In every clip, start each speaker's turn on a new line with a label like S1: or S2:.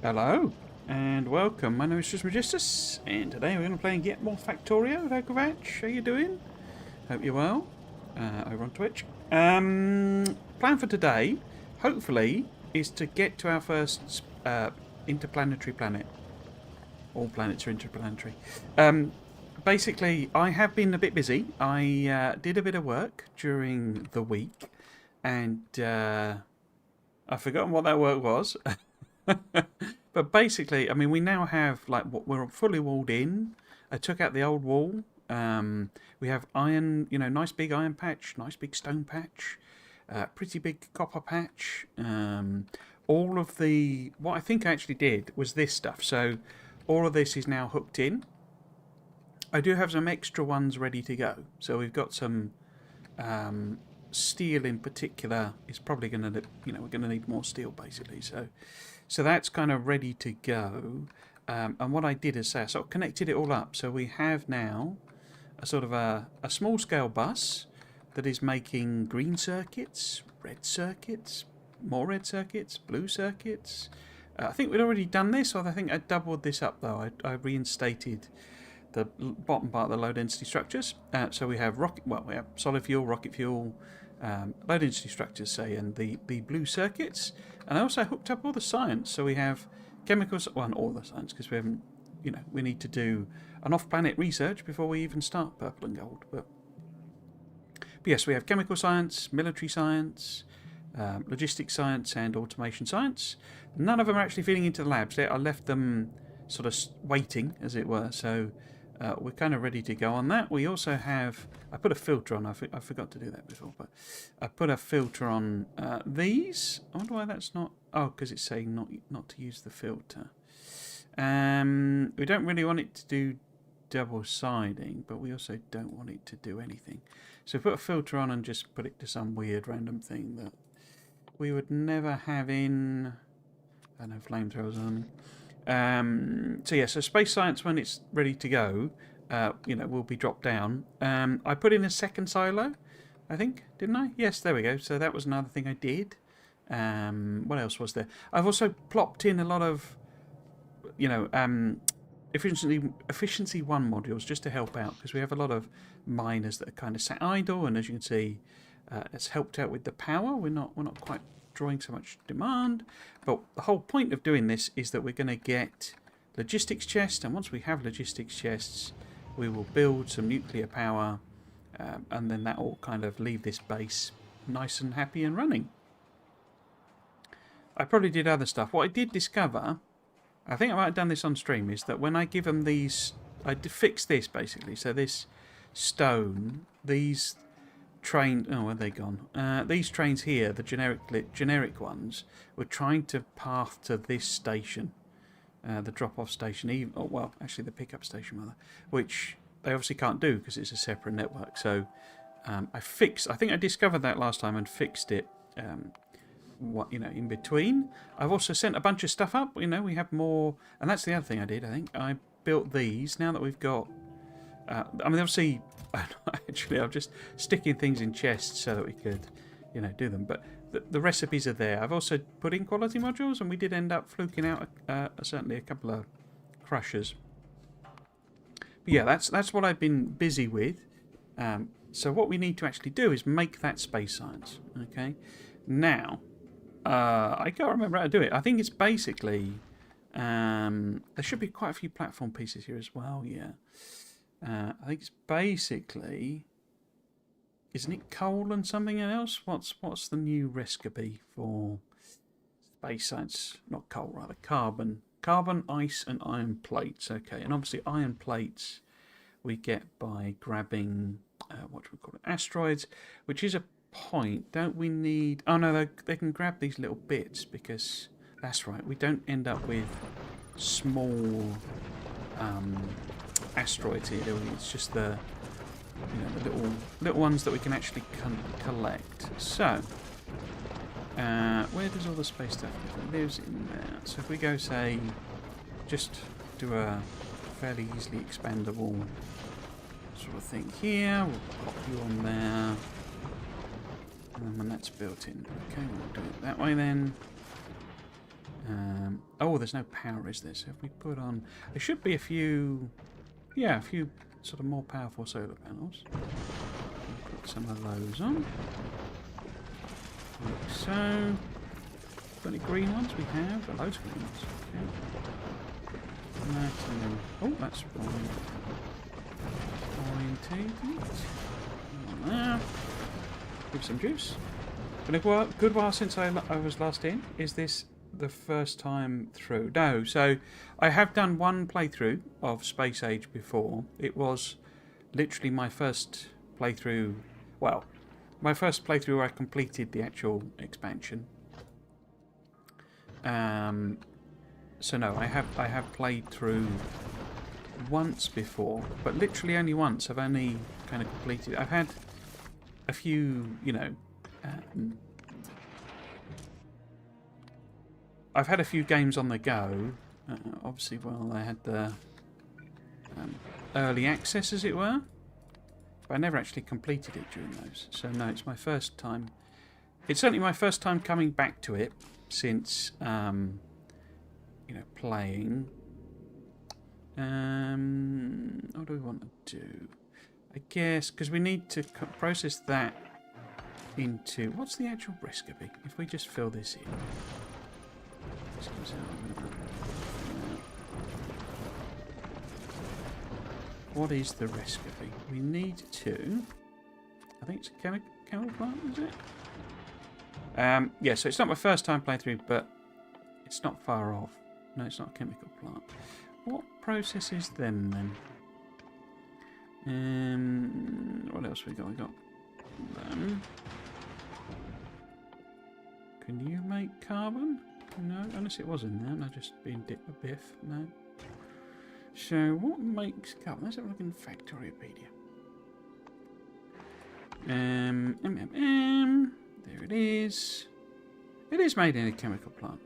S1: Hello and welcome. My name is Trismegistus, and today we're going to play Get More Factorio. Vakovac, how you doing? Hope you're well. Over on Twitch. Plan for today, hopefully, is to get to our first interplanetary planet. All planets are interplanetary. Basically, I have been a bit busy. I did a bit of work during the week, and I've forgotten what that work was. But basically, I mean, we now have, like, we're fully walled in. I took out the old wall. We have iron, nice big iron patch, nice big stone patch, pretty big copper patch. All of what I think I actually did was this stuff. So all of this is now hooked in. I do have some extra ones ready to go. So we've got some steel in particular. Is probably going to, we're going to need more steel basically. So that's kind of ready to go. And what I did is say I sort of connected it all up. So we have now a sort of a small scale bus that is making green circuits, red circuits, more red circuits, blue circuits. I think we'd already done this, or I think I doubled this up though. I reinstated the bottom part of the low density structures. So we have we have solid fuel, rocket fuel, low density structures, say, and the blue circuits. And I also hooked up all the science. So we have chemicals, well, not all the science, because we haven't, we need to do an off-planet research before we even start purple and gold. But yes, we have chemical science, military science, logistics science, and automation science. None of them are actually feeding into the labs. I left them sort of waiting, as it were. So we're kind of ready to go on that. We also have, I put a filter on, I forgot to do that before, but I put a filter on these. I wonder why that's not, because it's saying not to use the filter. We don't really want it to do double siding, but we also don't want it to do anything. So put a filter on and just put it to some weird random thing that we would never have in, I don't know, flamethrowers on. So space science, when it's ready to go, will be dropped down. I put in a second silo, I think, didn't I? Yes, there we go. So that was another thing I did. What else was there? I've also plopped in a lot of, efficiency 1 modules just to help out, because we have a lot of miners that are kind of sat idle, and as you can see, it's helped out with the power. We're not quite drawing so much demand, but the whole point of doing this is that we're going to get logistics chests, and once we have logistics chests, we will build some nuclear power, and then that will kind of leave this base nice and happy and running. I probably did other stuff. What I did discover, I think I might have done this on stream, is that when I give them these, I fixed this basically. So this stone, these train, where are they gone? These trains here, the generic ones, were trying to path to this station, the drop-off station, actually the pickup station rather, which they obviously can't do because it's a separate network. So I think I discovered that last time and fixed it. In between. I've also sent a bunch of stuff up. We have more, and that's the other thing I did. I think I built these now that we've got. Obviously, actually, I'm just sticking things in chests so that we could, do them. But the recipes are there. I've also put in quality modules, and we did end up fluking out certainly a couple of crushers. But yeah, that's what I've been busy with. So what we need to actually do is make that space science. Okay, now I can't remember how to do it. I think it's basically there should be quite a few platform pieces here as well. Yeah. I think it's basically, isn't it coal and something else? What's the new recipe for space science? Not coal, rather carbon, ice, and iron plates. Okay, and obviously iron plates we get by grabbing what do we call it? Asteroids, which is a point. Don't we need? Oh no, they can grab these little bits, because that's right. We don't end up with small asteroids here, do we? It's just the the little ones that we can actually collect. So where does all the space stuff go? It lives in there. So if we go, say, just do a fairly easily expandable sort of thing here, we'll pop you on there, and then when that's built in, okay, we'll do it that way then. Oh, there's no power, is there? So if we put on... There should be a few... Yeah, a few sort of more powerful solar panels. We'll put some of those on. Like so. Got any green ones? We have. Got loads of green ones. Okay. That and then... Oh, that's orientated. There. Give some juice. Been a good while since I was last in. Is this the first time through? No. So I have done one playthrough of Space Age before. It was literally my first playthrough. Well, my first playthrough where I completed the actual expansion. So no, I have played through once before, but literally only once. I've only kind of completed. I've had a few, you know. I've had a few games on the go. Obviously, well, I had the early access, as it were, but I never actually completed it during those. So no, it's my first time. It's certainly my first time coming back to it since, you know, playing. What do we want to do? I guess because we need to process that into... What's the actual recipe? If we just fill this in. What is the recipe? We need to... I think it's a chemical plant, is it? Yeah, so it's not my first time playing through, but it's not far off. No, it's not a chemical plant. What processes them then? What else we got? We got them. Can you make carbon? No, unless it was in there and I just been a biff. No. So what makes carbon? Let's have a look in Factorypedia. There it is. It is made in a chemical plant.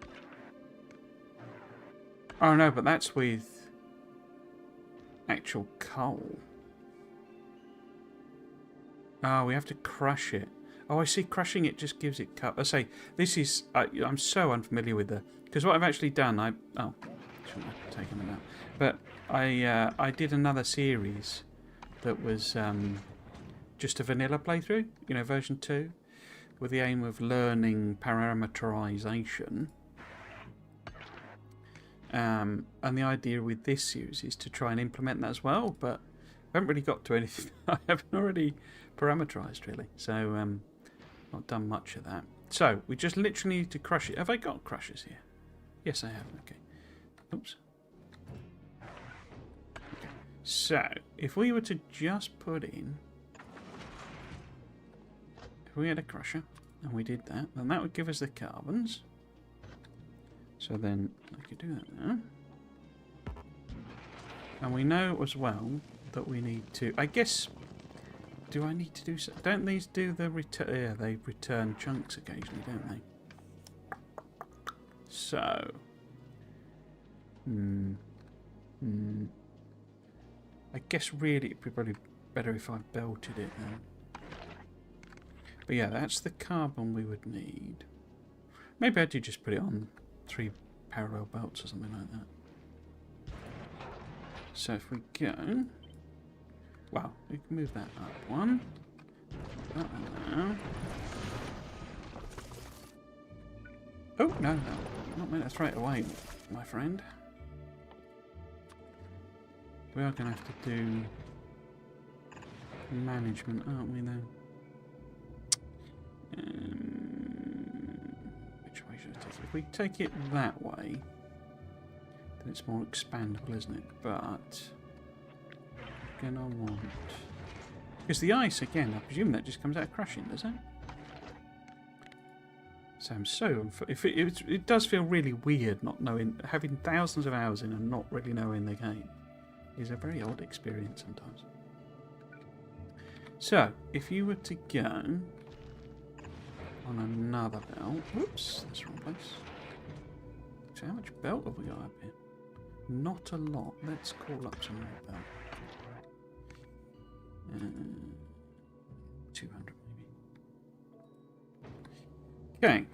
S1: Oh no, but that's with actual coal. Oh, we have to crush it. Oh, I see. Crushing it just gives it cut. I say this is. I'm so unfamiliar with the because what I've actually done. Oh, shouldn't have taken it out. But I did another series that was just a vanilla playthrough. You know, version 2, with the aim of learning parameterization. And the idea with this series is to try and implement that as well, but I haven't really got to anything. I haven't already parameterized really, so not done much of that. So we just literally need to crush it. Have I got crushers here? Yes, I have. Okay. Oops. Okay. So if we were to just put in, if we had a crusher and we did that, then that would give us the carbons. So then I could do that now. And we know as well that we need to... I guess... Do I need to do... Don't these do the return... Yeah, they return chunks occasionally, don't they? So... I guess really it'd be probably better if I belted it then. But yeah, that's the carbon we would need. Maybe I did just put it on 3 parallel belts or something like that. So if we go... Well, we can move that up one. That one now. Oh, no. Not meant to throw it away, my friend. We are going to have to do management, aren't we, then? Which way should I take it? If we take it that way, then it's more expandable, isn't it? But again, I want... Because the ice, again, I presume that just comes out of crushing, does it? So I'm so... It does feel really weird not knowing... Having thousands of hours in and not really knowing the game is a very odd experience sometimes. So, if you were to go on another belt... Whoops, that's the wrong place. So how much belt have we got up here? Not a lot. Let's call up some more belt. 200 maybe. Okay.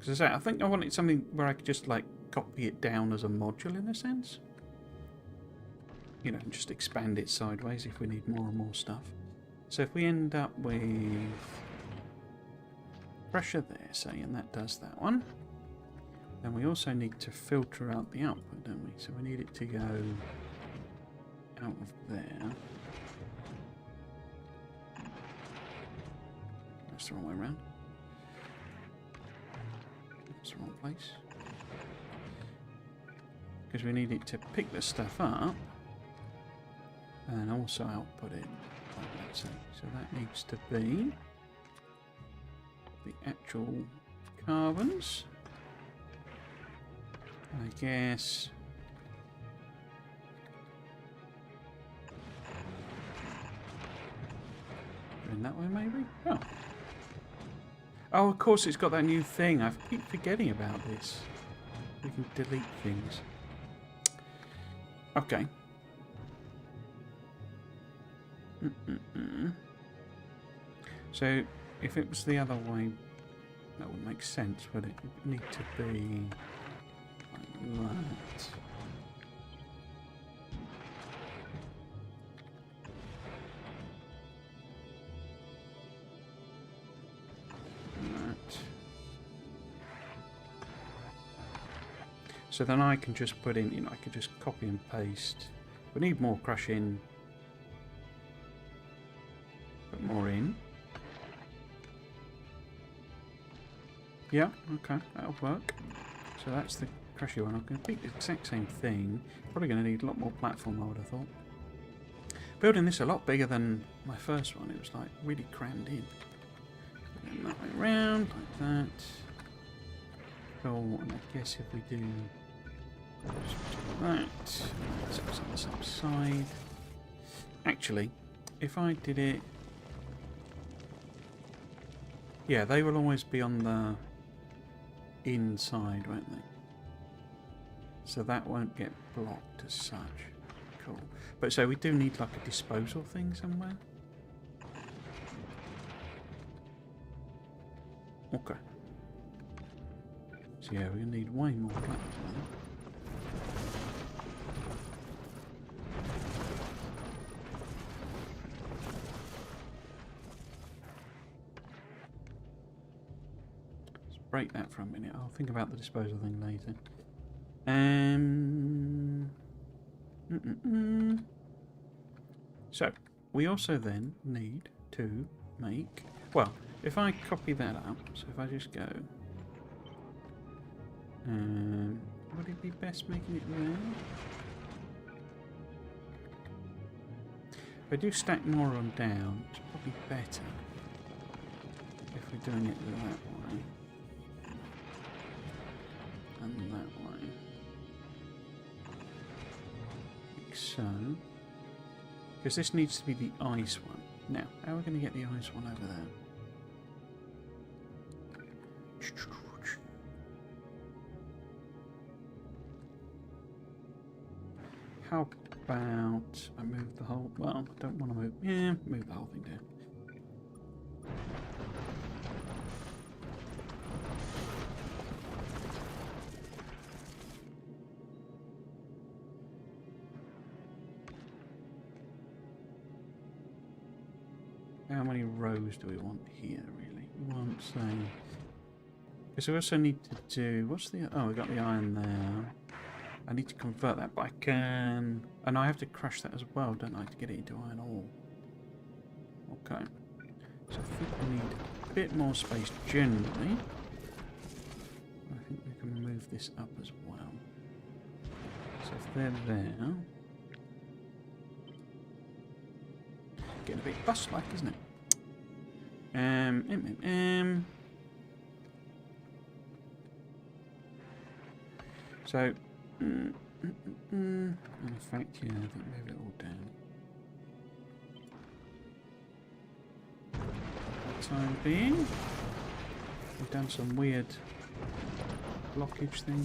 S1: Because I think I wanted something where I could just like copy it down as a module in a sense. You know, and just expand it sideways if we need more and more stuff. So if we end up with pressure there, say, and that does that one, then we also need to filter out the output, don't we? So we need it to go out of there. That's the wrong way around. That's the wrong place. Because we need it to pick the stuff up and then also output it, like that, say. So that needs to be the actual carbons. I guess in that way, maybe? Oh. Oh, of course it's got that new thing. I keep forgetting about this. We can delete things. Okay. So, if it was the other way, that would make sense, would it? It would need to be like that. So then I can just put in, you know, I could just copy and paste. We need more crushing. Put more in. Yeah, okay, that'll work. So that's the crushy one. I'm going to pick the exact same thing. Probably going to need a lot more platform, I would have thought. Building this a lot bigger than my first one. It was like really crammed in. And that way around, like that. Cool, and I guess if we do that, so it's on the same side. Actually, if I did it, yeah, they will always be on the inside, won't they? So that won't get blocked as such. Cool. But so we do need like a disposal thing somewhere. Okay. So yeah, we need way more platform. Break that for a minute. I'll think about the disposal thing later. So, we also then need to make... Well, if I copy that up, so if I just go... would it be best making it there? If I do stack more on down, it's probably better if we're doing it that way. And that way. Like so. Because this needs to be the ice one. Now, how are we going to get the ice one over there? How about I move the whole... Well, I don't want to move... Yeah, move the whole thing down. How many rows do we want here, really? We want, say... Because we also need to do... What's the... Oh, we got the iron there. I need to convert that, but I can... And I have to crush that as well, don't I, to get it into iron ore. Okay. So I think we need a bit more space generally. I think we can move this up as well. So if they're there... Getting a bit bus-like, isn't it? So, in fact, yeah, I think move it all down. For the time being, we've done some weird blockage thing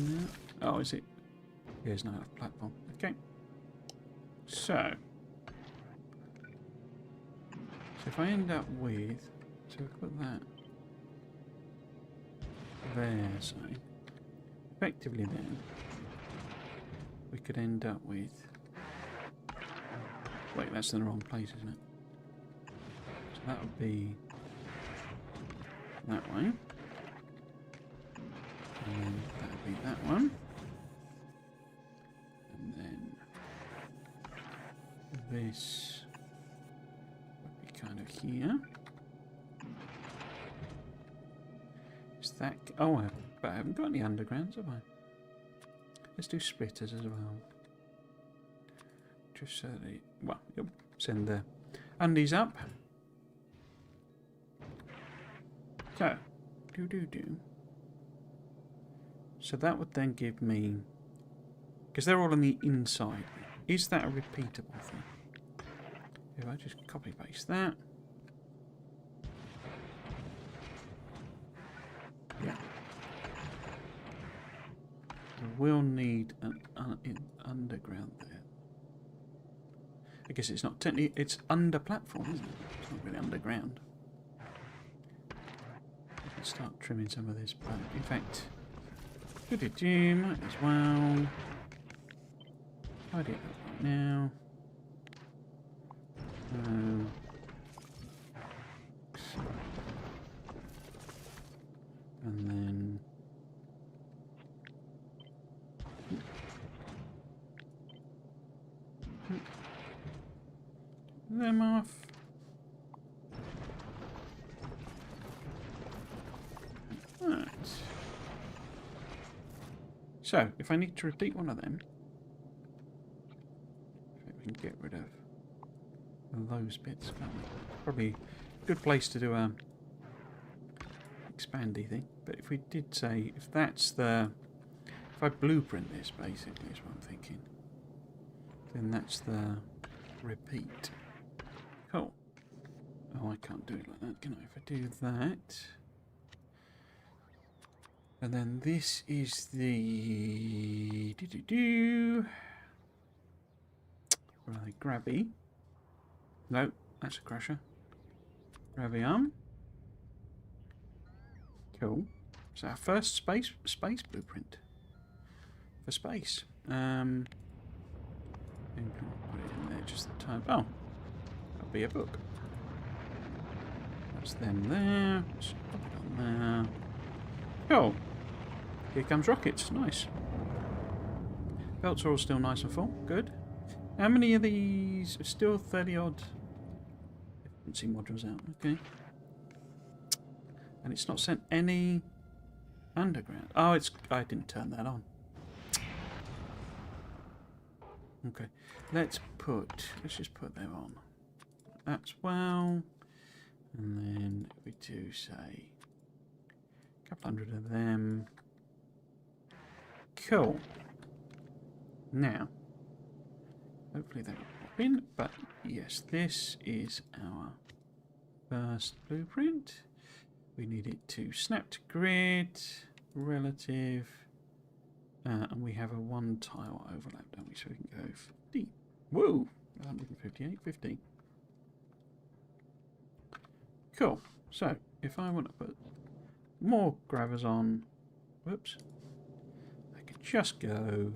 S1: there. Oh, is it? Yeah, there's no enough platform. Okay. So if I end up with, so I put that there, so effectively then we could end up with... Wait, that's in the wrong place, isn't it? So that would be that way. And that would be that one. And then this would be kind of here. Is that... Oh, but I haven't got any undergrounds, have I? Let's do splitters as well. Just so that... Well, you'll send the undies up. So, So that would then give me... Because they're all on the inside. Is that a repeatable thing? If I just copy paste that. Yeah. We'll need an underground there. I guess it's not technically... It's under platform, isn't it? It's not really underground. Let's start trimming some of this back. In fact... Might as well. Tidy it up right now. And then them off. Right. So, if I need to repeat one of them, we can get rid of those bits, can't we? Probably a good place to do a expandy thing. But if we did say, if that's the... If I blueprint this, basically, is what I'm thinking. Then that's the repeat. Cool. Oh, I can't do it like that, can I? If I do that... And then this is the... Right, grabby. No, that's a crusher. Grabby arm. Cool. So our first space blueprint for space. And put it in there just the time. Oh, that'll be a book. That's them there. Let's pop it on there. Cool. Here comes rockets. Nice. Belts are all still nice and full. Good. How many of these? Still 30 odd. Efficiency modules out. Okay. And it's not sent any underground. Oh, it's... I didn't turn that on. Okay. Let's just put them on. That's well. And then we do say a couple hundred of them. Cool. Now, hopefully they will pop in. But yes, this is our first blueprint. We need it to snap to grid, relative, and we have a one tile overlap, don't we? So we can go 50. Whoa! 158, 50. Cool. So, if I want to put more grabbers on, whoops, I can just go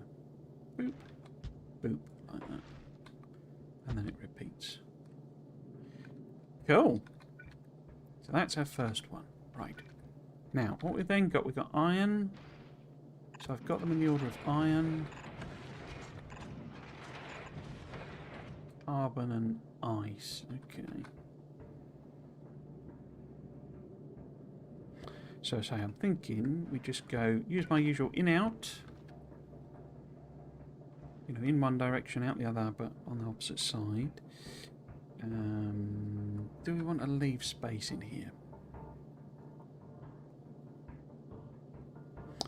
S1: boop, boop, like that. And then it repeats. Cool. So that's our first one. Right. Now, what we've then got, we've got iron. So I've got them in the order of iron, carbon and ice. Okay. So say I'm thinking we just go, use my usual in-out. You know, in one direction, out the other, but on the opposite side. Do we want to leave space in here?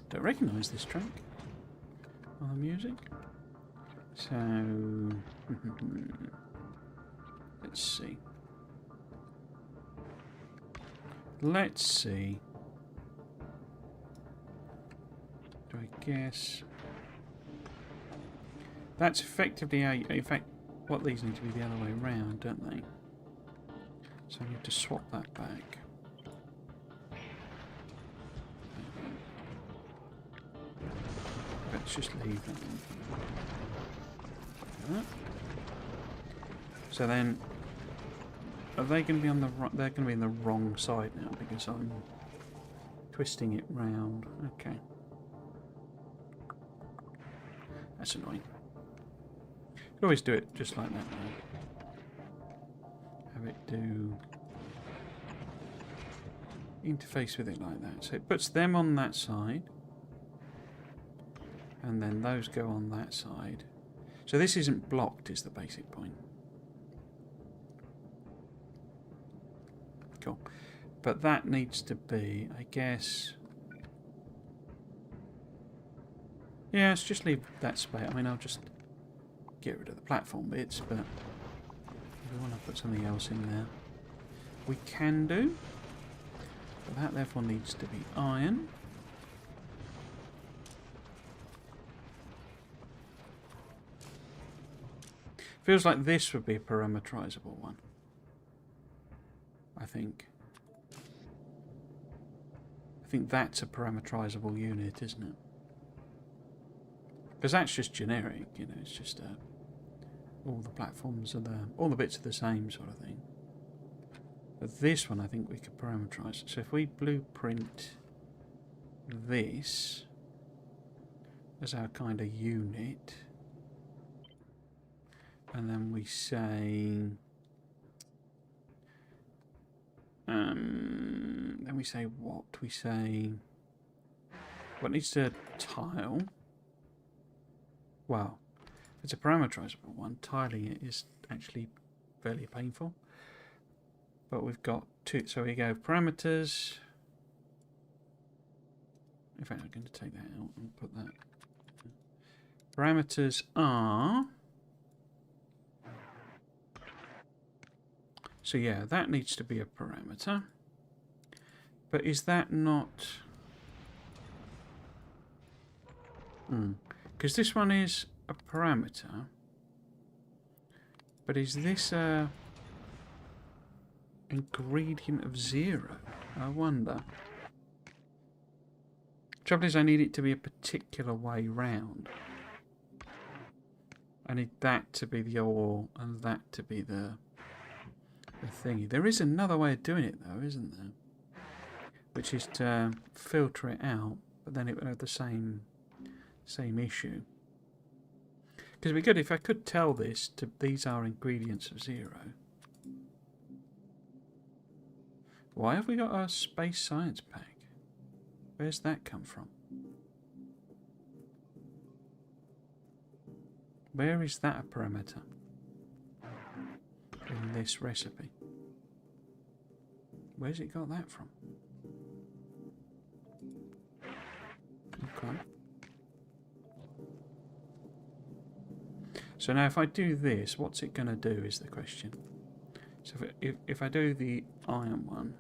S1: Don't recognise this track on the music. So let's see. Let's see. Do I guess that's effectively how? In fact, what these need to be the other way around, don't they? So I need to swap that back. Let's just leave that one. So then, are they going to be on the right? They're going to be in the wrong side now because I'm twisting it round. Okay. That's annoying. You could always do it just like that now. Have it do interface with it like that. So it puts them on that side. And then those go on that side. So this isn't blocked is the basic point. Cool. But that needs to be, I guess... Yeah, let's just leave that space. I mean, I'll just get rid of the platform bits, but if we want to put something else in there, we can do. But that therefore needs to be iron. Feels like this would be a parameterizable one. I think that's a parameterizable unit, isn't it? Because that's just generic, you know, it's just all the platforms are all the bits are the same sort of thing. But this one I think we could parameterize. So if we blueprint this as our kind of unit, and then we say what? We say what needs to tile. Well, if it's a parameterizable one, tiling it is actually fairly painful. But we've got two, so we go parameters. In fact, I'm going to take that out and put that. Parameters are. So yeah, that needs to be a parameter. But is that not... Because this one is a parameter. But is this a ingredient of 0? I wonder. Trouble is I need it to be a particular way round. I need that to be the ore and that to be the thingy. There is another way of doing it though, isn't there? Which is to filter it out, but then it would have the same issue. Because it'd be good if I could tell this to these are ingredients of 0. Why have we got a space science pack? Where's that come from? Where is that a parameter in this recipe? Where's it got that from? Okay. So now if I do this, what's it going to do is the question. So if I do the iron one,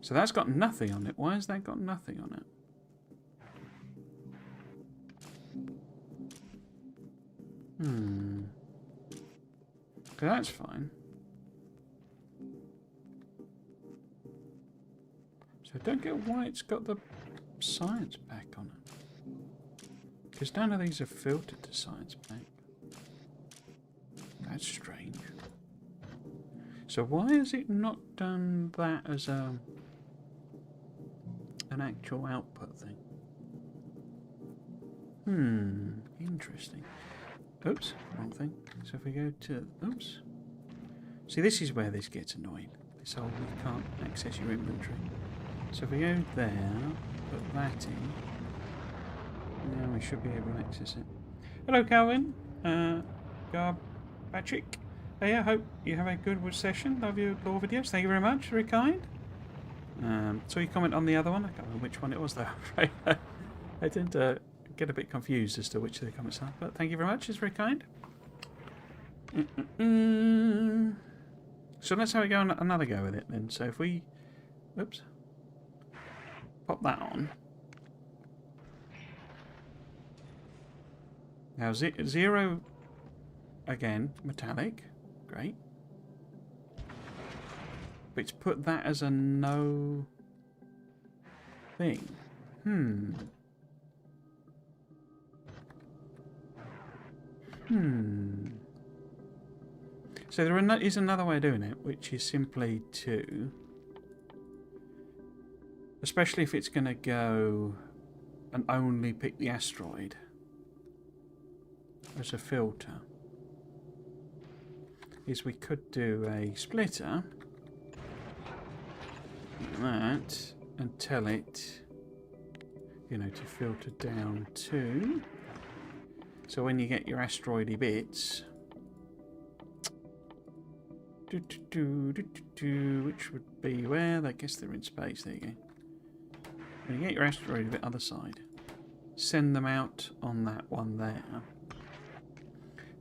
S1: so that's got nothing on it. Why has that got nothing on it? Okay, that's fine. So I don't get why it's got the science pack on it. Because none of these are filtered to science pack. That's strange. So why has it not done that as an actual output thing? Interesting. Oops, wrong thing. So if we go to... Oops. See, this is where this gets annoying. This whole you can't access your inventory. So if we go there, put that in, now we should be able to access it. Hello, Calvin. Patrick. Hey, I hope you have a good session. Love your lore videos. Thank you very much. Very kind. So you comment on the other one. I can't remember which one it was though. I tend to get a bit confused as to which of the comments are. But thank you very much. It's very kind. So let's have a go on another go with it then. So if we... Oops. Pop that on. Now 0 again, metallic, great. But it's put that as a no thing. So there is another way of doing it, which is simply to, especially if it's going to go and only pick the asteroid as a filter, is we could do a splitter like that and tell it, you know, to filter down to. So when you get your asteroidy bits, which would be where? I guess they're in space. There you go. When you get your asteroid bit other side, send them out on that one there.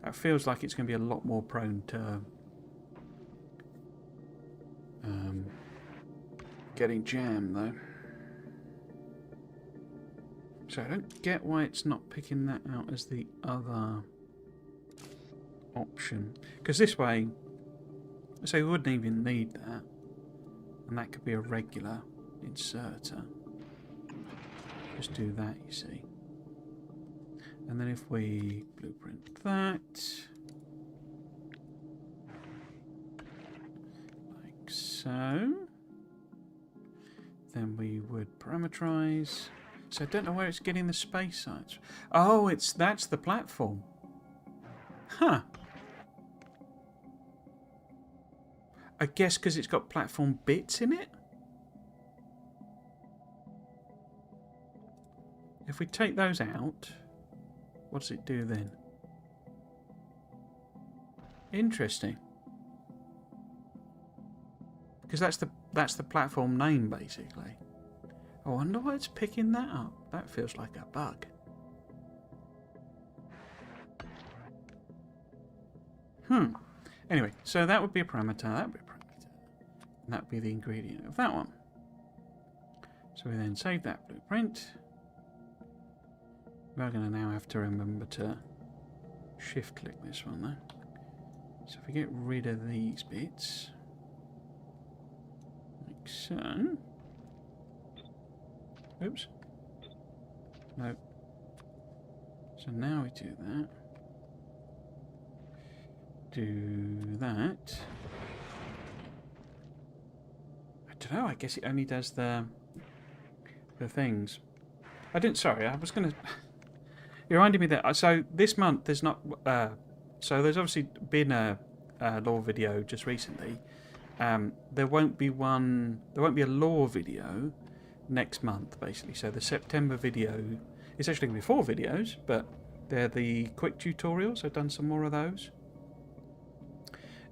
S1: That feels like it's going to be a lot more prone to getting jammed, though. So I don't get why it's not picking that out as the other option. Because this way, so we wouldn't even need that. And that could be a regular inserter. Just do that, you see. And then if we blueprint that, like so, then we would parameterize. So I don't know where it's getting the space size. Oh, that's the platform. Huh. I guess because it's got platform bits in it. If we take those out, what does it do then? Interesting. Because that's the platform name basically. I wonder why it's picking that up. That feels like a bug. Anyway, so that would be a parameter, that would be a parameter. And that would be the ingredient of that one. So we then save that blueprint. We're going to now have to remember to shift click this one though. So if we get rid of these bits, like so. Oops. No. So now we do that. Do that. I don't know, I guess it only does the things. Sorry, I was going to... You reminded me that... So this month there's not... so there's obviously been a lore video just recently. There won't be a lore video next month, basically. So the September video is actually going to be 4 videos, but they're the quick tutorials. I've done some more of those.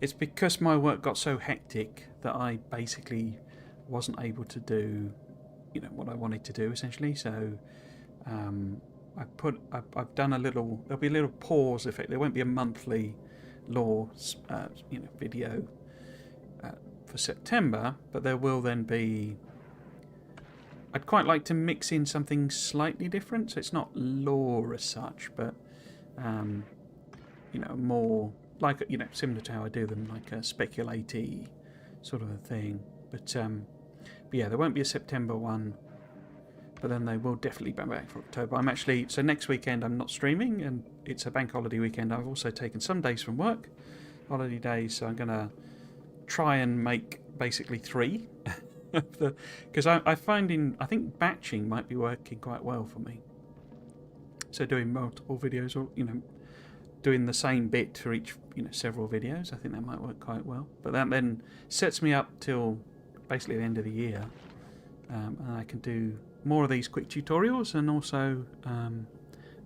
S1: It's because my work got so hectic that I basically wasn't able to do, you know, what I wanted to do essentially. So I've done a little. There'll be a little pause effect. There won't be a monthly lore, video for September, but there will then be. I'd quite like to mix in something slightly different, so it's not lore as such, but more like similar to how I do them, like a speculate-y sort of a thing. But yeah, there won't be a September one, but then they will definitely be back for October. So next weekend I'm not streaming, and it's a bank holiday weekend. I've also taken some days from work, holiday days, so I'm gonna try and make basically 3. Because I think batching might be working quite well for me. So doing multiple videos, or doing the same bit for each several videos, I think that might work quite well. But that then sets me up till basically the end of the year, and I can do more of these quick tutorials and also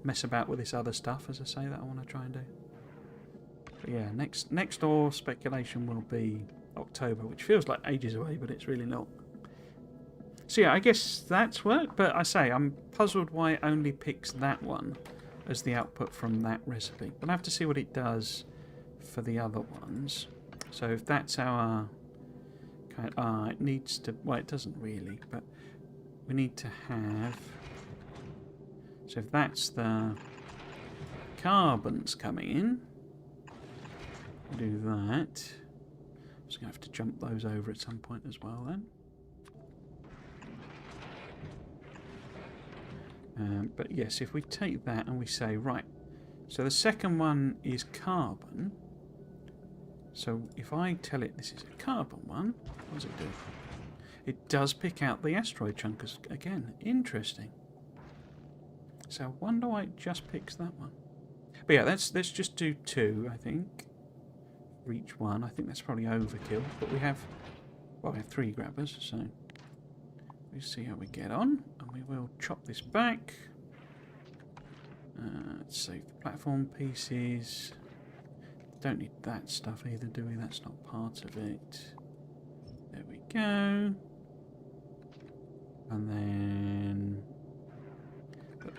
S1: mess about with this other stuff, as I say, that I want to try and do. But yeah, next door speculation will be October, which feels like ages away, but it's really not. So yeah, I guess that's worked, but I say I'm puzzled why it only picks that one as the output from that recipe. But I have to see what it does for the other ones. So if that's our kind of, it needs to, well, it doesn't really, but we need to have, so if that's the carbons coming in, do that. I'm just going to have to jump those over at some point as well then. But yes, if we take that and we say, right, so the second one is carbon. So if I tell it this is a carbon one, what does it do? It does pick out the asteroid chunkers again. Interesting. So I wonder why it just picks that one. But yeah, let's just do 2, I think. For each one. I think that's probably overkill. But we have 3 grabbers, so we'll see how we get on. And we will chop this back. Let's save the platform pieces. Don't need that stuff either, do we? That's not part of it. There we go. And then...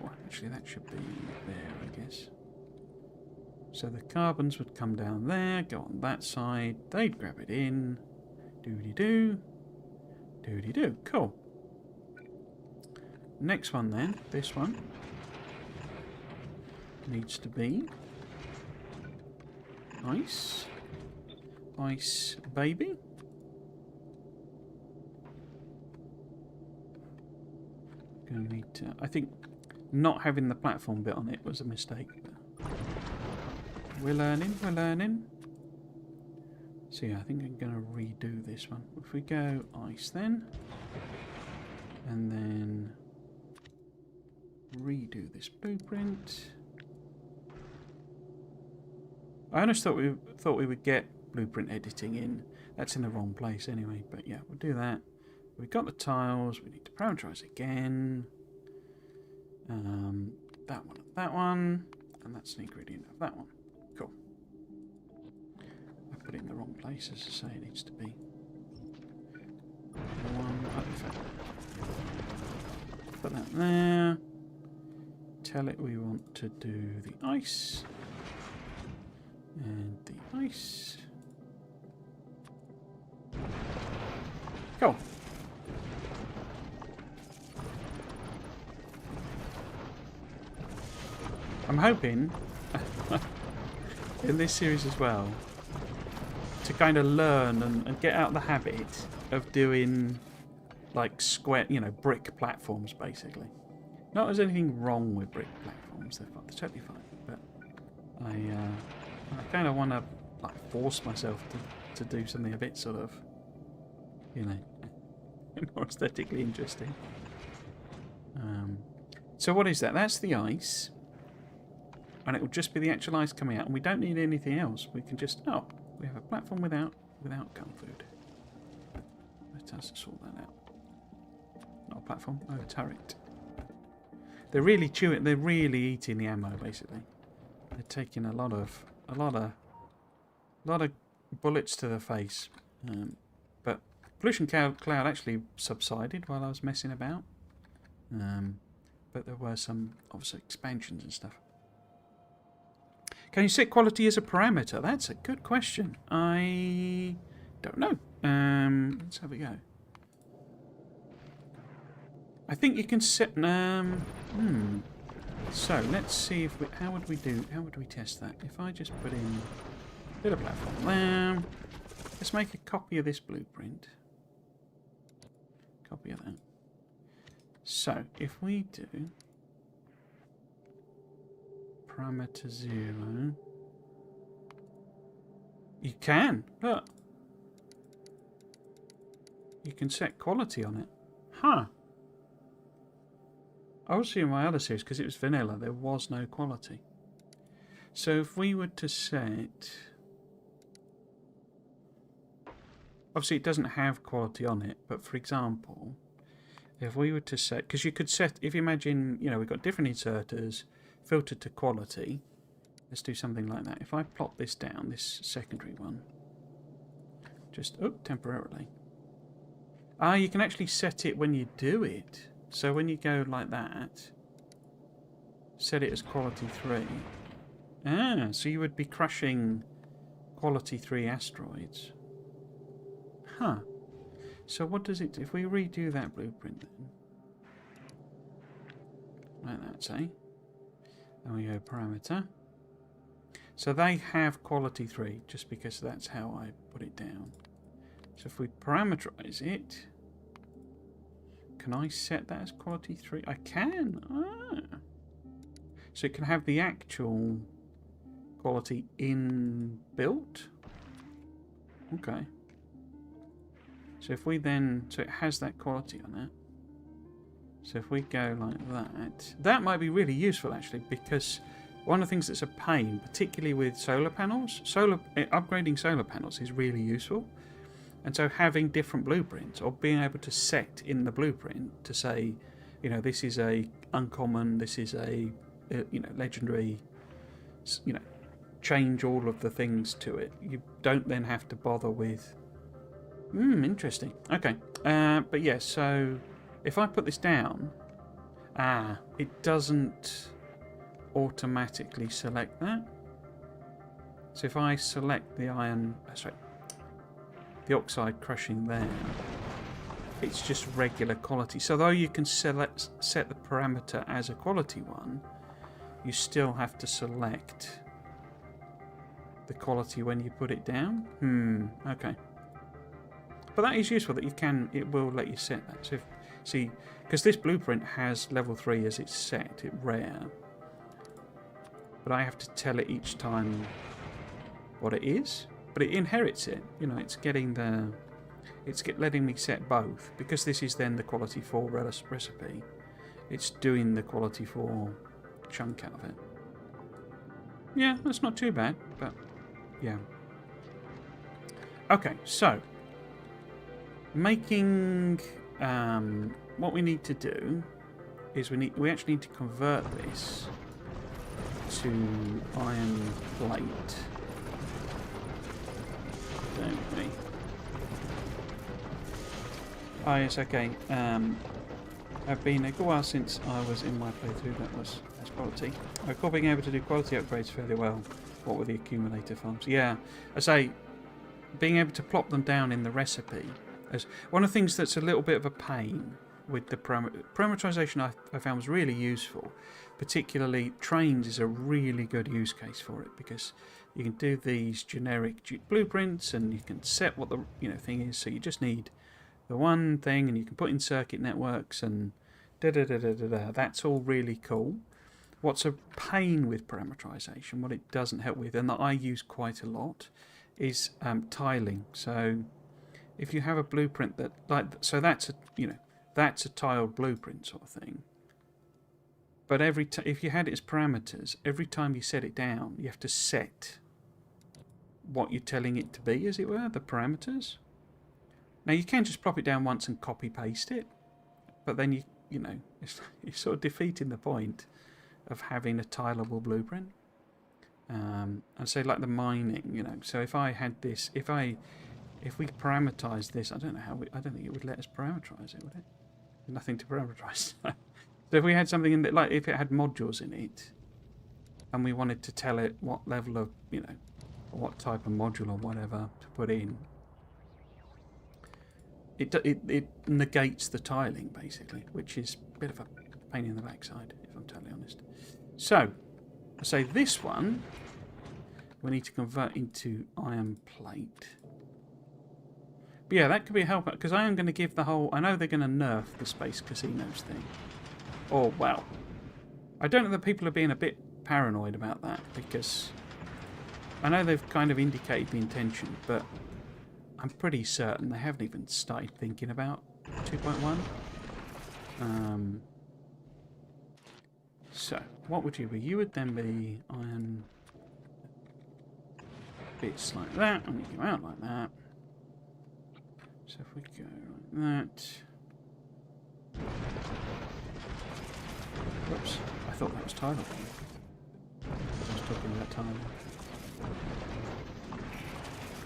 S1: well, actually, that should be there, I guess. So the carbons would come down there, go on that side. They'd grab it in. Doody-doo. Doody-doo. Cool. Next one then, this one, needs to be ice. Ice baby. Gonna need to, I think not having the platform bit on it was a mistake. We're learning, we're learning. So yeah, I think I'm gonna redo this one. If we go ice then, and then redo this blueprint. I honestly thought we would get blueprint editing in. That's in the wrong place anyway. But yeah, we'll do that. We've got the tiles. We need to parameterize again. That one, and that one, and that's an ingredient of that one. Cool. I put it in the wrong place, as I say. It needs to be one. Put that there. Tell it we want to do the ice. And the ice. Cool. I'm hoping in this series as well to kind of learn and get out the habit of doing like square, brick platforms basically. Not there's anything wrong with brick platforms, they're totally fine, but I kind of want to like force myself to do something a bit sort of, more aesthetically interesting. So what is that? That's the ice. And it will just be the actual ice coming out. And we don't need anything else. We can just... Oh, we have a platform without gun food. Let us sort that out. Not a platform, a turret. They're really chewing... They're really eating the ammo, basically. They're taking a lot of bullets to the face. But pollution cloud actually subsided while I was messing about. But there were some, obviously, expansions and stuff. Can you set quality as a parameter? That's a good question. I don't know. Let's have a go. I think you can set... So, let's see if we... How would we test that? If I just put in a bit of platform there. Let's make a copy of this blueprint. Copy of that. So, if we do... Parameter 0. You can. Look. You can set quality on it. Huh. Obviously in my other series, because it was vanilla, there was no quality. So if we were to set... Obviously it doesn't have quality on it, but for example, if we were to set... Because you could set... If you imagine, we've got different inserters... filtered to quality. Let's do something like that. If I plot this down, this secondary one, just temporarily. You can actually set it when you do it. So when you go like that, set it as quality 3. So you would be crushing quality 3 asteroids. Huh. So what does it do? If we redo that blueprint then, like that, say. And we go parameter. So they have quality 3, just because that's how I put it down. So if we parameterize it, Can I set that as quality 3? I can. Ah. So it can have the actual quality inbuilt. Okay. So if we then... So it has that quality on it. So if we go like that... That might be really useful, actually, because one of the things that's a pain, particularly with solar panels, upgrading solar panels is really useful. And so having different blueprints, or being able to set in the blueprint to say, you know, this is a uncommon, this is a, you know, legendary, you know, change all of the things to it. You don't then have to bother with... interesting. Okay. But yeah, so if I put this down, it doesn't automatically select that. So if I select the iron, sorry, the oxide crushing there, it's just regular quality. So though you can set the parameter as a quality one, you still have to select the quality when you put it down. Okay. But that is useful that you can, it will let you set that. So if, see, because this blueprint has level 3 as it's set, it's rare. But I have to tell it each time what it is. But it inherits it, you know, it's getting the... It's letting me set both. Because this is then the quality 4 recipe, it's doing the quality 4 chunk out of it. Yeah, that's not too bad, but yeah. Okay, so making what we need to do is we actually need to convert this to iron plate, don't we? Oh yes, okay. I've been a good while since I was in my playthrough. That's quality. I recall being able to do quality upgrades fairly well. What were the accumulator farms? Yeah, I say being able to plop them down in the recipe. As one of the things that's a little bit of a pain with the parameterization I found was really useful. Particularly trains is a really good use case for it, because you can do these generic blueprints and you can set what the thing is. So you just need the one thing, and you can put in circuit networks and that's all really cool. What's a pain with parameterization, what it doesn't help with, and that I use quite a lot, is tiling. So if you have a blueprint that so that's a tiled blueprint sort of thing. But if you had it as parameters, every time you set it down, you have to set what you're telling it to be, as it were, the parameters. Now you can just plop it down once and copy paste it, but then you're sort of defeating the point of having a tileable blueprint. And say like the mining, so if I had this, if we parameterized this, I don't think it would let us parameterize it, would it? Nothing to parameterize. So if we had something in that, like if it had modules in it, and we wanted to tell it what level of, what type of module or whatever to put in, it negates the tiling basically, which is a bit of a pain in the backside, if I'm totally honest. So, I say this one we need to convert into iron plate. But yeah, that could be a help, because I am going to give the whole... I know they're going to nerf the Space Casinos thing. Or, well, I don't know that people are being a bit paranoid about that, because I know they've kind of indicated the intention, but I'm pretty certain they haven't even started thinking about 2.1. So, what would you be? You would then be iron bits like that, and you go out like that. So if we go like that... Whoops, I thought that was tiling. I was talking about tiling.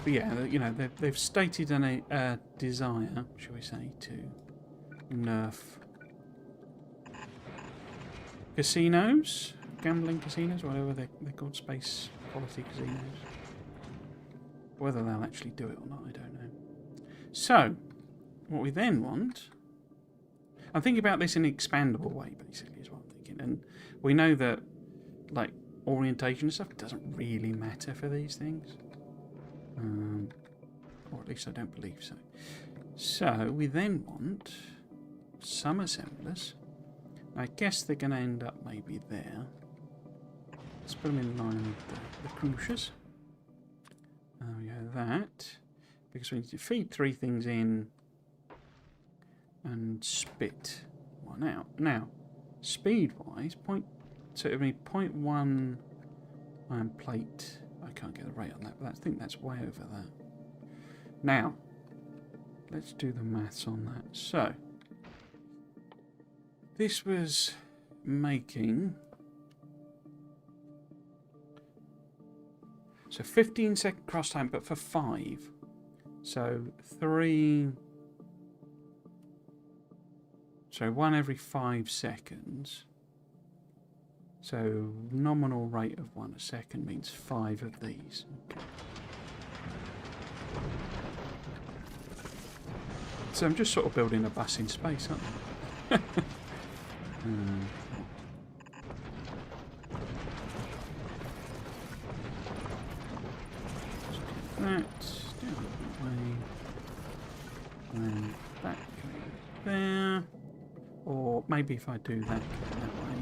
S1: But yeah, they've stated a desire, shall we say, to nerf casinos, gambling casinos, whatever they're called, space quality casinos. Whether they'll actually do it or not, I don't know. So, what we then want... I'm thinking about this in an expandable way, basically, is what I'm thinking. And we know that, like, orientation and stuff doesn't really matter for these things. Or at least I don't believe so. So, we then want some assemblers. I guess they're going to end up maybe there. Let's put them in line with the cruciers. There we go, that. Because we need to feed 3 things in and spit 1 out. Now, speed-wise, so it would be 0.1 iron plate. I can't get the rate on that, but I think that's way over that. Now, let's do the maths on that. So, this was making... So 15-second cross time, but for 5. So 3... So 1 every 5 seconds. So nominal rate of 1 a second means 5 of these. Okay. So I'm just sort of building a bus in space, aren't I? That down that way, and that goes there. Or maybe if I do that way,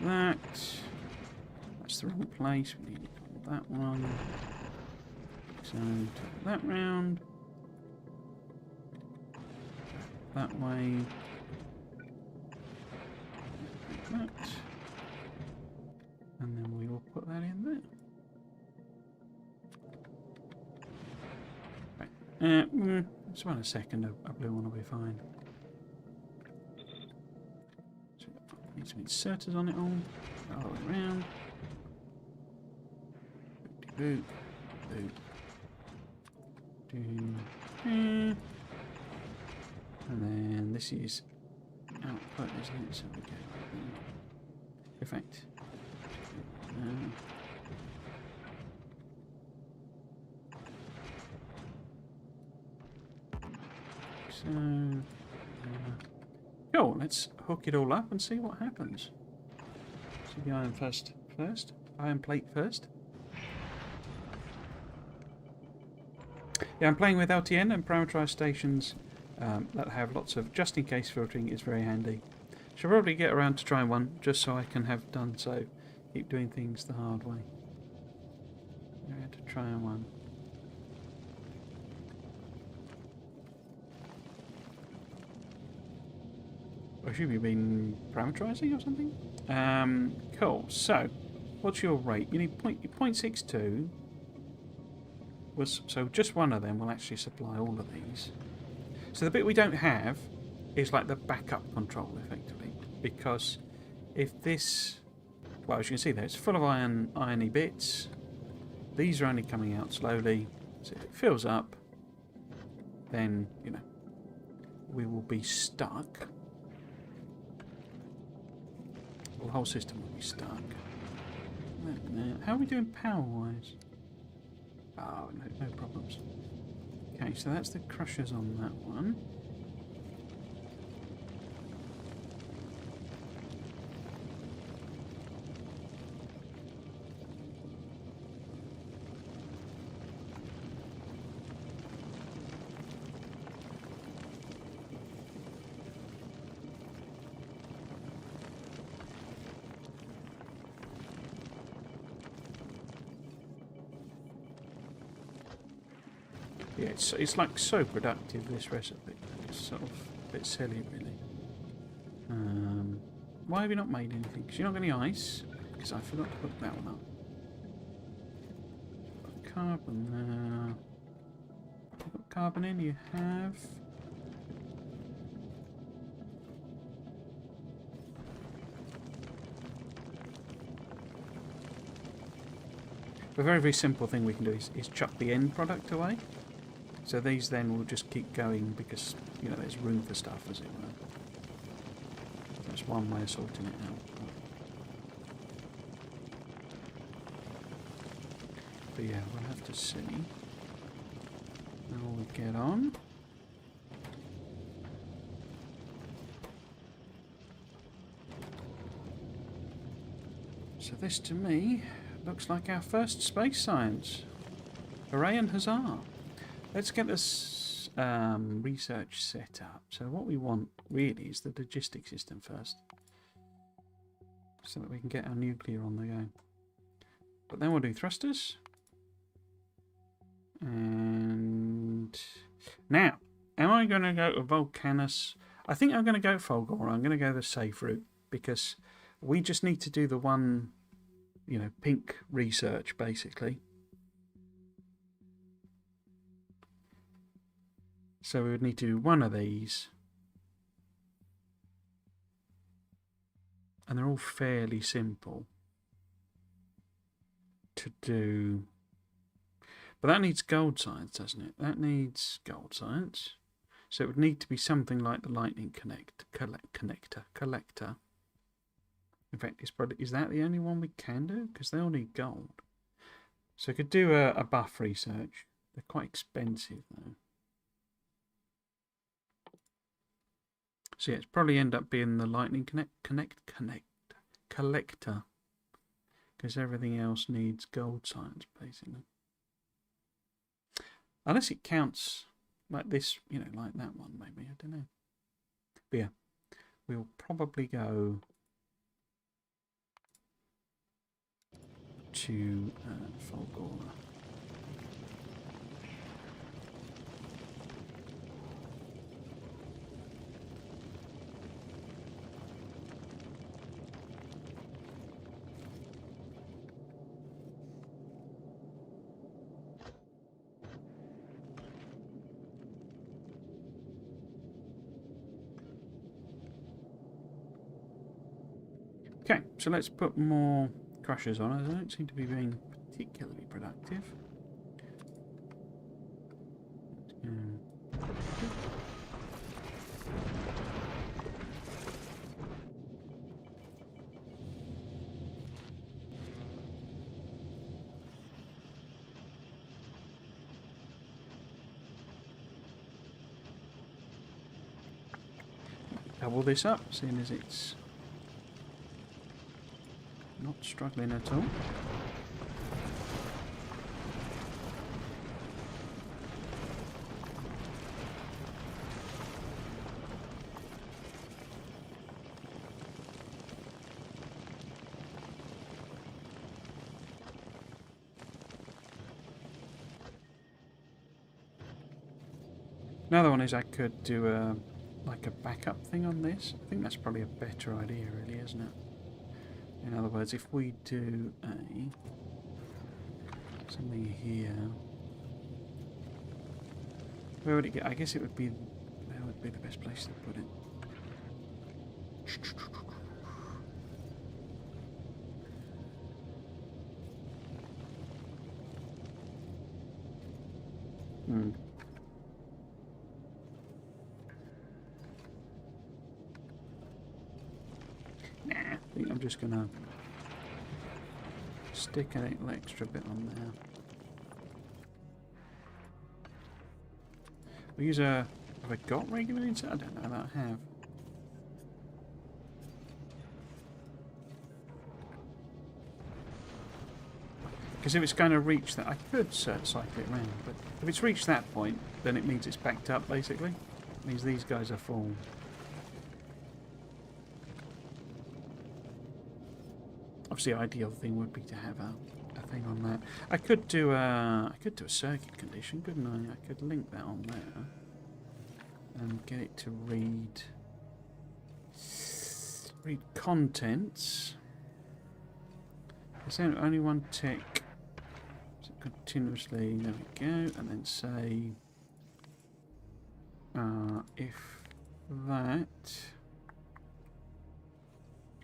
S1: that's the wrong place. We need that one. So turn that round. That way. That. And then we will put that in there. Right. Just about a second, a blue one will be fine. So need some inserters on it all. All the way around. Boot, boot, boot. And then this is output, isn't it? So we go effect. Cool, let's hook it all up and see what happens. So the iron iron plate first. Yeah, I'm playing with LTN and parameterized stations that have lots of just-in-case filtering. Is very handy. Should probably get around to trying one, just so I can have done so. Keep doing things the hard way. I had to try one. Or should we have been parameterizing or something? Cool. So, what's your rate? You need 0.62. So just one of them will actually supply all of these. So the bit we don't have is like the backup control, effectively, because if this, well, as you can see there, it's full of irony bits. These are only coming out slowly, so if it fills up, then we will be stuck. Well, the whole system will be stuck. How are we doing power-wise? Oh, no problems. Okay, so that's the crushers on that one. Yeah, it's like so productive, this recipe. It's sort of a bit silly, really. Why have you not made anything? Because you're not got any ice. Because I forgot to put that one up. Got carbon there. You've got carbon in, you have. A very, very simple thing we can do is chuck the end product away. So these then will just keep going because, there's room for stuff, as it were. That's one way of sorting it out. But yeah, we'll have to see how we get on. So this, to me, looks like our first space science. Hooray and huzzah! Let's get this research setup. So what we want really is the logistic system first, so that we can get our nuclear on the go. But then we'll do thrusters. And now, am I going to go to Volcanus? I think I'm going to go Fulgor. I'm going to go the safe route, because we just need to do the one, you know, pink research basically. So we would need to do one of these. And they're all fairly simple to do. But that needs gold science, doesn't it? That needs gold science. So it would need to be something like the lightning collector. In fact, is that the only one we can do? Because they all need gold. So I could do a buff research. They're quite expensive though. So yeah, it's probably end up being the lightning collector. Because everything else needs gold science, basically. Unless it counts like this, you know, like that one, maybe. I don't know. But yeah, we'll probably go to Fulgor. Okay, so let's put more crushers on. I don't seem to be being particularly productive. Double this up, seeing as it's not struggling at all. Another one is I could do like a backup thing on this. I think that's probably a better idea, really, isn't it? In other words, if we do something here, where would it get? I guess it would be, where would be the best place to put it? Nah, I think I'm just gonna stick a little extra bit on there. We use have I got regular inset? I don't know that I have. Because if it's going to reach that, I could cycle it around, but if it's reached that point, then it means it's backed up, basically. It means these guys are full. Obviously, the ideal thing would be to have a thing on that. I could do a circuit condition, couldn't I? I could link that on there and get it to read contents. Is there only one tick? So continuously, there we go, and then say if that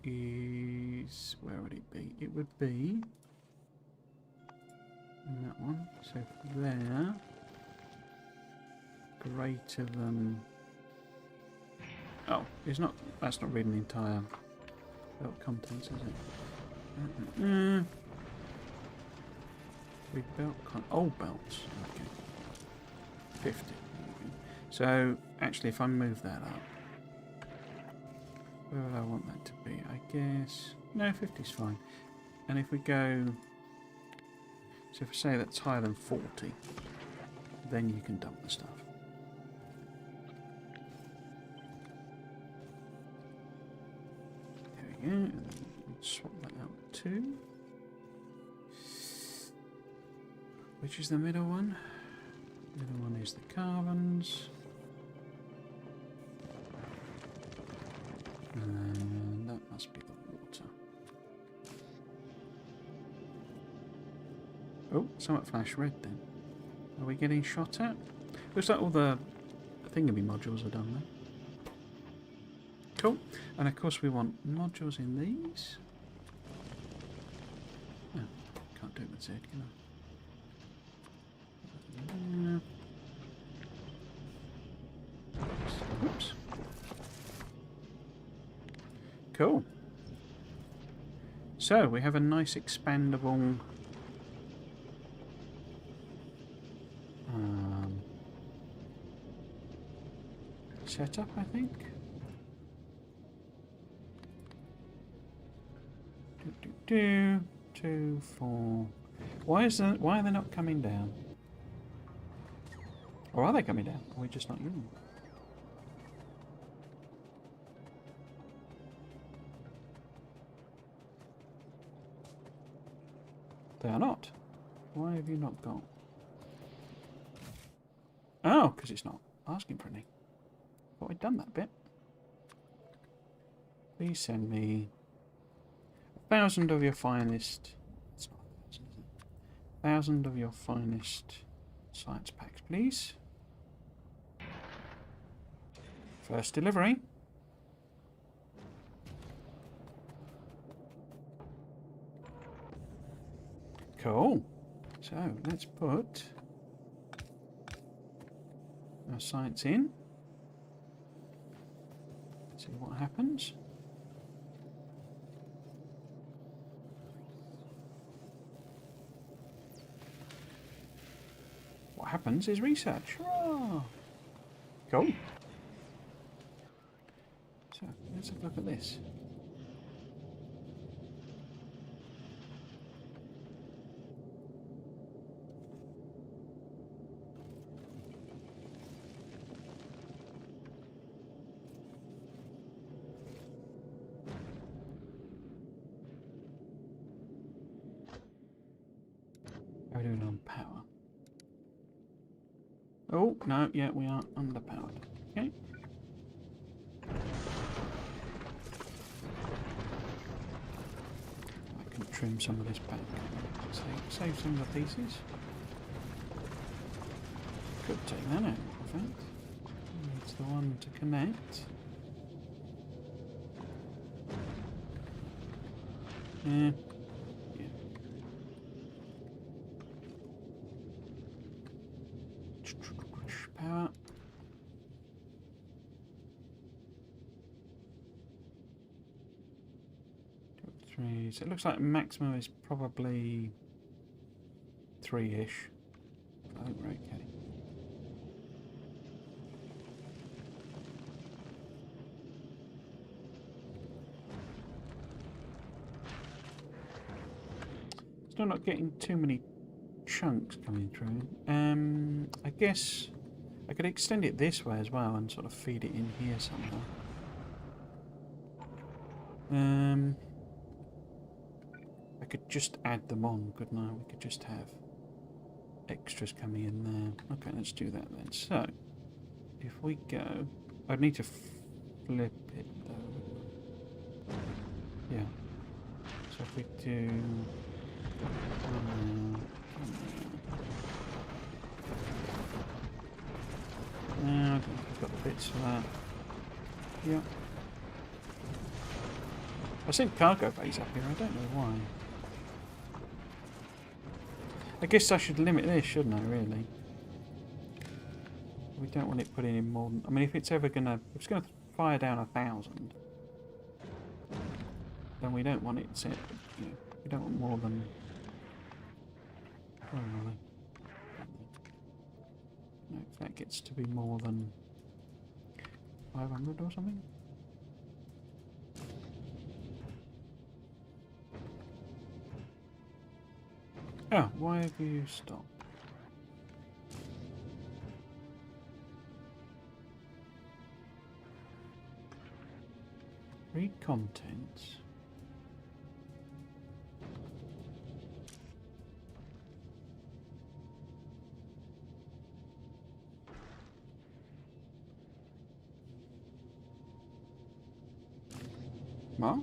S1: is, where would it be? It would be in that one. So if there greater than, oh, it's not, that's not reading the entire belt contents, is it? Read belt old belts. Okay. 50. So actually, if I move that up, where would I want that to be? I guess no, 50 is fine. And if we go, so if we say that's higher than 40, then you can dump the stuff. There you go. Swap that out too. Which is the middle one? Middle one is the carbons. And that must be the water. Oh, somewhat flash red then. Are we getting shot at? Looks like all the thingammy modules are done there. Cool. And of course we want modules in these. Oh, can't do it with Z, can I? Oops. Cool. So we have a nice expandable setup, I think. 2, 4. Why are they not coming down? Or are they coming down? Are we just not using them? They are not. Why have you not got? Oh, because it's not asking for any. Thought I'd done that bit. Please send me 1,000 of your finest. It's not 1,000, is it? 1,000 of your finest science packs, please. First delivery. Cool. So let's put our science in. See what happens. What happens is research. Hurrah! Cool. So let's have a look at this. How are we doing on power? Oh, no, yeah, we are underpowered. Okay. I can trim some of this back. Save some of the pieces. Could take that out, in fact. It's the one to connect. Yeah. Power. Three. So it looks like maximum is probably 3-ish. I think we're okay. Still not getting too many chunks coming through. I guess I could extend it this way as well and sort of feed it in here somehow. I could just add them on, couldn't I? We could just have extras coming in there. Okay, let's do that then. So, if we go... I'd need to flip it though. Yeah. So if we do... I don't think I've got the bits for that. Yeah. I sent cargo bays up here, I don't know why. I guess I should limit this, shouldn't I, really? We don't want it putting in more than... I mean, if it's ever gonna... If it's gonna fire down 1,000, then we don't want it set... You know, we don't want more than... Where are they? No, if that gets to be more than 500 or something. Oh, why have you stopped? Read contents. What?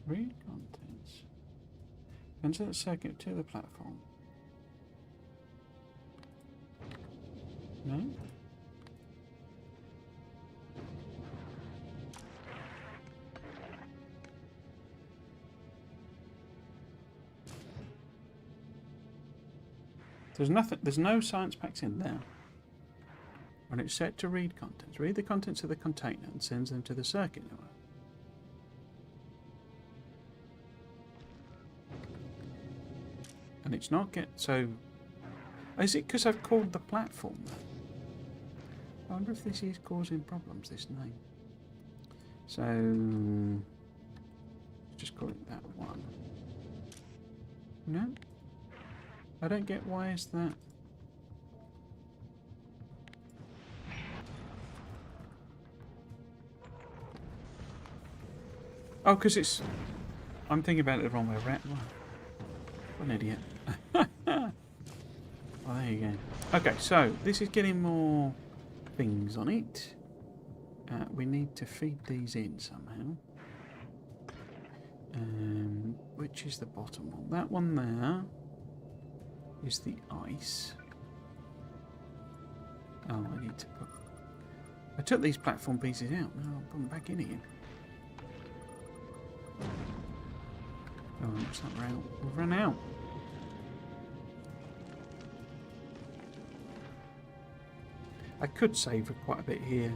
S1: Read contents. Enter the circuit to the platform. No? There's nothing. There's no science packs in there. When it's set to read contents, read the contents of the container and sends them to the circuit network. And it's not so. Is it because I've called the platform? I wonder if this is causing problems. This name. So just call it that one. No. I don't get why is that. Oh, because it's. I'm thinking about it the wrong way around. What an idiot. Well, there you go. Okay, so this is getting more things on it. We need to feed these in somehow. Which is the bottom one? That one there is the ice. Oh, I need to put... I took these platform pieces out. Now I'll put them back in again. Oh, looks like we've run out. I could save quite a bit here.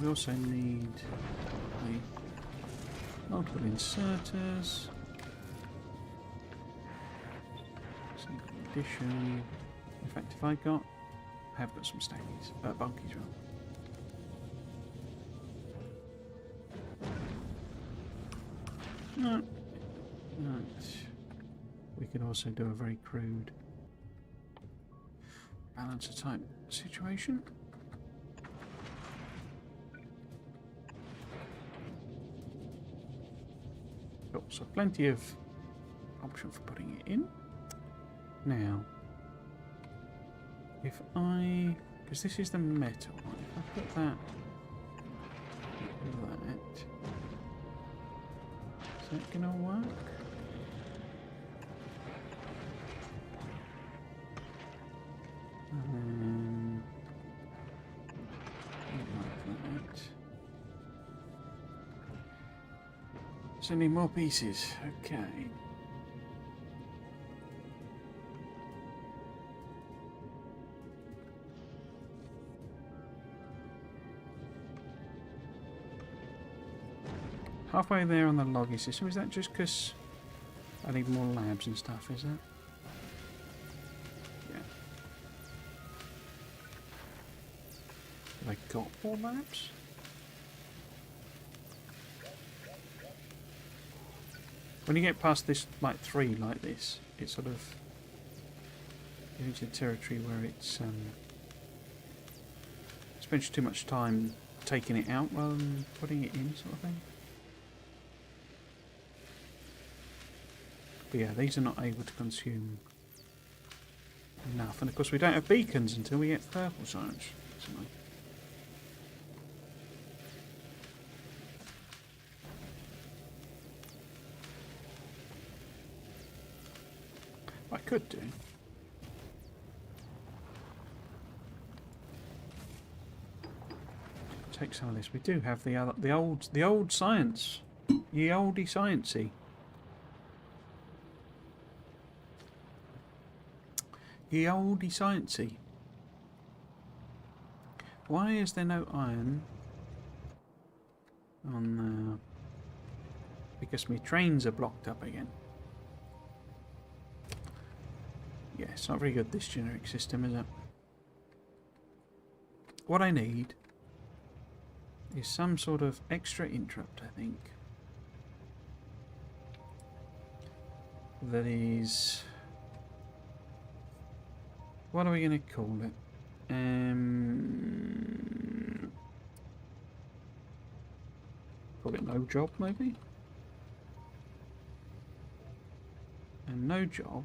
S1: We also need multiple inserters. Single addition. In fact, if I have got some stackies, bunkies rather. No. Right. We could also do a very crude balancer type situation. Cool. So plenty of option for putting it in. Now, if because this is the metal one, if I put that like that, is that going to work? Like that. So need more pieces. Okay. Halfway there on the logging system. Is that just because I need more labs and stuff, is that? Yeah. Have I got more labs? When you get past this, like 3 like this, it sort of gets into territory where it's spends too much time taking it out rather than putting it in, sort of thing. But yeah, these are not able to consume enough. And of course we don't have beacons until we get purple science. I could do. Take some of this. We do have the old science. Ye oldie sciencey. Ye oldie sciencey. Why is there no iron on there? Because my trains are blocked up again. Yeah, it's not very good, this generic system, is it? What I need is some sort of extra interrupt, I think. That is... What are we going to call it? Call it no job, maybe? And no job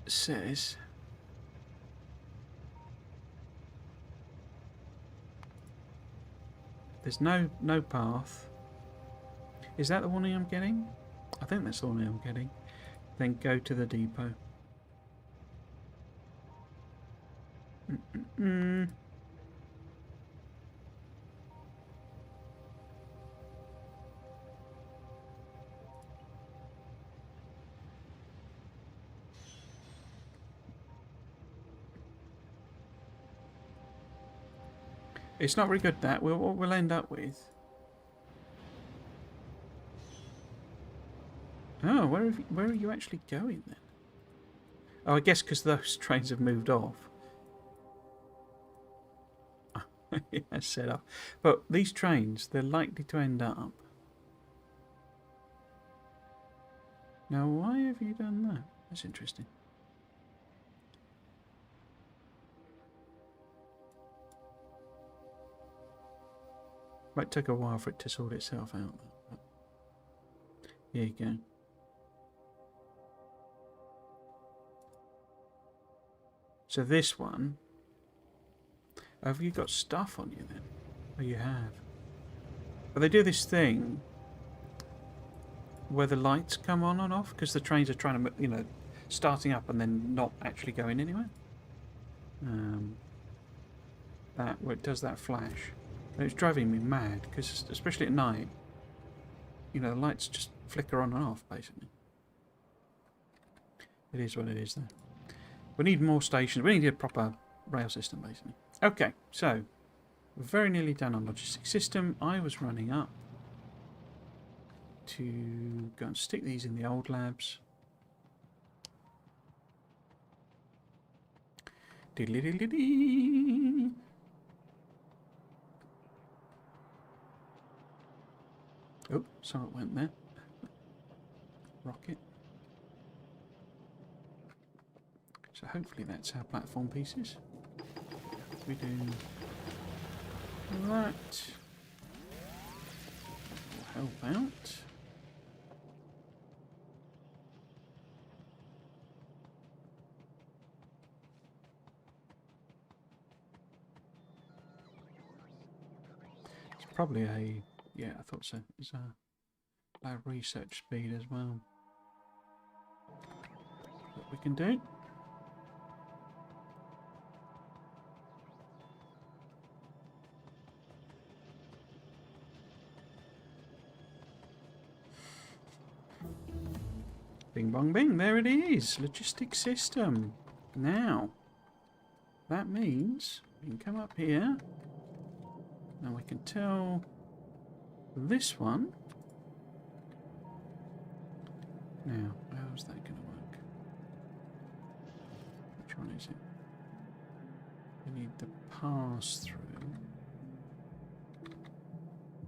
S1: says there's no path. Is that the warning I'm getting? I think that's the warning I'm getting. Then go to the depot. It's not very good, that. What we'll end up with. Oh, where are you actually going then? Oh, I guess because those trains have moved off. Yeah, set up. But these trains, they're likely to end up. Now, why have you done that? That's interesting. Might take a while for it to sort itself out. But here you go. So this one, have you got stuff on you then? Oh, you have. But they do this thing where the lights come on and off because the trains are trying to, you know, starting up and then not actually going anywhere. That where it does that flash, and it's driving me mad because especially at night, you know, the lights just flicker on and off basically. It is what it is though. We need more stations. We need a proper rail system, basically. Okay, so we're very nearly done on logistics system. I was running up to go and stick these in the old labs. Diddly-diddly-dee. Oh, so it went there. Rocket. So hopefully that's our platform pieces. We do that. Will help out. It's probably a, yeah, I thought so. It's a low research speed as well. What we can do. Bing bong bing, there it is. Logistics system. Now, that means we can come up here. Now we can tell this one. Now, how's that going to work? Which one is it? We need the pass through.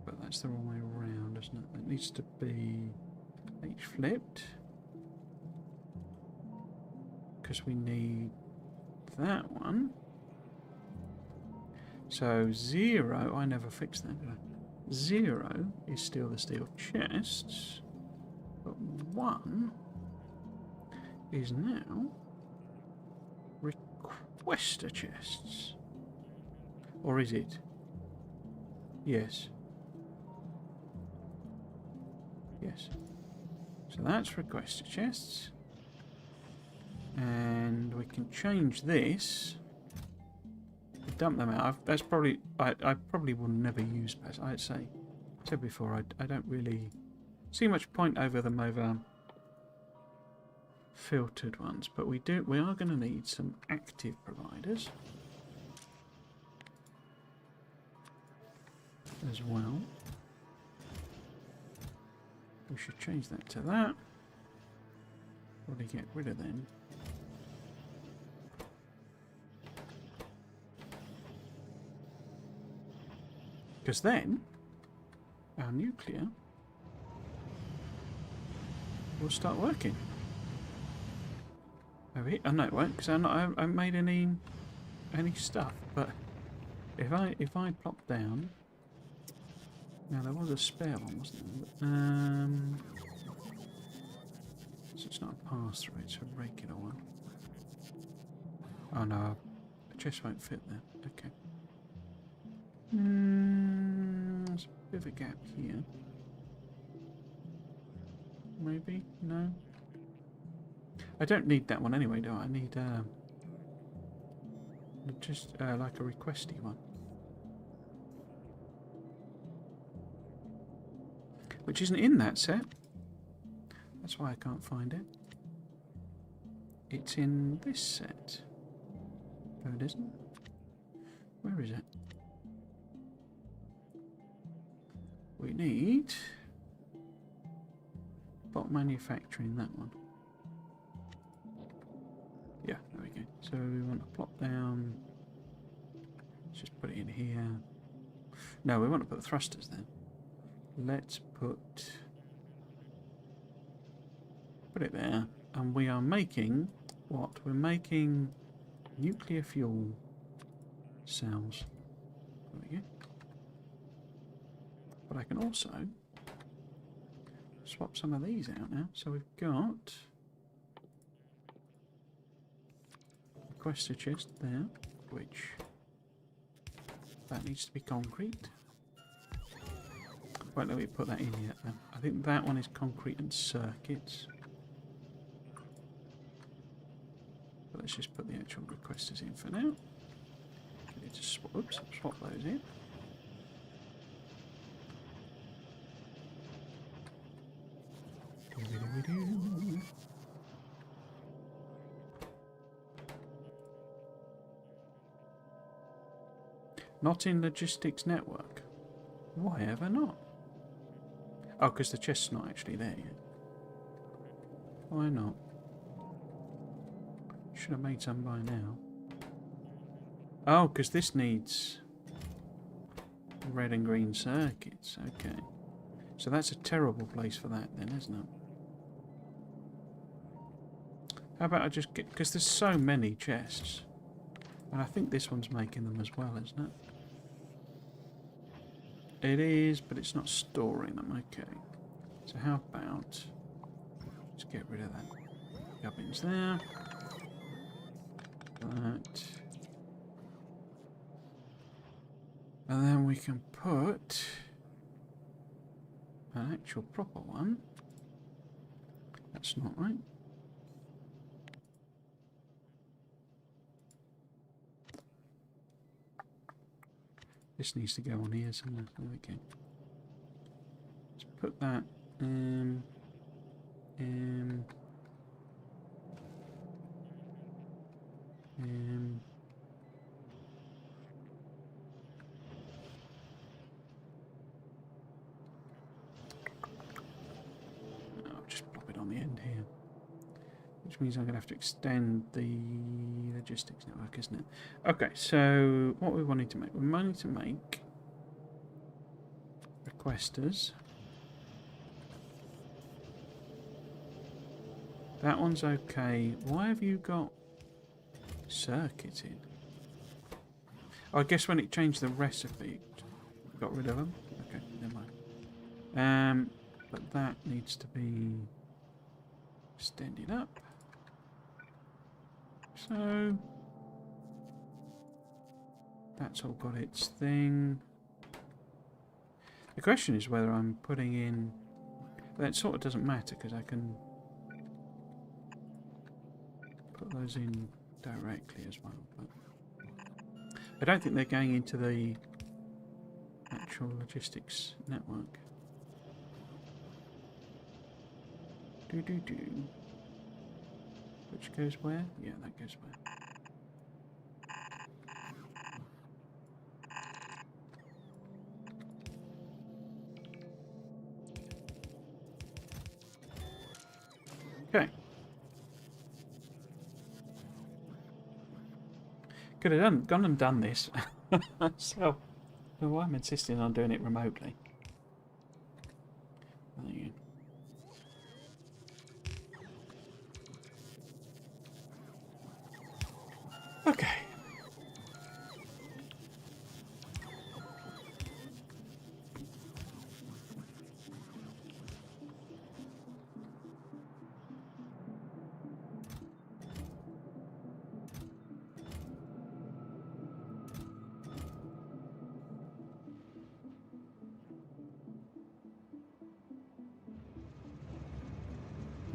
S1: But that's the wrong way around, isn't it? It needs to be H flipped. Because we need that one. So 0, I never fixed that, did I? 0 is still the steel chests, but 1 is now requester chests. Or is it? Yes. Yes. So that's requester chests. And we can change this. Dump them out. That's probably I probably will never use pass. I'd say, I said before, I don't really see much point over them over filtered ones, but we are going to need some active providers as well. We should change that to that. Probably get rid of them. Because then, our nuclear will start working. Oh no, it won't, because I haven't made any stuff. But if I plop down, now there was a spare one, wasn't there? So it's not a pass through; it's a regular one. Oh no, the chest won't fit there. Okay. There's a bit of a gap here. Maybe? No? I don't need that one anyway, do I? I need just like a requesty one. Which isn't in that set. That's why I can't find it. It's in this set. No, it isn't. Where is it? We need bot manufacturing, that one. Yeah, there we go. So we want to plop down. Let's just put it in here. No, we want to put thrusters then. Let's put it there. And we are making what? We're making nuclear fuel cells. There we go. But I can also swap some of these out now. So we've got requester chest there, which that needs to be concrete. Won't let me put that in yet then. I think that one is concrete and circuits. But let's just put the actual requesters in for now. Need to swap those in. Not in logistics network. Why ever not? Oh, because the chest's not actually there yet. Why not? Should have made some by now. Oh, because this needs red and green circuits. Okay. So that's a terrible place for that then, isn't it? How about I just get... Because there's so many chests. And I think this one's making them as well, isn't it? It is, but it's not storing them. Okay. So how about... Let's get rid of that. Gubbins there. That. And then we can put an actual proper one. That's not right. This needs to go on here somewhere. There we go. Let's put that. I'll just plop it on the end here. Which means I'm going to have to extend the logistics network, isn't it? Okay, so what we wanted to make? We wanted to make requesters. That one's okay. Why have you got circuits in? Oh, I guess when it changed the recipe, it got rid of them. Okay, never mind. But that needs to be extended up. So that's all got its thing. The question is whether I'm putting in... That sort of doesn't matter because I can put those in directly as well. But I don't think they're going into the actual logistics network. Which goes where? Yeah, that goes where. Okay. Could have gone and done this. So, well, I'm insisting on doing it remotely. There you go. Okay.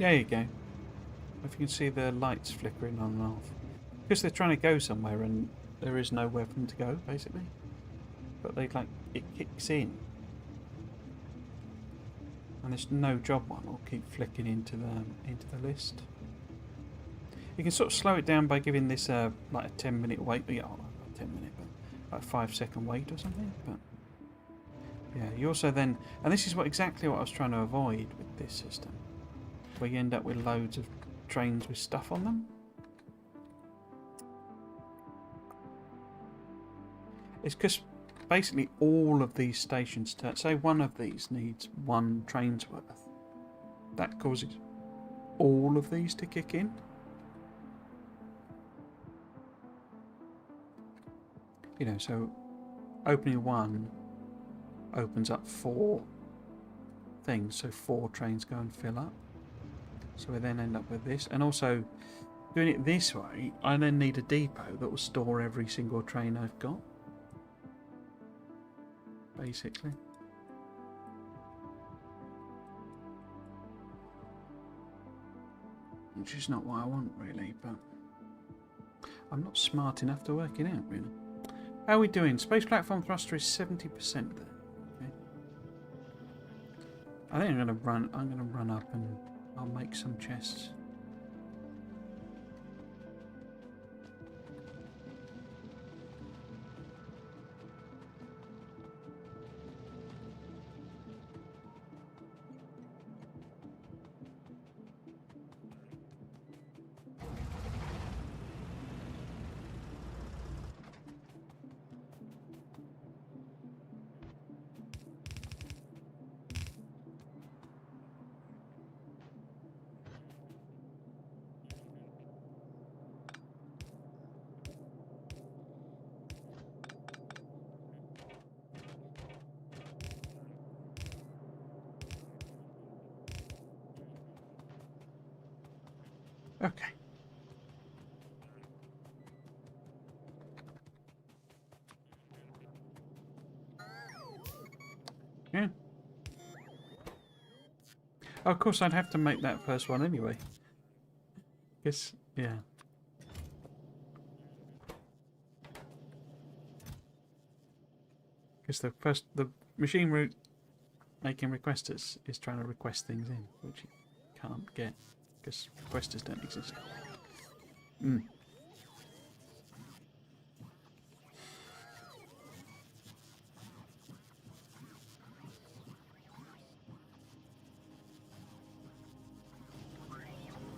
S1: There you go. If you can see the lights flickering on and off. Because they're trying to go somewhere and there is nowhere for them to go, basically. But they like, it kicks in. And this no job one will keep flicking into the list. You can sort of slow it down by giving this like a 10-minute wait. Yeah, not 10 minute, but like 5-second wait or something. But yeah, you also then, and this is exactly what I was trying to avoid with this system, where you end up with loads of trains with stuff on them. It's because basically all of these stations, say one of these needs one train's worth, that causes all of these to kick in. You know, so opening one opens up 4 things, so 4 trains go and fill up. So we then end up with this, and also doing it this way, I then need a depot that will store every single train I've got, basically. Which is not what I want, really, but I'm not smart enough to work it out, really. How are we doing? Space platform thruster is 70% there. Okay. I think I'm gonna run up and I'll make some chests. Okay. Yeah. Oh, of course, I'd have to make that first one anyway. Guess, yeah. Because the machine route making requesters is trying to request things in, which you can't get because requesters don't exist.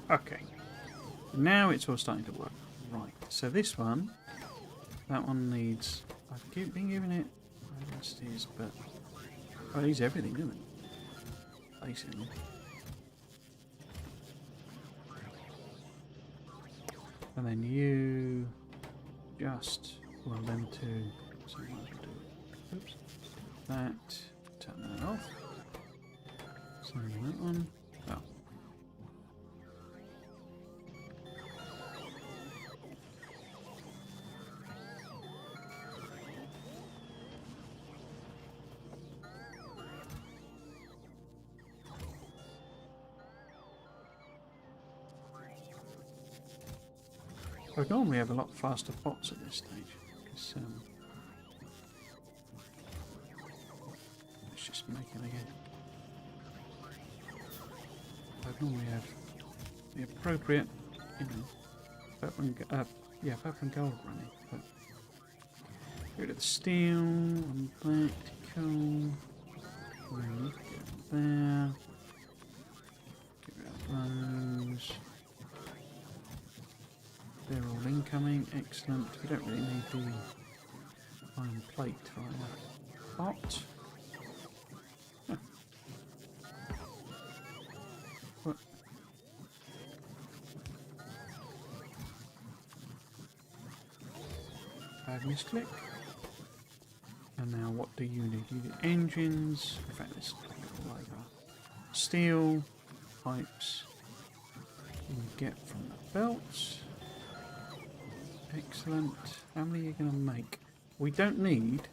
S1: Okay, now it's all starting to work. Right, so this one, that one needs, I've been giving it is, but it needs everything, doesn't it? Basically. And then you just, well, them two, so oops, that, turn that off. So that one, oh. I would normally have a lot faster bots at this stage, because let's just make it again. I'd normally have the appropriate, you know, purple and gold running, but get rid of the steel and black, cool, and get there, get rid of those. They're all incoming, excellent. We don't really need the iron plate for our bot. Huh. What? Bad misclick. And now what do you need? You need engines. In fact, let's put it all over. Steel, pipes. You get from the belts. Excellent. How many are you going to make? We don't need...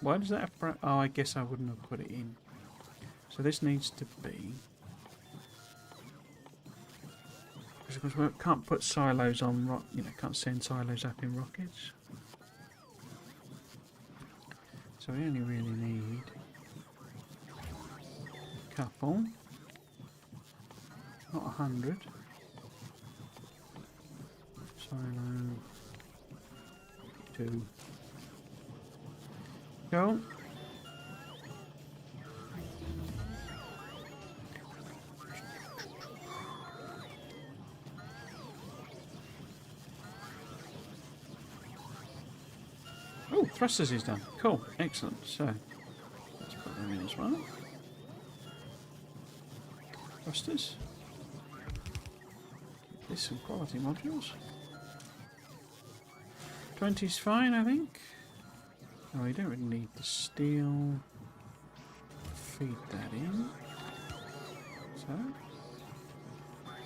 S1: Why does that have... Oh, I guess I wouldn't have put it in. So this needs to be Because of course we can't put silos on, can't send silos up in rockets. So we only really need a couple, not 100. Silo 2. Go. Oh, thrusters is done. Cool, excellent. So let's put them in as well. Thrusters. There's some quality modules. 20's fine, I think. Oh, we don't really need the steel. Feed that in.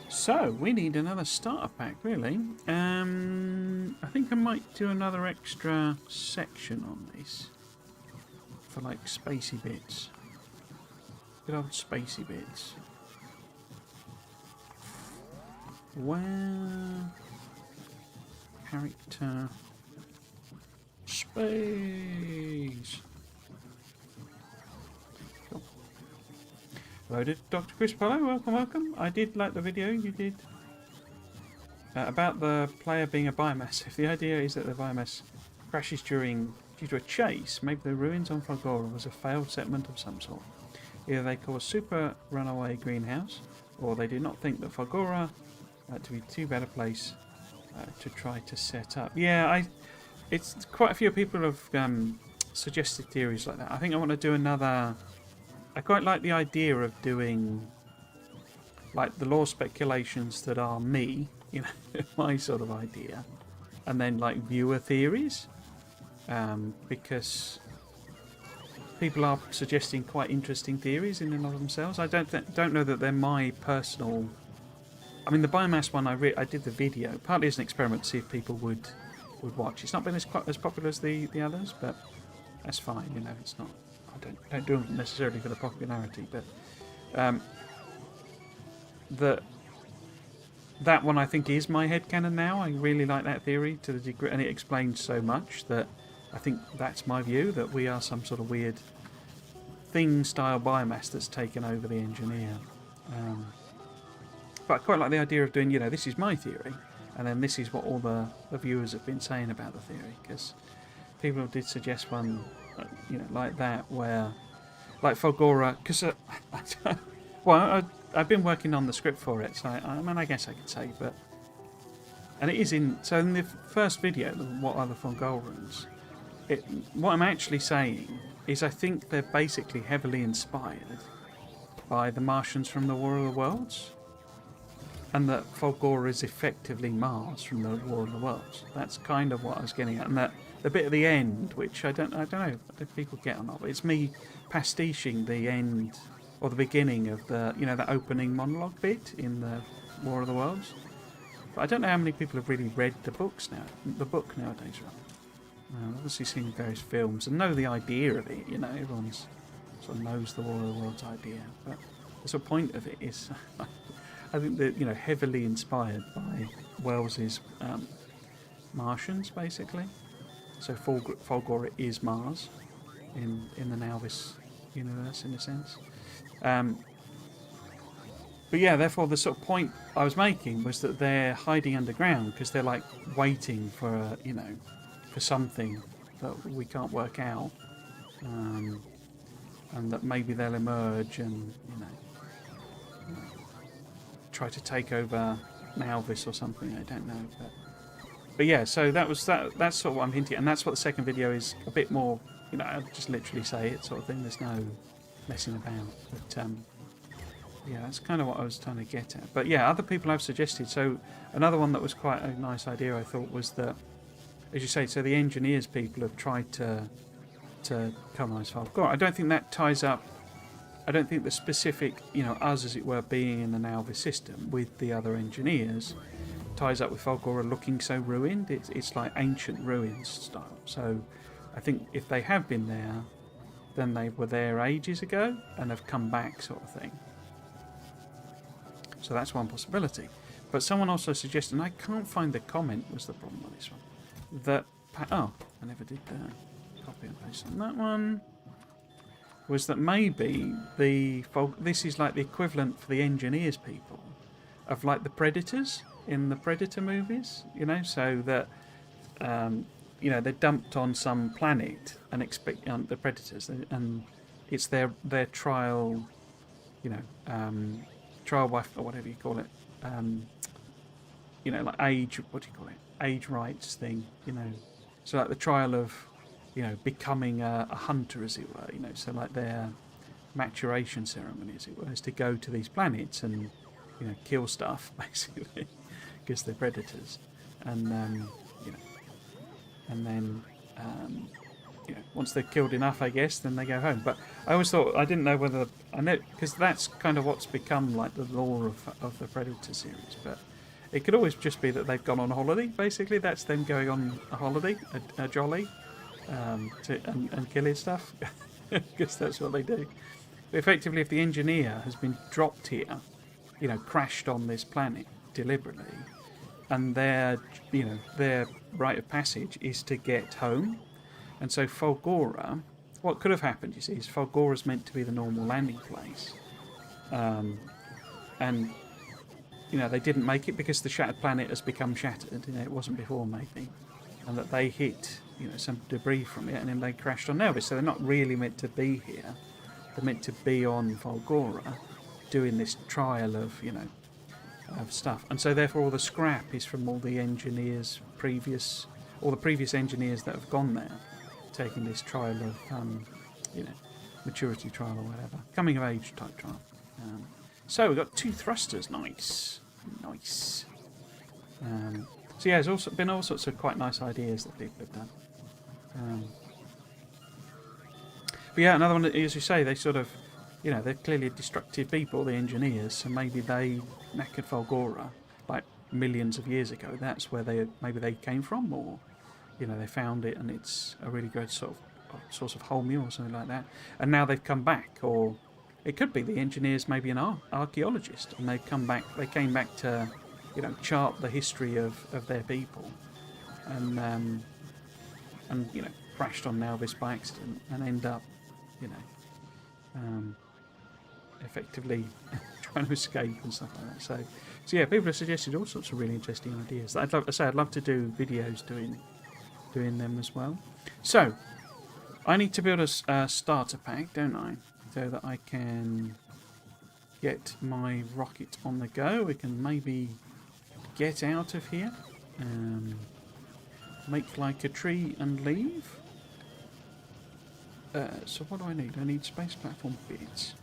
S1: So we need another starter pack, really. I think I might do another extra section on this for like spacey bits. Good old spacey bits. Where character space. Cool. Loaded. Dr. Chris Polo, welcome, welcome. I did like the video you did about the player being a biomass. If the idea is that the biomass crashes due to a chase, maybe the ruins on Falgora was a failed settlement of some sort. Either they cause super runaway greenhouse, or they did not think that Falgora to be too bad a place to try to set up. Yeah, it's quite a few people have suggested theories like that. I think I want to do another. I quite like the idea of doing like the lore speculations that are me, my sort of idea, and then like viewer theories, because people are suggesting quite interesting theories in and of themselves. I don't know that they're my personal. I mean, the biomass one, I did the video partly as an experiment to see if people would watch. It's not been as popular as the others, but that's fine. It's not. I don't do them necessarily for the popularity, but that one I think is my headcanon now. I really like that theory to the degree, and it explains so much that I think that's my view, that we are some sort of weird thing-style biomass that's taken over the engineer. But I quite like the idea of doing, this is my theory, and then this is what all the viewers have been saying about the theory, because people did suggest one, like that, where, like Falgora, because, I've been working on the script for it, so I guess I could say, but, and it is in the first video, What Are the Falgorans, what I'm actually saying is I think they're basically heavily inspired by the Martians from the War of the Worlds. And that Falgora is effectively Mars from the War of the Worlds. That's kind of what I was getting at. And that the bit at the end, which I don't know if people get or not, but it's me pastiching the end or the beginning of the that opening monologue bit in the War of the Worlds. But I don't know how many people have really read the book nowadays, right? I've obviously seen various films and know the idea of it. Everyone's sort of knows the War of the Worlds idea, but the sort of point of it is. I think that heavily inspired by Wells's Martians, basically. So Falgora is Mars in the Nauvis universe, in a sense. But yeah, therefore the sort of point I was making was that they're hiding underground because they're like waiting for for something that we can't work out, and that maybe they'll emerge and try to take over Nauvis or something. I don't know, but yeah. So that's sort of what I'm hinting at, and that's what the second video is a bit more. I'll just literally say it, sort of thing. There's no messing about. But yeah, that's kind of what I was trying to get at. But yeah, other people have suggested. So another one that was quite a nice idea, I thought, was that, as you say, so the engineers people have tried to colonise Falgora. I don't think that ties up. I don't think the specific, us as it were, being in the Nauvis system with the other engineers ties up with Falgora looking so ruined. It's like ancient ruins style. So I think if they have been there, then they were there ages ago and have come back, sort of thing. So that's one possibility. But someone also suggested, and I can't find the comment, was the problem on this one, that... Oh, I never did copy and paste on that one. Was that maybe this is like the equivalent for the engineers people of like the Predators in the Predator movies, you know, so that you know, they're dumped on some planet and expect the Predators, and it's their trial, you know, trial wife or whatever you call it, you know, like what do you call it, age rights thing, you know, so like the trial of, you know, becoming a hunter, as it were, you know, so like their maturation ceremony, as it were, is to go to these planets and, you know, kill stuff, basically, because they're predators, and you know, and then you know, once they're killed enough, I guess, then they go home. But I always thought, I didn't know whether, I know, because that's kind of what's become like the lore of the Predator series, but it could always just be that they've gone on holiday, basically. That's them going on a holiday, a jolly, and killing stuff, because that's what they do. But effectively, if the engineer has been dropped here, you know, crashed on this planet deliberately, and their, you know, their rite of passage is to get home, and so Folgora, what could have happened, you see, is Folgora's meant to be the normal landing place, and you know, they didn't make it because the shattered planet has become shattered. You know, it wasn't before, maybe, and that they hit, you know, some debris from it, and then they crashed on Nauvis. So they're not really meant to be here. They're meant to be on Folgora, doing this trial of, you know, of stuff. And so therefore, all the scrap is from all the engineers all the previous engineers that have gone there, taking this trial of, you know, maturity trial or whatever, coming of age type trial. So we've got 2 thrusters, nice. So yeah, there's also been all sorts of quite nice ideas that people have done. But yeah, another one, as you say, they sort of, you know, they're clearly destructive people, the engineers, so maybe they knackered Folgora like millions of years ago. That's where maybe they came from, or, you know, they found it and it's a really good sort of source of whole meal or something like that. And now they've come back, or it could be the engineers, maybe an archaeologist, and they've come back. They came back to, you know, chart the history of their people, and you know, crashed on Nauvis by accident and end up, you know, effectively trying to escape and stuff like that. So yeah, people have suggested all sorts of really interesting ideas. I'd love to do videos doing them as well. So I need to build a starter pack, don't I? So that I can get my rocket on the go. We can maybe get out of here, make like a tree and leave. So what do I need? I need space platform bits.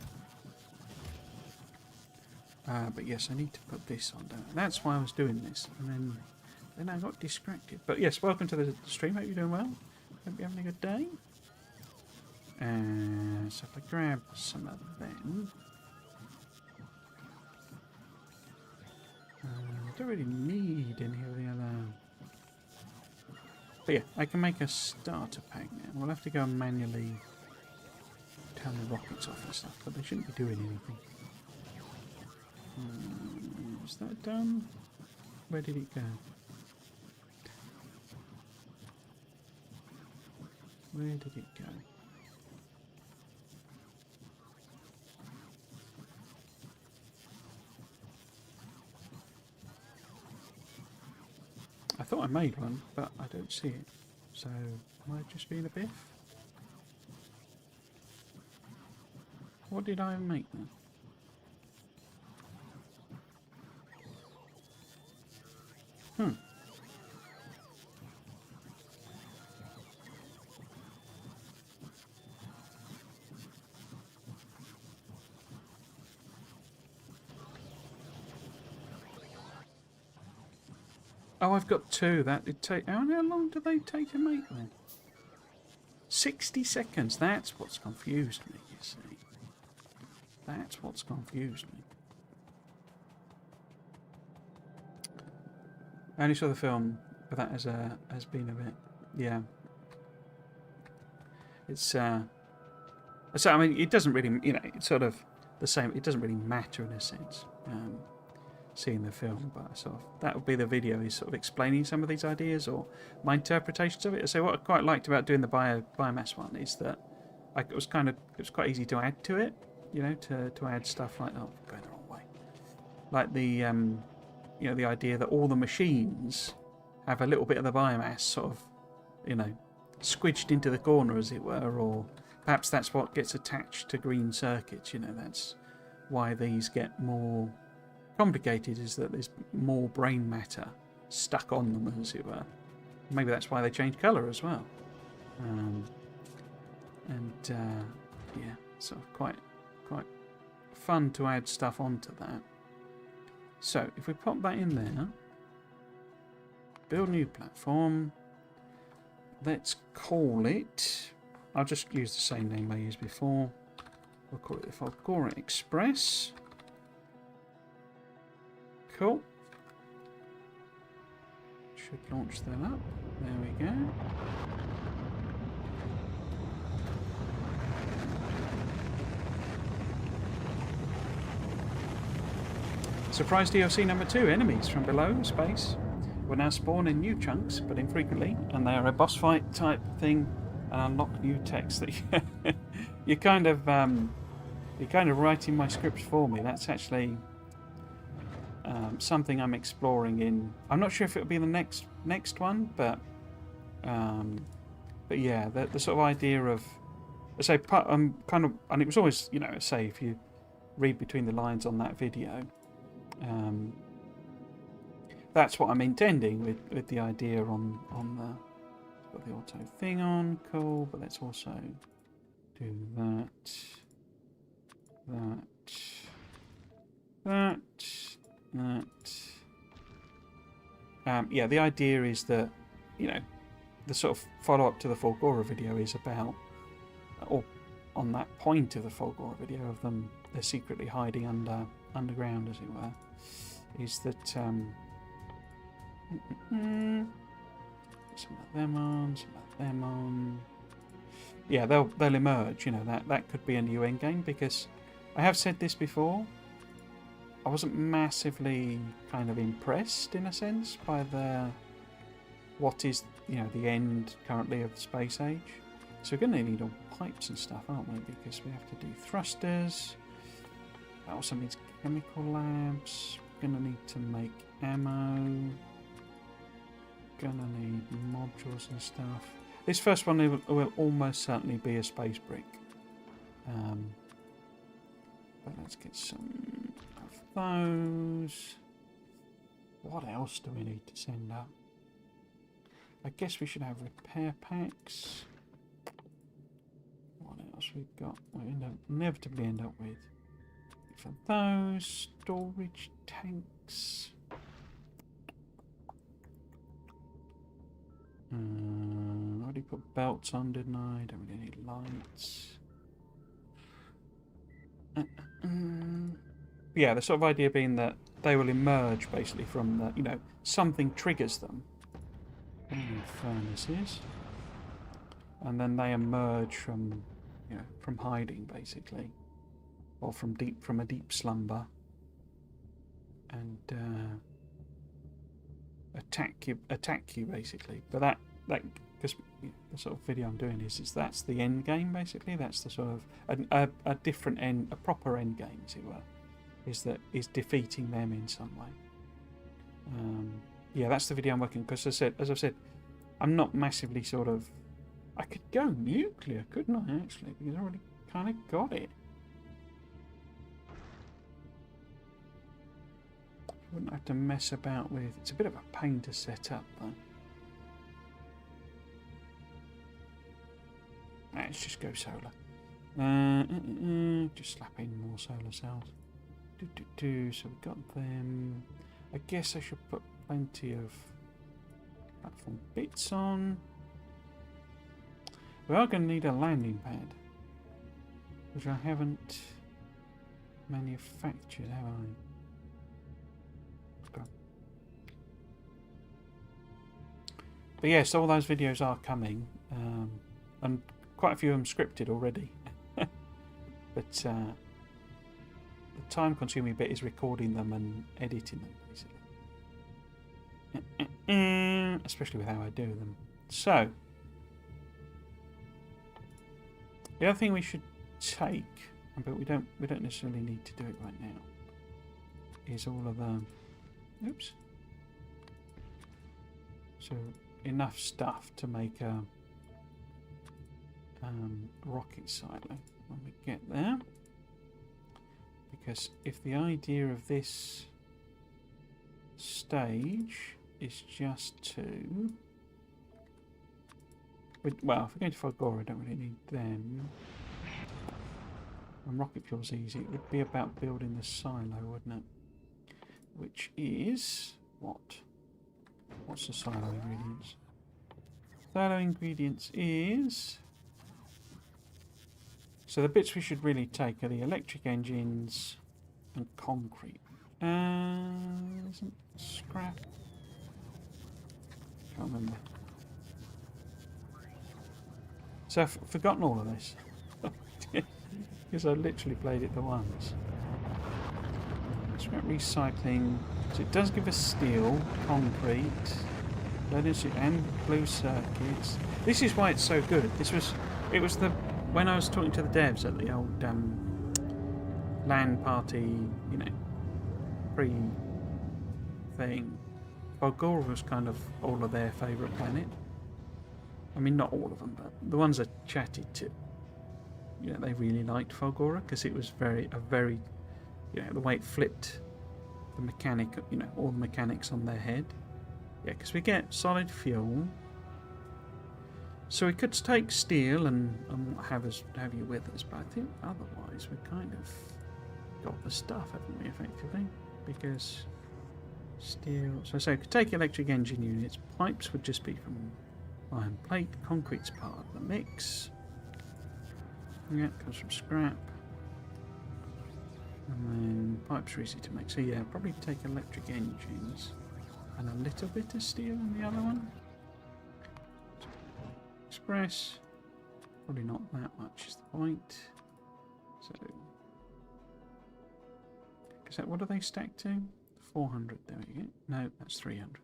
S1: But yes, I need to put this on down. That's why I was doing this, and then I got distracted. But yes, welcome to the stream. Hope you're doing well. Hope you're having a good day. So if I grab some of them, I don't really need any of the other. But yeah, I can make a starter pack now. We'll have to go and manually turn the rockets off and stuff, but they shouldn't be doing anything. Is that done? Where did it go? Where did it go? I thought I made one, but I don't see it. So, am I just being a biff? What did I make then? Oh, I've got 2. That did take. How long do they take to make then? 60 seconds. That's what's confused me, you see. That's what's confused me. I only saw the film, but that has been a bit, yeah. It's so I mean, it doesn't really, you know, it's sort of the same. It doesn't really matter in a sense. seeing the film. But sort of that would be the video, is sort of explaining some of these ideas or my interpretations of it. So what I quite liked about doing the biomass one is that it was quite easy to add to it, you know, to add stuff like, oh, going the wrong way, like the you know, the idea that all the machines have a little bit of the biomass sort of, you know, squidged into the corner, as it were, or perhaps that's what gets attached to green circuits. You know, that's why these get more complicated, is that there's more brain matter stuck on them, as it were. Maybe that's why they change colour as well. Yeah, sort of quite fun to add stuff onto that. So if we pop that in there, build new platform, let's call it, I'll just use the same name I used before, we'll call it the Fulgora Express. Cool. Should launch that up. There we go. Surprise DLC number 2, enemies from below space will now spawn in new chunks, but infrequently, and they are a boss fight type thing, and unlock new text that you're kind of writing my scripts for me. That's actually something I'm exploring in. I'm not sure if it'll be the next one, but yeah, the sort of idea of, say, and it was always, you know, say if you read between the lines on that video. That's what I'm intending with the idea on the, got the auto thing on, cool, but let's also do that. Yeah, the idea is that, you know, the sort of follow-up to the Fulgora video is about, or on that point of the Fulgora video of them, they're secretly hiding underground, as it were, is that some of them on. Yeah, they'll emerge. You know, that could be a new endgame, because I have said this before. I wasn't massively kind of impressed, in a sense, by what is, you know, the end currently of the space age. So we're going to need all pipes and stuff, aren't we? Because we have to do thrusters. That also means chemical labs. We're going to need to make ammo. Going to need modules and stuff. This first one will almost certainly be a space brick. But let's get some of those. What else do we need to send up? I guess we should have repair packs. What else we've got? We'll inevitably end up with, for those, storage tanks. I already put belts on, didn't I? Don't really need lights. Yeah, the sort of idea being that they will emerge basically from the, you know, something triggers them. Furnaces, and then they emerge from, you know, from hiding basically, or from a deep slumber, and attack you basically. But that because the sort of video I'm doing is that's the end game basically. That's the sort of a different end, a proper end game, as it were, is defeating them in some way. Yeah, that's the video I'm working, because as I've said, I'm not massively sort of. I could go nuclear, couldn't I? Actually, because I already kind of got it. Wouldn't have to mess about with. It's a bit of a pain to set up, though. Let's just go solar. Just slap in more solar cells. So we've got them. I guess I should put plenty of platform bits on. We are going to need a landing pad, which I haven't manufactured, have I? Okay. But yes, all those videos are coming, and quite a few of them scripted already. But time-consuming bit is recording them and editing them, basically. Especially with how I do them. So, the other thing we should take, but we don't necessarily need to do it right now, is all of the... Oops. So, enough stuff to make a rocket silo when we get there. Because if the idea of this stage is just to... Well, if we're going to Fulgora, I don't really need them. And rocket fuel's easy. It would be about building the silo, wouldn't it? Which is... what? What's the silo ingredients? Silo ingredients is... So the bits we should really take are the electric engines and concrete. Isn't scrap? Can't remember. So I've forgotten all of this. Because I literally played it the once. Scrap recycling. So it does give us steel, concrete, and blue circuits. This is why it's so good. It was the... When I was talking to the devs at the old LAN party, you know, pre-thing, Fulgora was kind of all of their favourite planet. I mean, not all of them, but the ones I chatted to, you know, they really liked Fulgora because it was very, you know, the way it flipped the mechanic, you know, all the mechanics on their head. Yeah, because we get solid fuel. So we could take steel and have you with us, but I think otherwise we kind of got the stuff, haven't we, effectively? Because steel... So we could take electric engine units, pipes would just be from iron plate, concrete's part of the mix. Yeah, it comes from scrap. And then pipes are easy to make. So yeah, probably take electric engines and a little bit of steel in the other one. Express, probably not that much is the point. So, because what do they stack to? 400. There we go. No, that's 300.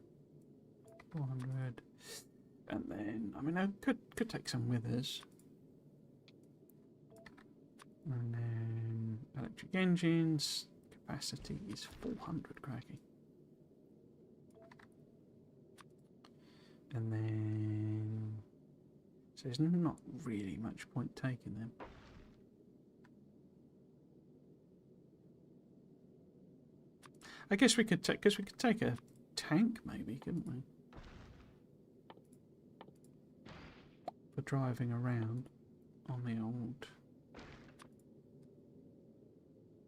S1: 400, and then I mean I could take some with us, and then electric engines capacity is 400. Crikey. And then. So there's not really much point taking them. I guess we could take, because we could take a tank maybe, couldn't we? For driving around on the old...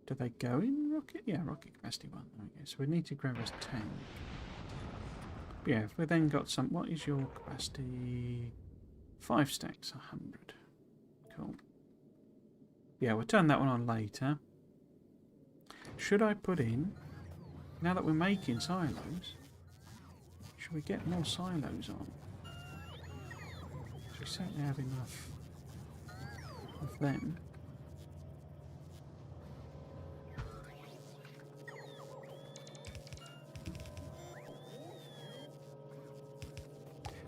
S1: Do they go in rocket? Yeah, rocket capacity 1. Okay, so we need to grab a tank. But yeah, if we then got some... What is your capacity? 5 stacks, 100. Cool. Yeah, we'll turn that one on later. Should I put in, now that we're making silos, should we get more silos on? We certainly have enough of them.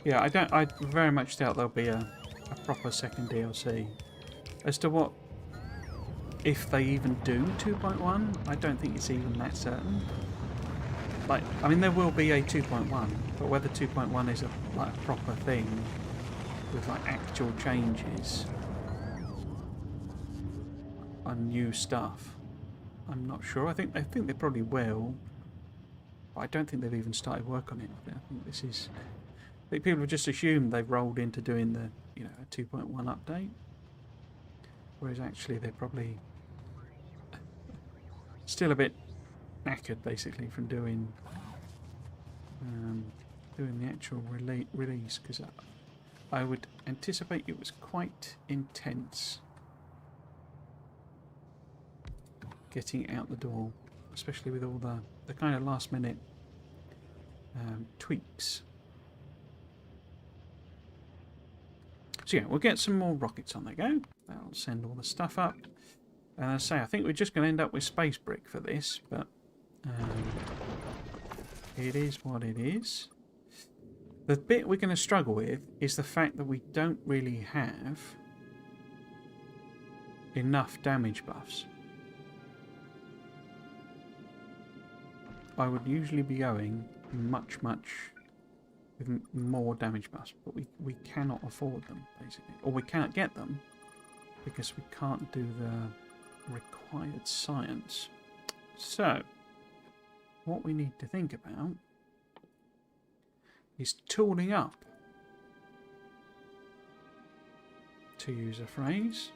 S1: Yeah, I very much doubt there'll be a proper second DLC. As to what, if they even do 2.1, I don't think it's even that certain. Like, I mean, there will be a 2.1, but whether 2.1 is a proper thing with like actual changes and new stuff, I'm not sure. I think they probably will, but I don't think they've even started work on it. I think this is. I think people have just assumed they've rolled into doing the, you know, a 2.1 update, whereas actually they're probably still a bit knackered, basically, from doing the actual release. Because I would anticipate it was quite intense getting it out the door, especially with all the kind of last minute tweaks. So yeah, we'll get some more rockets on the go. That'll send all the stuff up. And I say, I think we're just going to end up with space brick for this, but it is what it is. The bit we're going to struggle with is the fact that we don't really have enough damage buffs. I would usually be going much with more damage buffs, but we cannot afford them, basically. Or we can't get them because we can't do the required science. So, what we need to think about is tooling up, to use a phrase.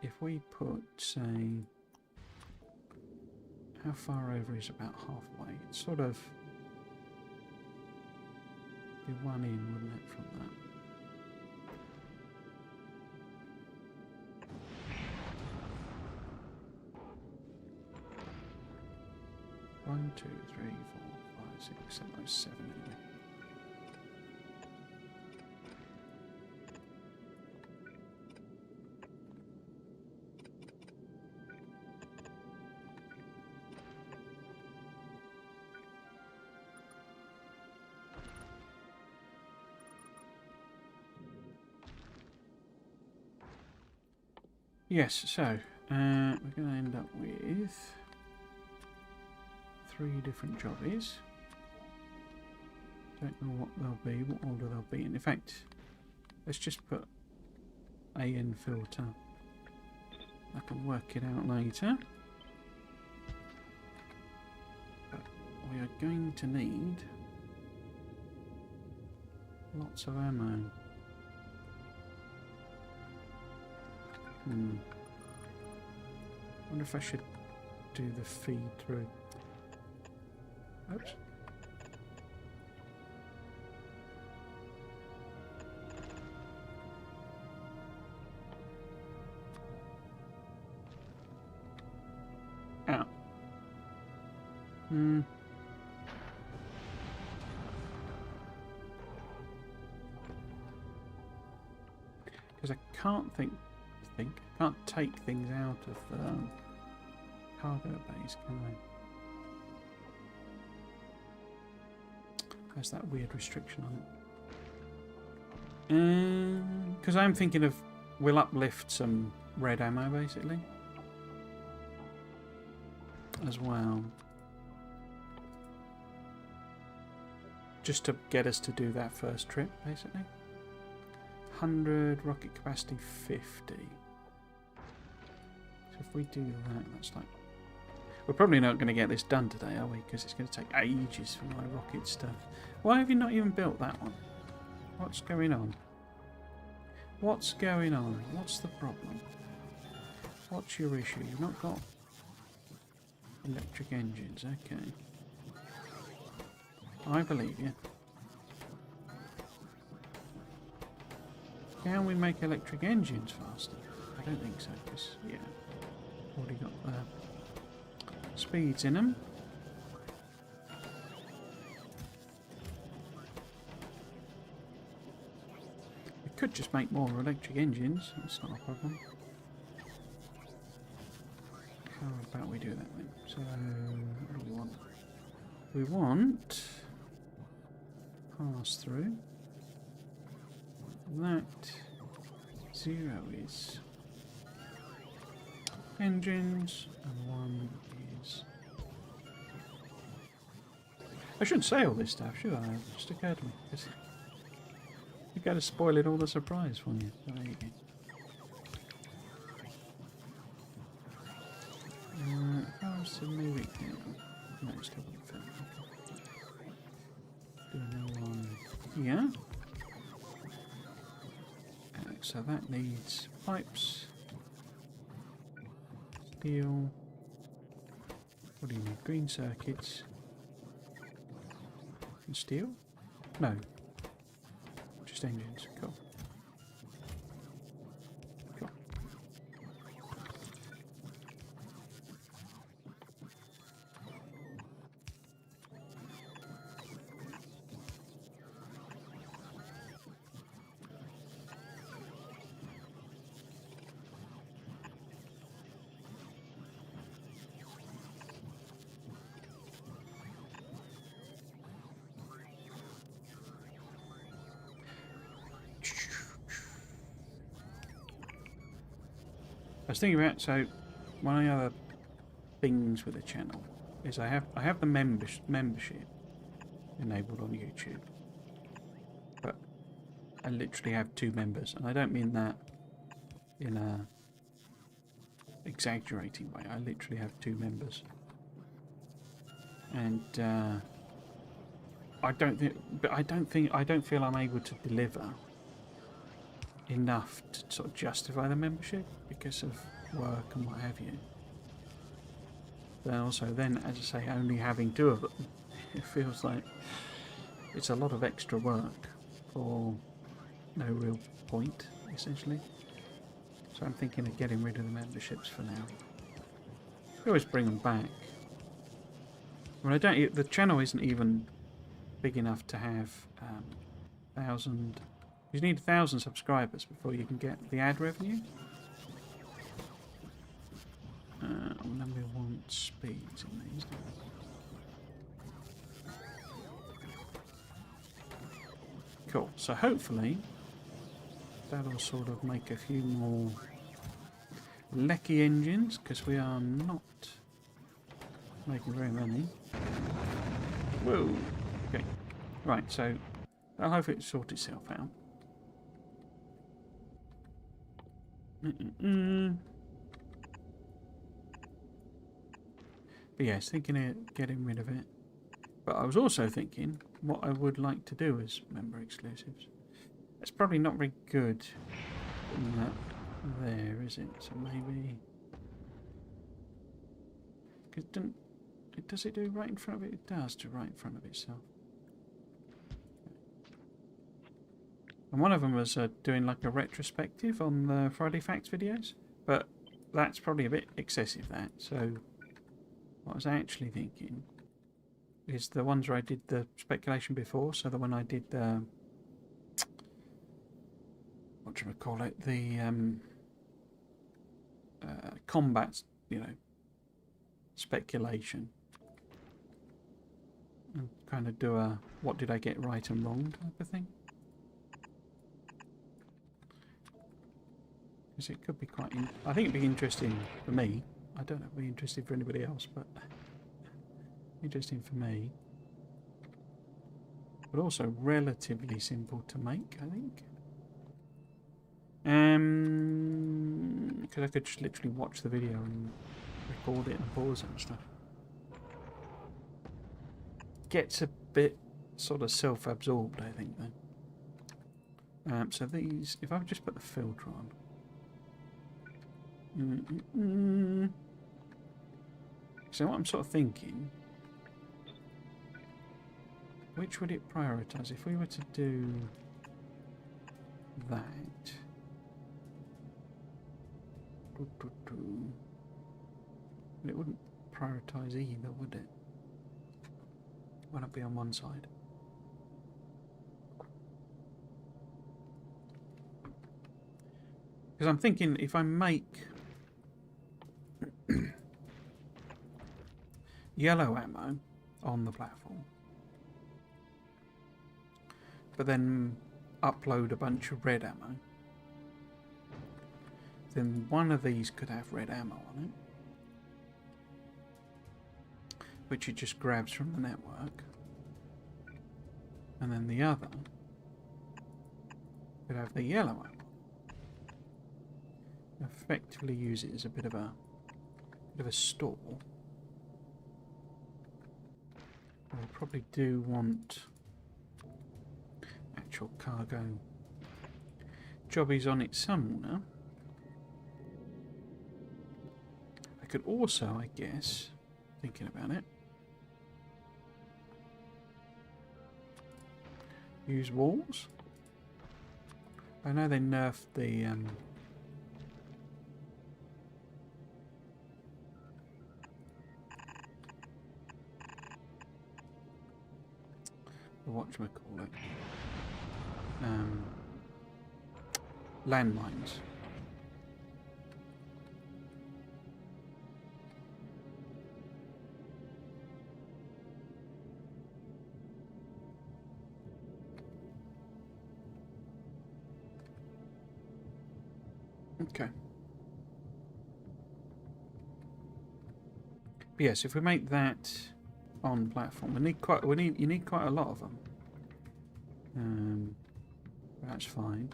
S1: If we put, say, how far over is about halfway? It's sort of be one in, wouldn't it, from that? One, two, three, four, five, six, seven, oh, seven anyway. Yes, so we're going to end up with 3 different jobbies. Don't know what they'll be, what order they'll be in. In fact, let's just put AN filter. I can work it out later. But we are going to need lots of ammo. Wonder if I should do the feed through. Oops. Ow. Because I can't can't take things out of the cargo bays, can I? There's that weird restriction on it. Because I'm thinking of, we'll uplift some red ammo basically as well, just to get us to do that first trip basically. 100 rocket capacity 50. So if we do that, that's like, we're probably not going to get this done today, are we? Because it's going to take ages for my rocket stuff. Why have you not even built that one? What's going on? What's going on? What's the problem? What's your issue? You've not got electric engines, okay. I believe you. Can we make electric engines faster? I don't think so, because, yeah, already got the speeds in them. We could just make more electric engines, that's not a problem. How about we do that then? So, what do we want? We want pass through. That 0 is engines, and 1 is... I shouldn't say all this stuff, should I? It just occurred to me. You've got to spoil it all the surprise for you. So there you go. If I was to move it here... No, it's still got the do another one here. So that needs pipes, steel, what do you need, green circuits, and steel? No, just engines, cool. Cool. I was thinking about, so one of the other things with the channel is I have the membership enabled on YouTube, but I literally have 2 members, and I don't mean that in a exaggerating way. I literally have 2 members, and I don't feel I'm able to deliver enough to sort of justify the membership because of work and what have you. Then also, as I say, only having 2 of them, it feels like it's a lot of extra work for no real point, essentially. So I'm thinking of getting rid of the memberships for now. You always bring them back. Well, the channel isn't even big enough to have 1,000. You need 1,000 subscribers before you can get the ad revenue. And then we want speeds in these. Cool. So hopefully that'll sort of make a few more lecky engines, because we are not making very many. Whoa. Okay. Right. So I'll hopefully sort itself out. But yes, thinking of getting rid of it. But I was also thinking what I would like to do as member exclusives. It's probably not very good in that there, is it? So maybe... Does it do right in front of it? It does do right in front of itself. And one of them was doing like a retrospective on the Friday Facts videos. But that's probably a bit excessive, that. So what I was actually thinking is the ones where I did the speculation before. So the one I did the... what do we call it? The combat, speculation. And kind of do a what did I get right and wrong type of thing. Because it could be quite... I think it'd be interesting for me. I don't know if it'd be interesting for anybody else, but interesting for me. But also relatively simple to make, I think. Because I could just literally watch the video and record it and pause it and stuff. Gets a bit sort of self-absorbed, I think, then. So these, if I just put the filter on. So what I'm sort of thinking, which would it prioritise? If we were to do that, it wouldn't prioritise either, would it? Why not be on one side? Because I'm thinking if I make yellow ammo on the platform, but then upload a bunch of red ammo, then one of these could have red ammo on it, which it just grabs from the network, and then the other could have the yellow ammo. Effectively use it as a bit of a store. I probably do want actual cargo jobbies on it somewhere. I could also, I guess, thinking about it, use walls. I know they nerfed the whatchamacallit, landmines. Okay. But yes, if we make that on platform, you need quite a lot of them. That's fine.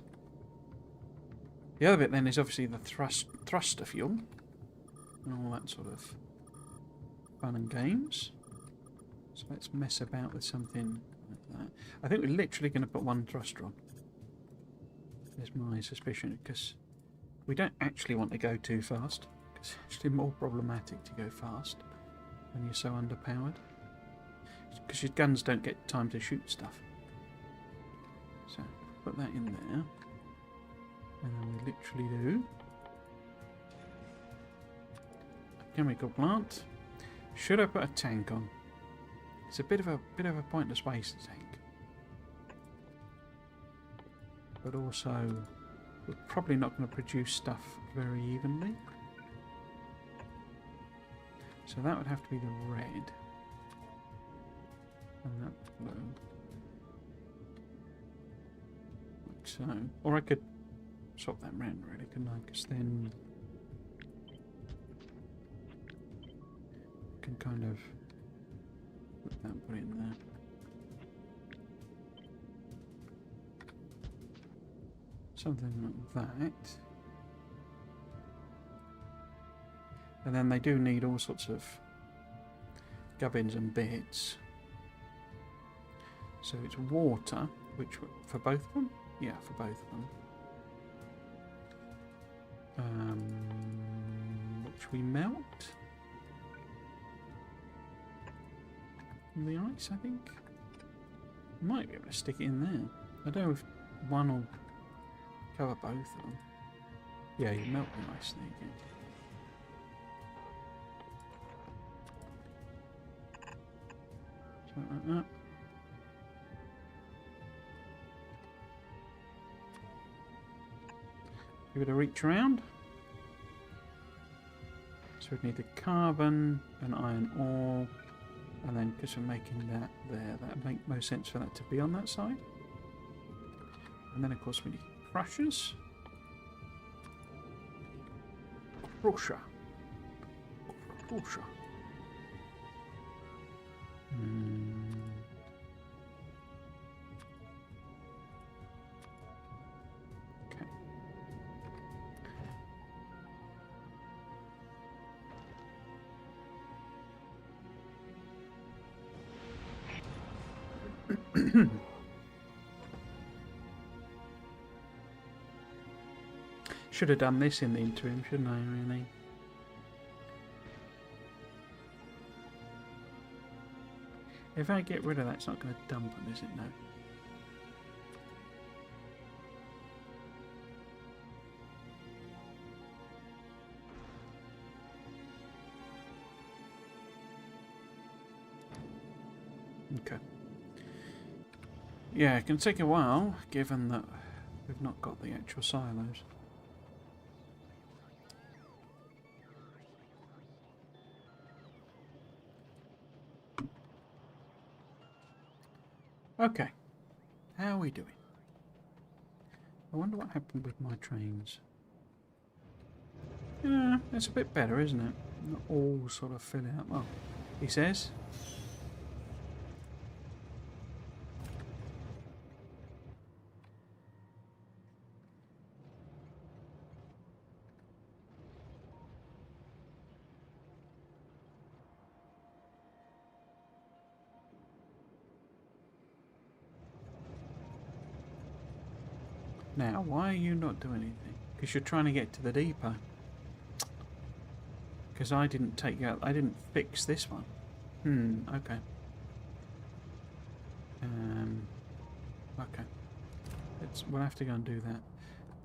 S1: The other bit then is obviously the thruster fuel and all that sort of fun and games. So let's mess about with something like that. I think we're literally going to put one thruster on. There's my suspicion, because we don't actually want to go too fast. It's actually more problematic to go fast when you're so underpowered. Because your guns don't get time to shoot stuff. So put that in there. And then we literally do a chemical plant. Should I put a tank on? It's a bit of a pointless waste tank. But also we're probably not going to produce stuff very evenly. So that would have to be the red. And that blue. Like so. Or I could swap that round really, couldn't I? Because then I can kind of put it in there. Something like that. And then they do need all sorts of gubbins and bits. So it's water, which for both of them? Yeah, for both of them. Which we melt. And the ice, I think. Might be able to stick it in there. I don't know if one will cover both of them. Yeah, you melt the ice, there you go. Something like that. Give it a reach around. So we'd need the carbon and iron ore, and then because we're making that there, that would make most sense for that to be on that side. And then of course we need crushers. Crusher. Crusher. Okay. Should have done this in the interim, shouldn't I, really? If I get rid of that, it's not going to dump them, is it? No. Okay. Yeah, it can take a while, given that we've not got the actual silos. Okay, how are we doing? I wonder what happened with my trains. Yeah, it's a bit better, isn't it? Not all sort of fill out. Well, he says. Now, why are you not doing anything? Because you're trying to get to the depot. Because I didn't I didn't fix this one. Okay. Okay. We'll have to go and do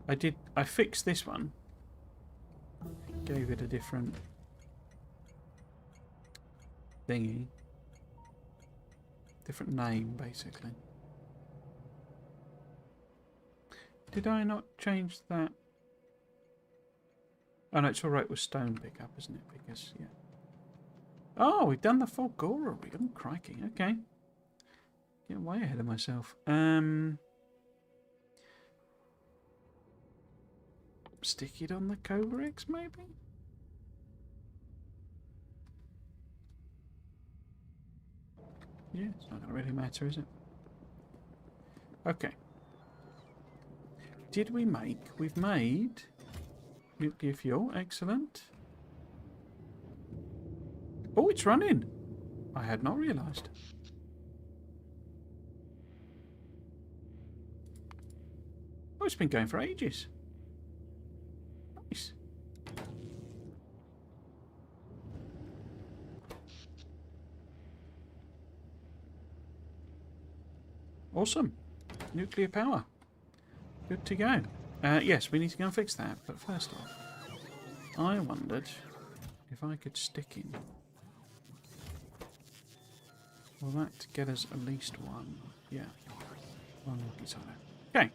S1: that. I fixed this one. Gave it a different thingy. Different name, basically. Did I not change that? Oh no, it's alright with stone pickup, isn't it? Because, yeah. Oh, we've done the full core already. Oh, crikey. Okay. Getting way ahead of myself. Stick it on the Cobra X, maybe? Yeah, it's not going to really matter, is it? Okay. Did we make... We've made nuclear fuel. Excellent. Oh, it's running. I had not realised. Oh, it's been going for ages. Nice. Awesome. Nuclear power. Good to go. Yes, we need to go and fix that. But first off, I wondered if I could stick in. Will that get us at least one? Yeah. One nuclear silo. Okay.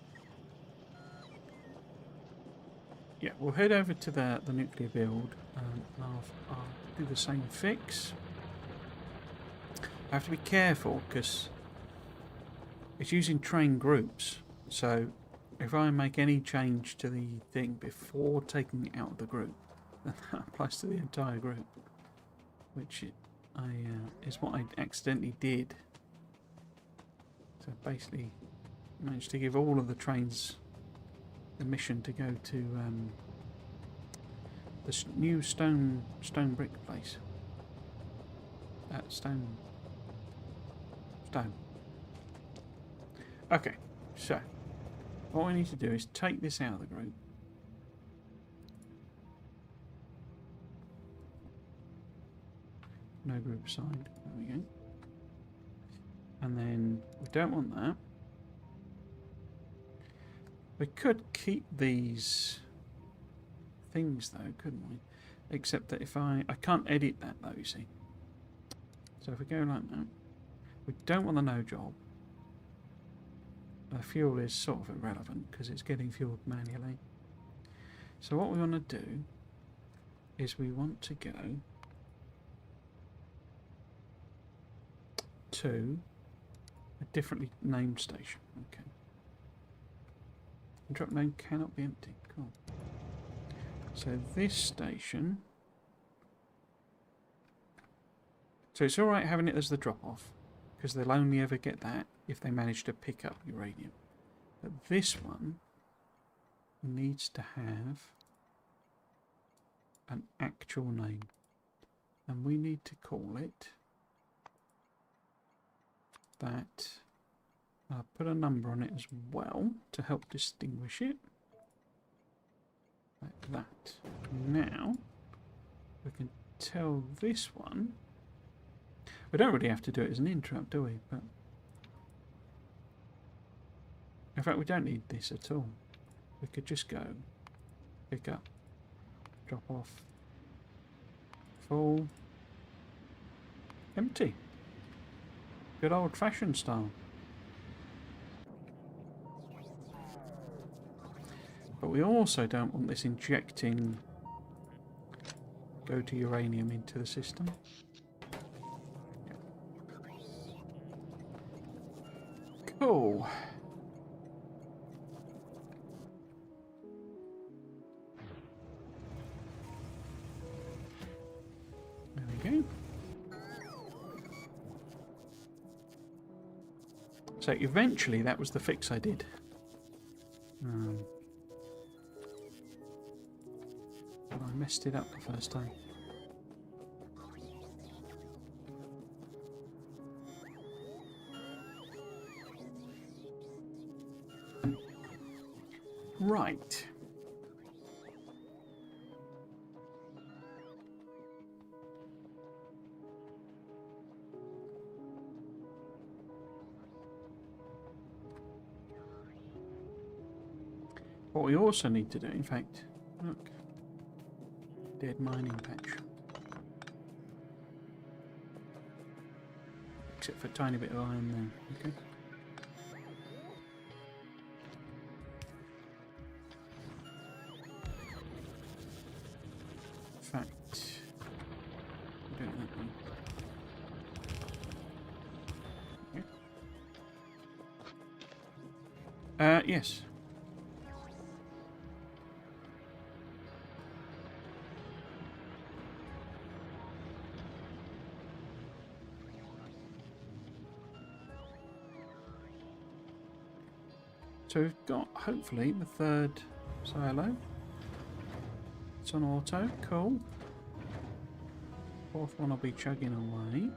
S1: Yeah, we'll head over to the nuclear build. I'll do the same fix. I have to be careful because it's using train groups. So if I make any change to the thing before taking it out of the group, then that applies to the entire group, which is what I accidentally did. So basically managed to give all of the trains the mission to go to the new stone brick place. Stone. Okay, so what we need to do is take this out of the group. No group assigned. There we go. And then we don't want that. We could keep these things though, couldn't we? Except that if I can't edit that though, you see. So if we go like that, we don't want the no job. The fuel is sort of irrelevant because it's getting fueled manually. So what we want to do is we want to go to a differently named station. Okay. Drop node cannot be empty. Cool. So this station. So it's alright having it as the drop off, because they'll only ever get that if they manage to pick up uranium. But this one needs to have an actual name. And we need to call it that. I'll put a number on it as well to help distinguish it. Like that. Now, we can tell this one. We don't really have to do it as an interrupt, do we? But in fact, we don't need this at all. We could just go, pick up, drop off, full, empty. Good old-fashioned style. But we also don't want this injecting go to uranium into the system. Cool. There we go. So eventually that was the fix I did. But I messed it up the first time. Right. What we also need to do, in fact, look, dead mining patch. Except for a tiny bit of iron there, okay. In fact, we'll do it that way. Okay. Yes. So we've got, hopefully, the third silo. It's on auto. Cool. Fourth one will be chugging away.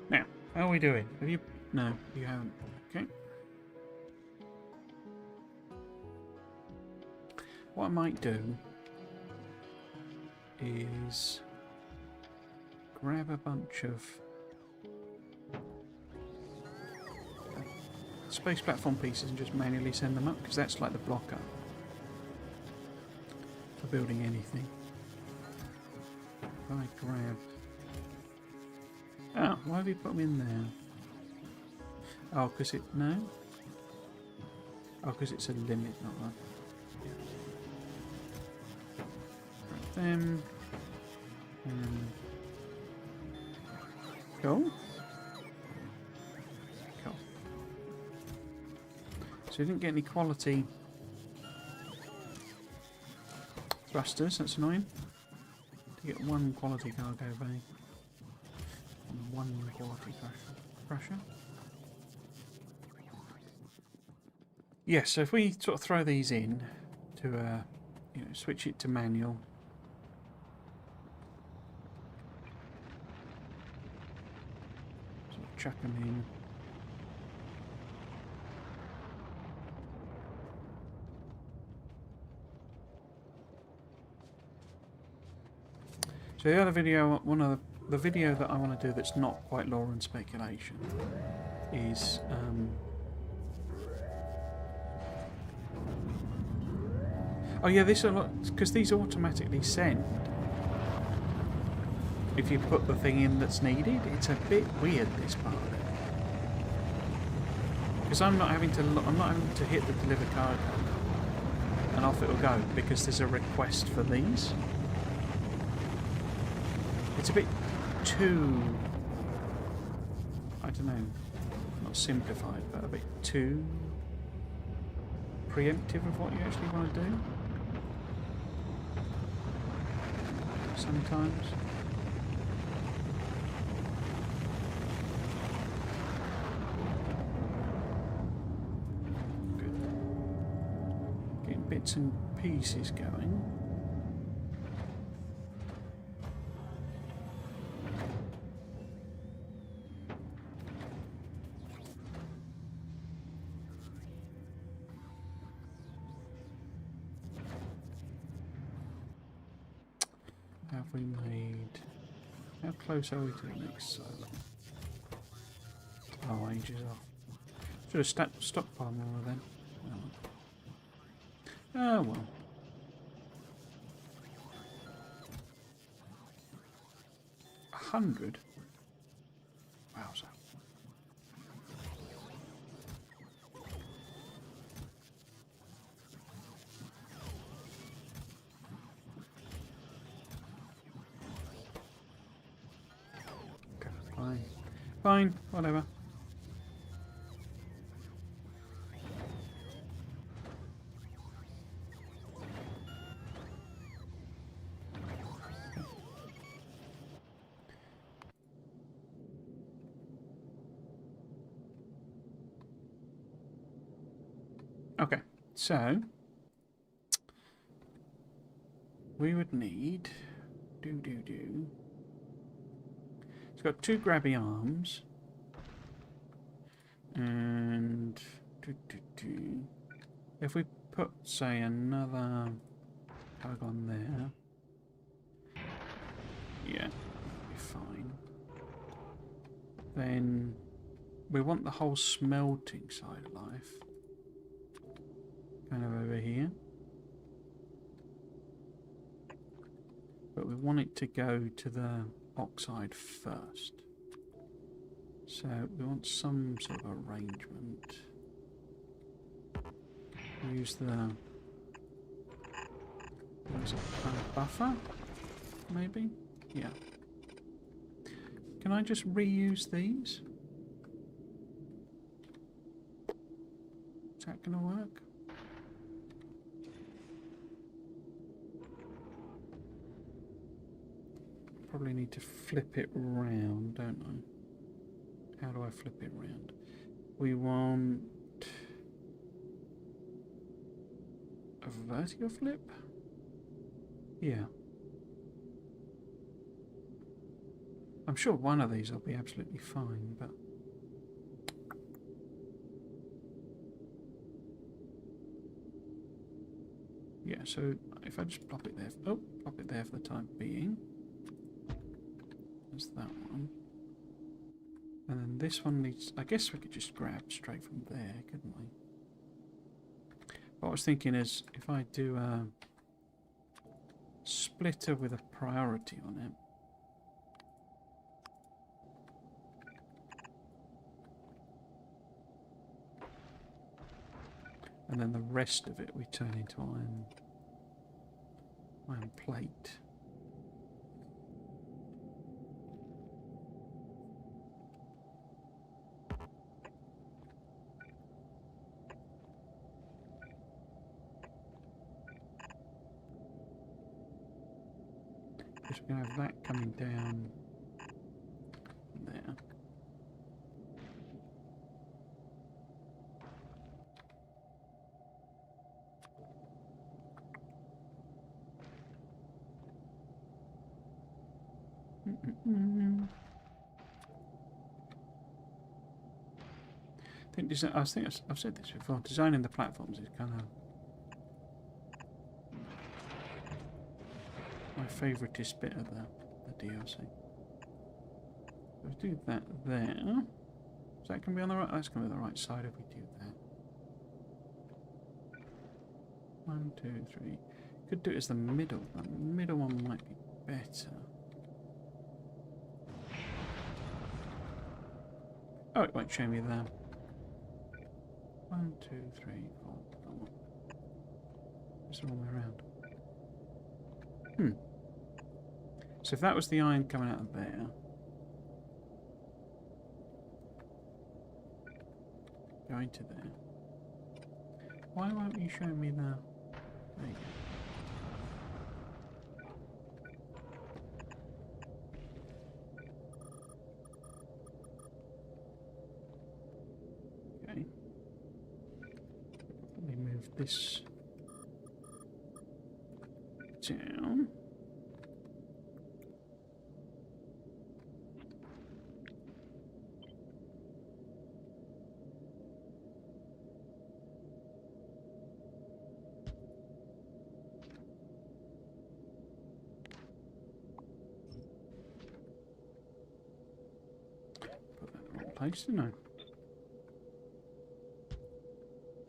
S1: Now, how are we doing? Have you... No, you haven't. Okay. What I might do is grab a bunch of space platform pieces and just manually send them up, because that's like the blocker for building anything. If I grab... Oh, why have you put them in there? Oh, because it... No? Oh, because it's a limit, not that. Grab them. Cool. Cool. So we didn't get any quality thrusters, that's annoying. To get one quality cargo bay and one quality crusher. Yes, so if we sort of throw these in to you know, switch it to manual. Sort of chuck them in. So the other video, one of the video that I want to do that's not quite lore and speculation is oh yeah, this a lot, because these automatically send if you put the thing in that's needed. It's a bit weird, this part, because I'm not having to hit the deliver cargo and off it'll go, because there's a request for these. It's a bit too, I don't know, not simplified, but a bit too preemptive of what you actually want to do sometimes. Good. Getting bits and pieces going. Have we made... How close are we to the next silo? Oh, ages off. Should have stockpiled more then. Oh well. 100? Wowza. Fine, whatever. Okay, so we would need It's got two grabby arms, and if we put, say, another tug on there, yeah, be fine. Then we want the whole smelting side of life kind of over here, but we want it to go to the oxide first. So we want some sort of arrangement. Use the buffer, maybe? Yeah. Can I just reuse these? Is that going to work? Probably need to flip it round, don't I? How do I flip it round? We want a vertical flip? Yeah. I'm sure one of these will be absolutely fine, but... Yeah, so if I just plop it there... Oh, plop it there for the time being. There's that one. And then this one needs... I guess we could just grab straight from there, couldn't we? What I was thinking is, if I do a splitter with a priority on it, and then the rest of it we turn into iron plate. Because we're going to have that coming down there. I think I've said this before. Designing the platforms is kind of my favouriteest bit of the DLC. So we do that there. Is that going to be on the right? That's going to be the right side if we do that. 1, 2, 3. Could do it as the middle. The middle one might be better. Oh, it won't show me there. 1, 2, 3, 4. Oh. It's the wrong way around. So if that was the iron coming out of there, going to there. Why won't you show me the? There you go. This down. Put that in the wrong place, didn't I?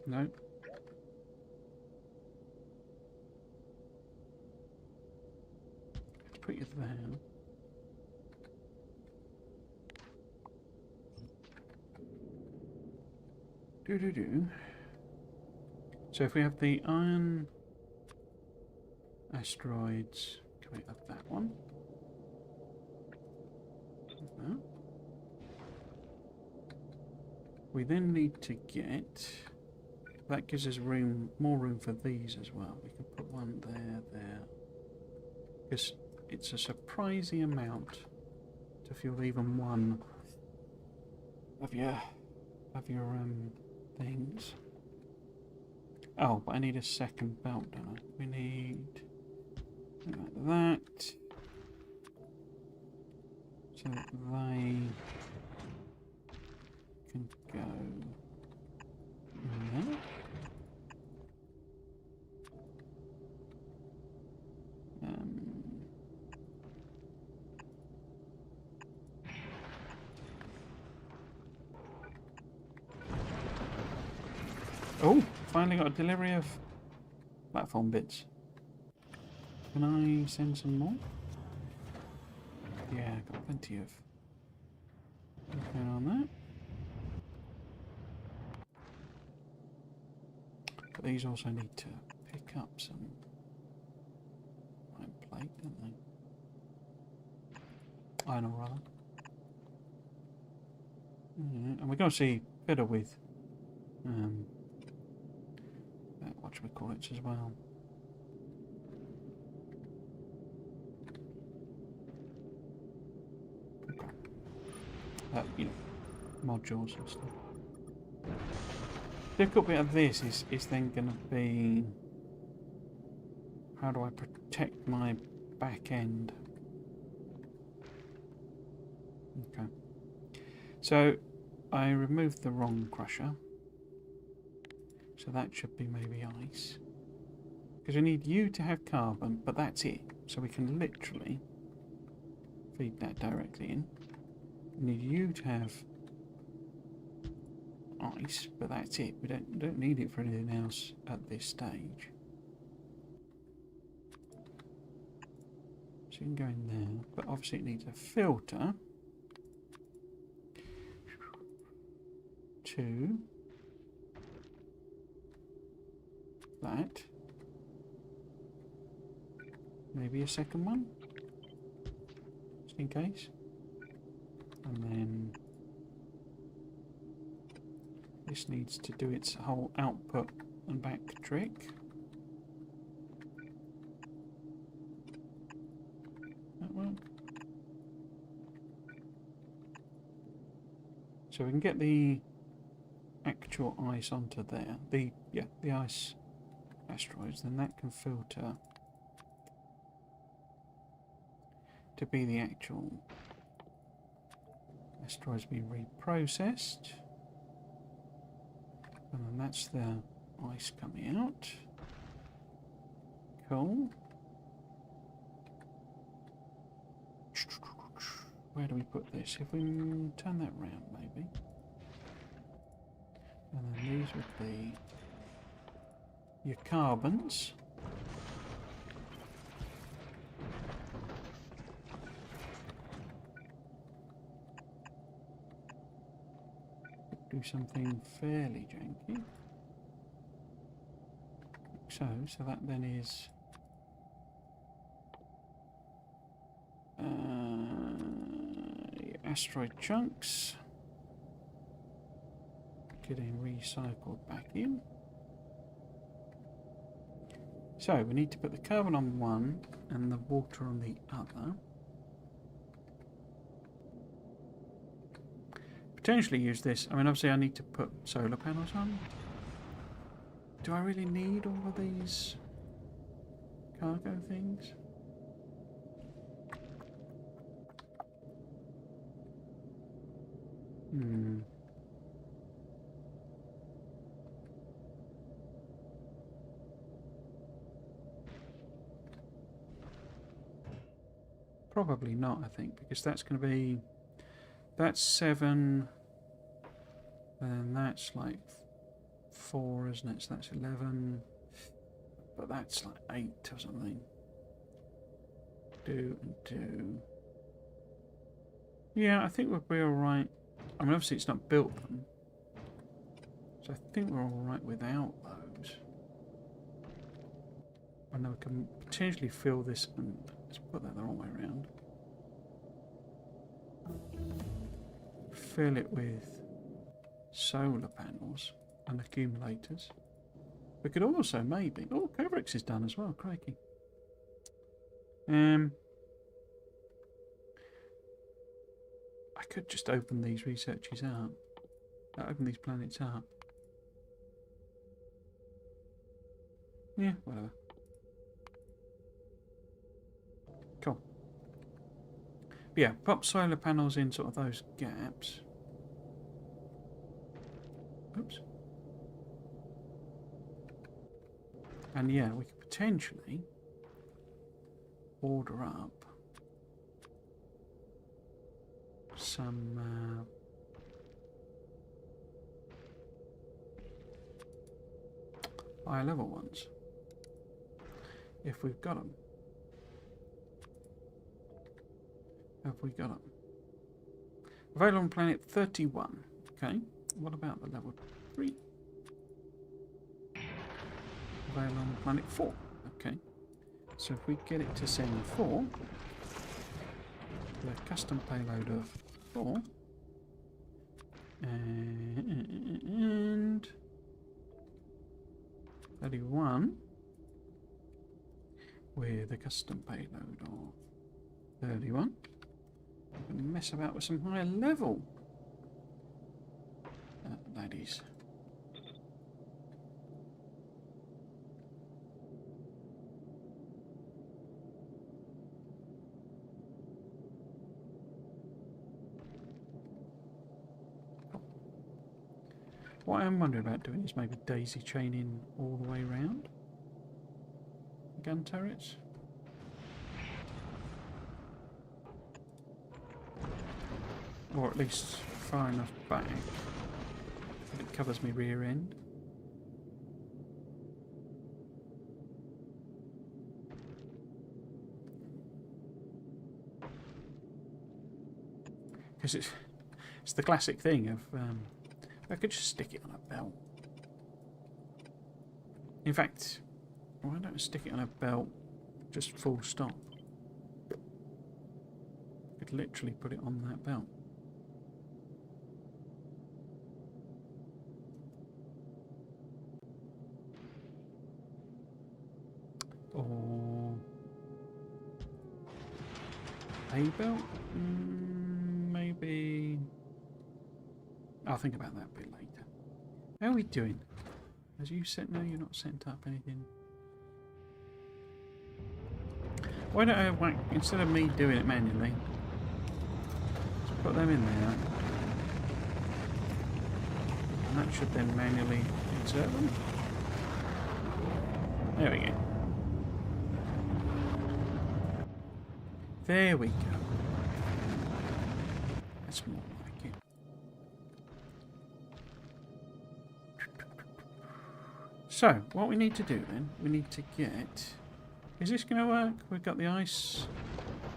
S1: No. Put you there. Do. So if we have the iron asteroids coming up that one. Like that. We then need to get... That gives us more room for these as well. We can put one there. Because it's a surprising amount to fuel even one of your things. Oh, but I need a second belt, don't I? We need that. So that they can go in there. Oh, finally got a delivery of platform bits. Can I send some more? Yeah, got plenty of going on there. But these also need to pick up some iron plate, don't they? Iron ore, rather. And we're going to see better with whatchamacallits as well. Okay. You know, modules and stuff. Difficult bit of this is then going to be, how do I protect my back end? Okay. So I removed the wrong crusher. So that should be maybe ice. Because we need you to have carbon, but that's it. So we can literally feed that directly in. We need you to have ice, but that's it. We don't need it for anything else at this stage. So you can go in there, but obviously it needs a filter to that. Maybe a second one, just in case. And then this needs to do its whole output and back trick. That work? So we can get the actual ice onto there. The ice asteroids, then that can filter to be the actual asteroids being reprocessed. And then that's the ice coming out. Cool. Where do we put this? If we turn that round, maybe. And then these would be your carbons. Do something fairly janky. So that then is asteroid chunks getting recycled back in. So we need to put the carbon on one and the water on the other. Potentially use this. I mean, obviously I need to put solar panels on. Do I really need all of these cargo things? Probably not, I think, because that's going to be... That's 7, and that's like 4, isn't it? So that's 11, but that's like 8 or something. Do and do. Yeah, I think we'll be alright. I mean, obviously it's not built them, so I think we're alright without those. I know we can potentially fill this, and let's put that the wrong way around. Fill it with solar panels and accumulators. We could also maybe... Oh, Covrex is done as well, crikey. I could just open these researches up. Open these planets up. Yeah, whatever. Cool. But yeah, pop solar panels in sort of those gaps. Oops. And yeah, we could potentially order up some higher level ones if we've got them. Have we got them? Available on planet 31. Okay. What about the level 3? Available on planet 4. Okay. So if we get it to send 4, the custom payload of 4, and 31 with a custom payload of 31. I'm going to mess about with some higher level. That is What I am wondering about doing is maybe daisy chaining all the way around the gun turrets. Or at least far enough back that it covers my rear end. Because it's the classic thing of I could just stick it on a belt. In fact, why don't I stick it on a belt just full stop? I could literally put it on that belt. Or a belt? Maybe. I'll think about that a bit later. How are we doing? As you said, no, you're not sent up anything. Why don't I whack, instead of me doing it manually, just put them in there. And that should then manually insert them. There we go. There we go. That's more like it. So, what we need to do then, we need to get... Is this going to work? We've got the ice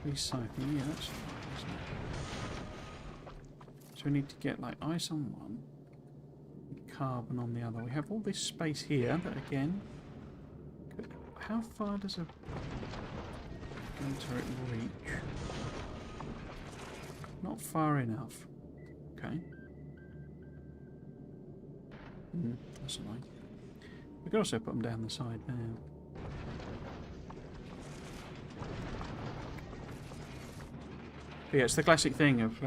S1: recycling. Yeah, that's fine, isn't it? So we need to get like ice on one, carbon on the other. We have all this space here that again... How far does a gun turret reach? Not far enough. Okay. That's annoying. We could also put them down the side now. But yeah, it's the classic thing of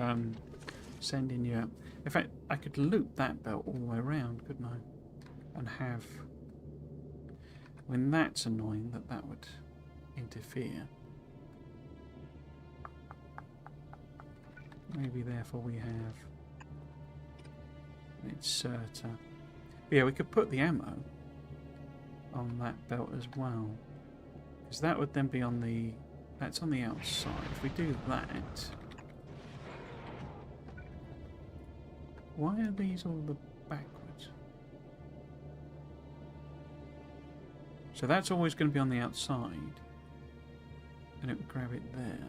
S1: sending you... In fact, I could loop that belt all the way around, couldn't I? And have... When that's annoying, that would interfere. Maybe therefore we have an inserter. But yeah, we could put the ammo on that belt as well. Because that would then be on the... That's on the outside. If we do that... Why are these all the backwards? So that's always going to be on the outside. And it would grab it there.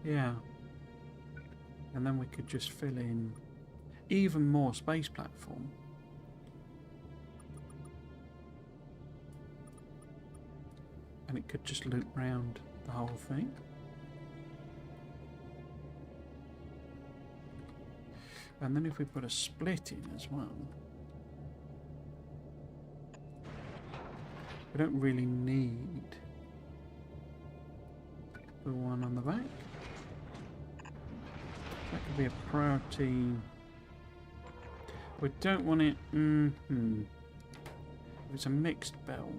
S1: Yeah. And then we could just fill in even more space platform. And it could just loop round the whole thing. And then if we put a split in as well, we don't really need the one on the back. That could be a priority. We don't want it... If it's a mixed belt.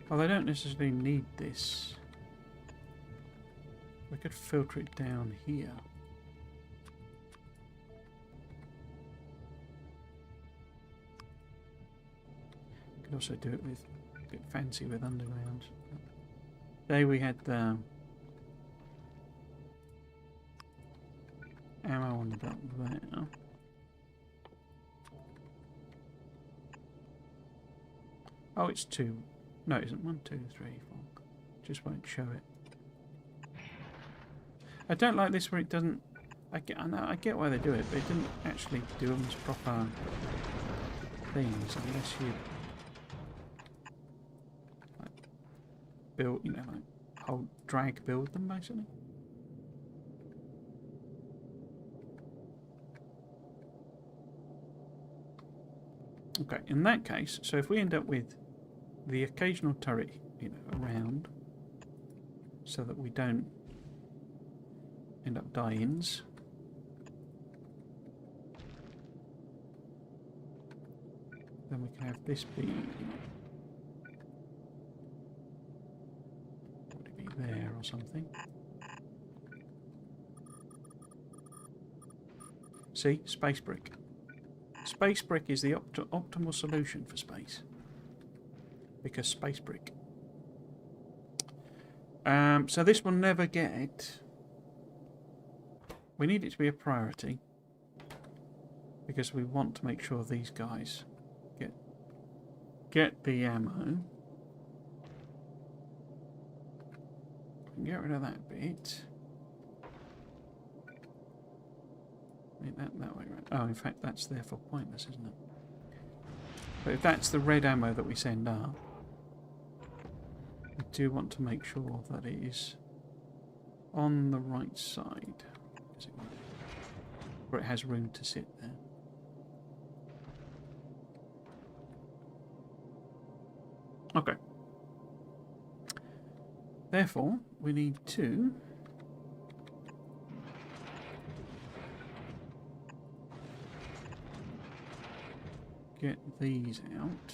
S1: Well, they don't necessarily need this. We could filter it down here. Could also do it with a bit fancy with underground. Today we had the ammo on the belt there. Oh, it's 2. No, it isn't. 1, 2, 3, 4. Just won't show it. I don't like this where it doesn't... I get why they do it, but it didn't actually do them as proper things unless you like, build, you know, like whole drag build them basically. Okay, in that case, so if we end up with the occasional turret, you know, around, so that we don't end up die-ins. Then we can have this be, would it be there or something? See? Space brick. Space brick is the optimal solution for space. Because space brick. So this will never get... We need it to be a priority. Because we want to make sure these guys get the ammo. Get rid of that bit. Make that way around. Oh, in fact, that's therefore pointless, isn't it? But if that's the red ammo that we send up, we do want to make sure that it is on the right side, where it has room to sit there. Okay. Therefore, we need to get these out.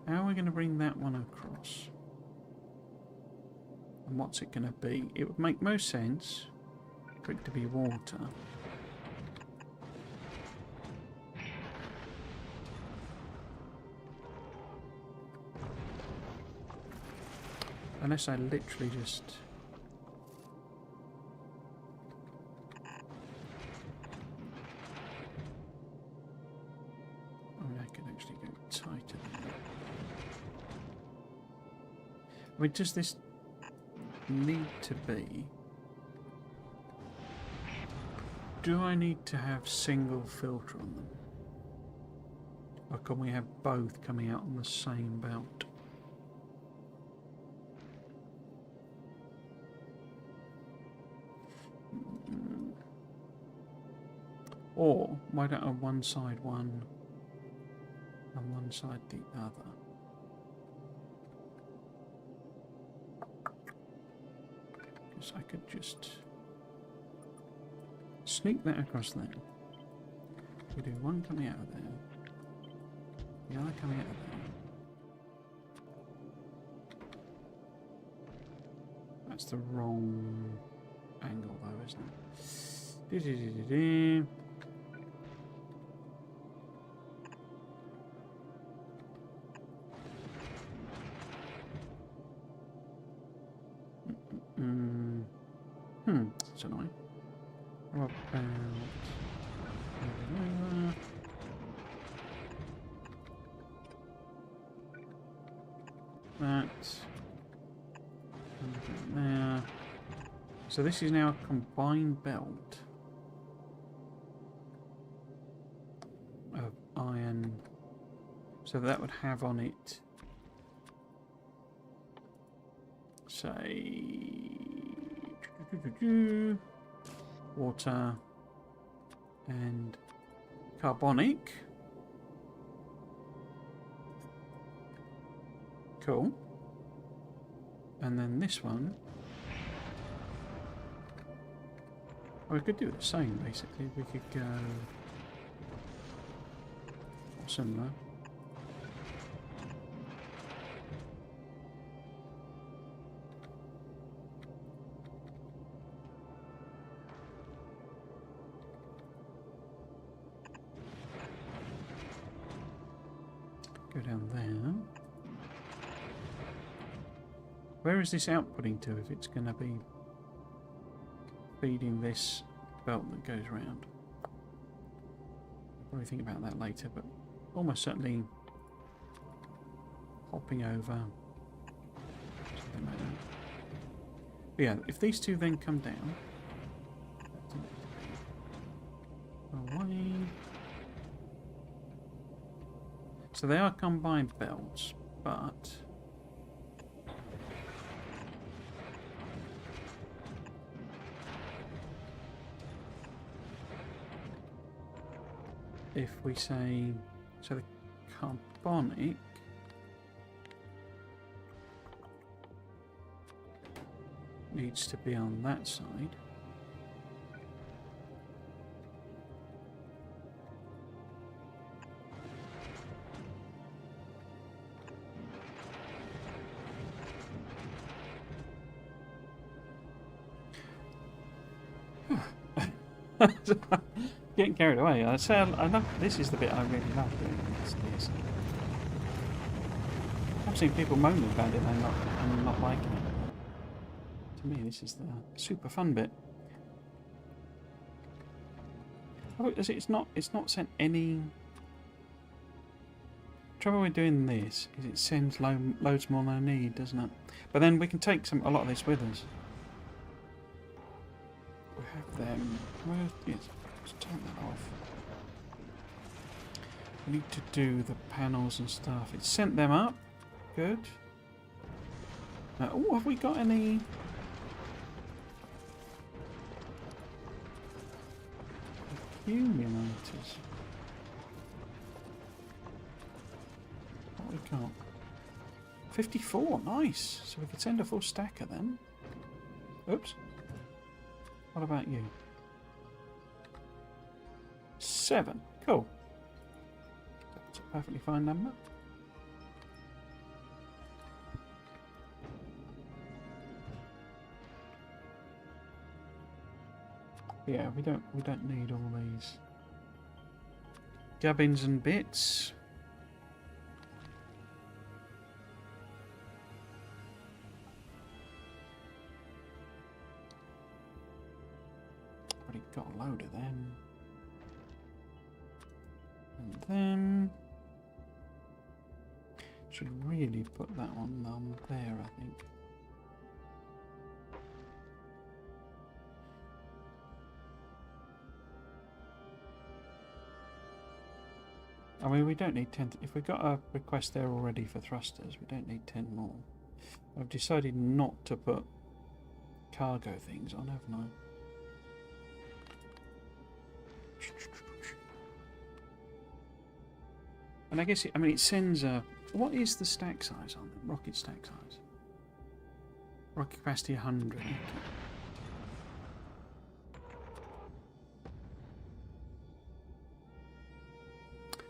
S1: How are we going to bring that one across? And what's it going to be? It would make most sense for it to be water. Unless I literally just... I mean, I can actually go tighter than that. I mean, does this need to be... Do I need to have single filter on them? Or can we have both coming out on the same belt? Or why don't I one side one and one side the other? Because I could just sneak that across there. We do one coming out of there, the other coming out of there. That's the wrong angle though, isn't it? That's annoying. How about that? And there. So this is now a combined belt of iron. So that would have on it, say, water and carbonic. Cool. And then this one, we could do the same basically. We could go similar. Go down there. Where is this outputting to if it's going to be feeding this belt that goes round? I'll probably think about that later, but almost certainly hopping over something like that. But yeah, if these two then come down, away. So they are combined belts, but if we say, so the carbonic needs to be on that side. Getting carried away. I say I love. This is the bit I really love doing this DLC. I've seen people moaning about it and not liking it. To me, this is the super fun bit. Oh, it's not sent any. Trouble with doing this is it sends loads more than I need, doesn't it? But then we can take a lot of this with us. We have them. Yes, let's turn that off. We need to do the panels and stuff. It's sent them up. Good. Oh, have we got any? Accumulators. What we got? 54, nice. So we could send a full stacker then. Oops. What about you? 7. Cool. That's a perfectly fine number. Yeah, we don't need all these gubbins and bits. Already got a load of them. And then should really put that one on there, I think. I mean, we don't need 10. If we got a request there already for thrusters, we don't need 10 more. I've decided not to put cargo things on, haven't I? And I guess, it sends a... What is the stack size on them? Rocket stack size? Rocket capacity 100. Okay.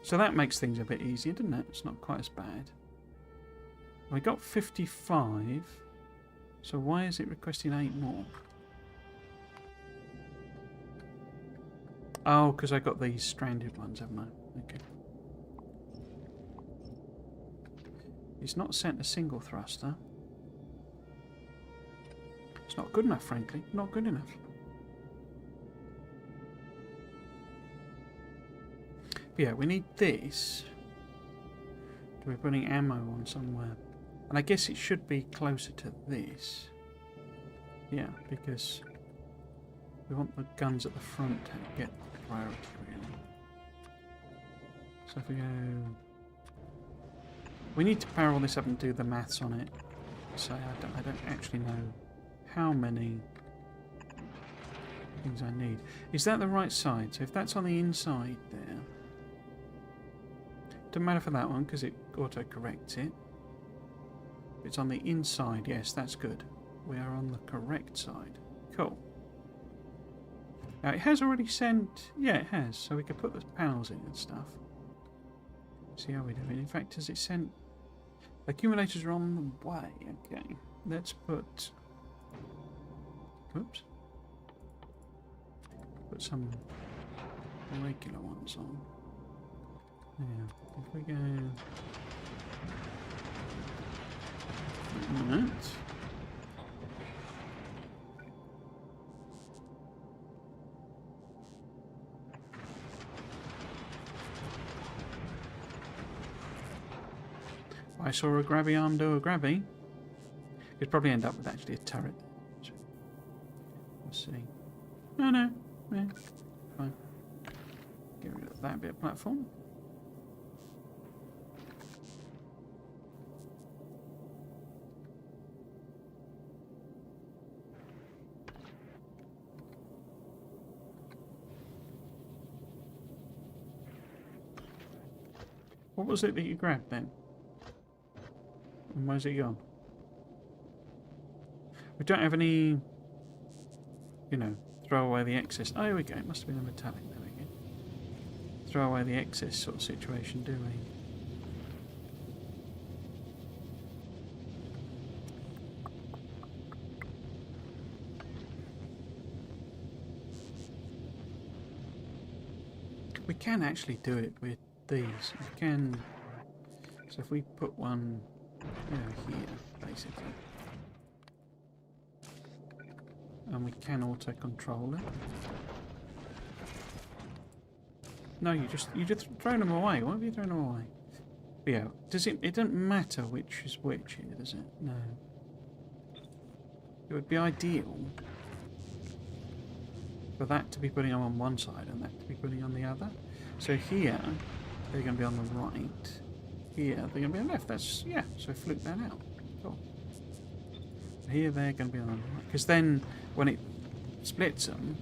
S1: So that makes things a bit easier, doesn't it? It's not quite as bad. We got 55. So why is it requesting 8 more? Oh, because I got these stranded ones, haven't I? Okay. It's not sent a single thruster. It's not good enough, frankly. Not good enough. But yeah, we need this. We're putting ammo on somewhere. And I guess it should be closer to this. Yeah, because we want the guns at the front to get priority, really. So if we go... We need to power all this up and do the maths on it. So I don't actually know how many things I need. Is that the right side? So if that's on the inside there... Doesn't matter for that one because it auto-corrects it. If it's on the inside, yes, that's good. We are on the correct side. Cool. Now it has already sent... Yeah, it has. So we could put the panels in and stuff. See how we do it. In fact, has it sent... Accumulators are on the way. Okay. Let's put... Oops. Put some regular ones on. Yeah. If we go... That. I saw a grabby arm do a grabby. You'd probably end up with actually a turret. Let's see. No. Yeah, fine. Get rid of that bit of platform. What was it that you grabbed then? And where's it gone? We don't have any, throw away the excess. Oh, here we go. It must have been a metallic. There we go. Throw away the excess sort of situation, do we? We can actually do it with these. We can. So if we put one, here, basically, and we can auto control it. No, you just thrown them away. Why have you thrown them away? But yeah, does it? It doesn't matter which is which here, does it? No. It would be ideal for that to be putting on one side and that to be putting on the other. So here they're going to be on the right. Here they're going to be on the left. That's yeah. So fluke that out. Cool. Here they're going to be on the right, because then when it splits them,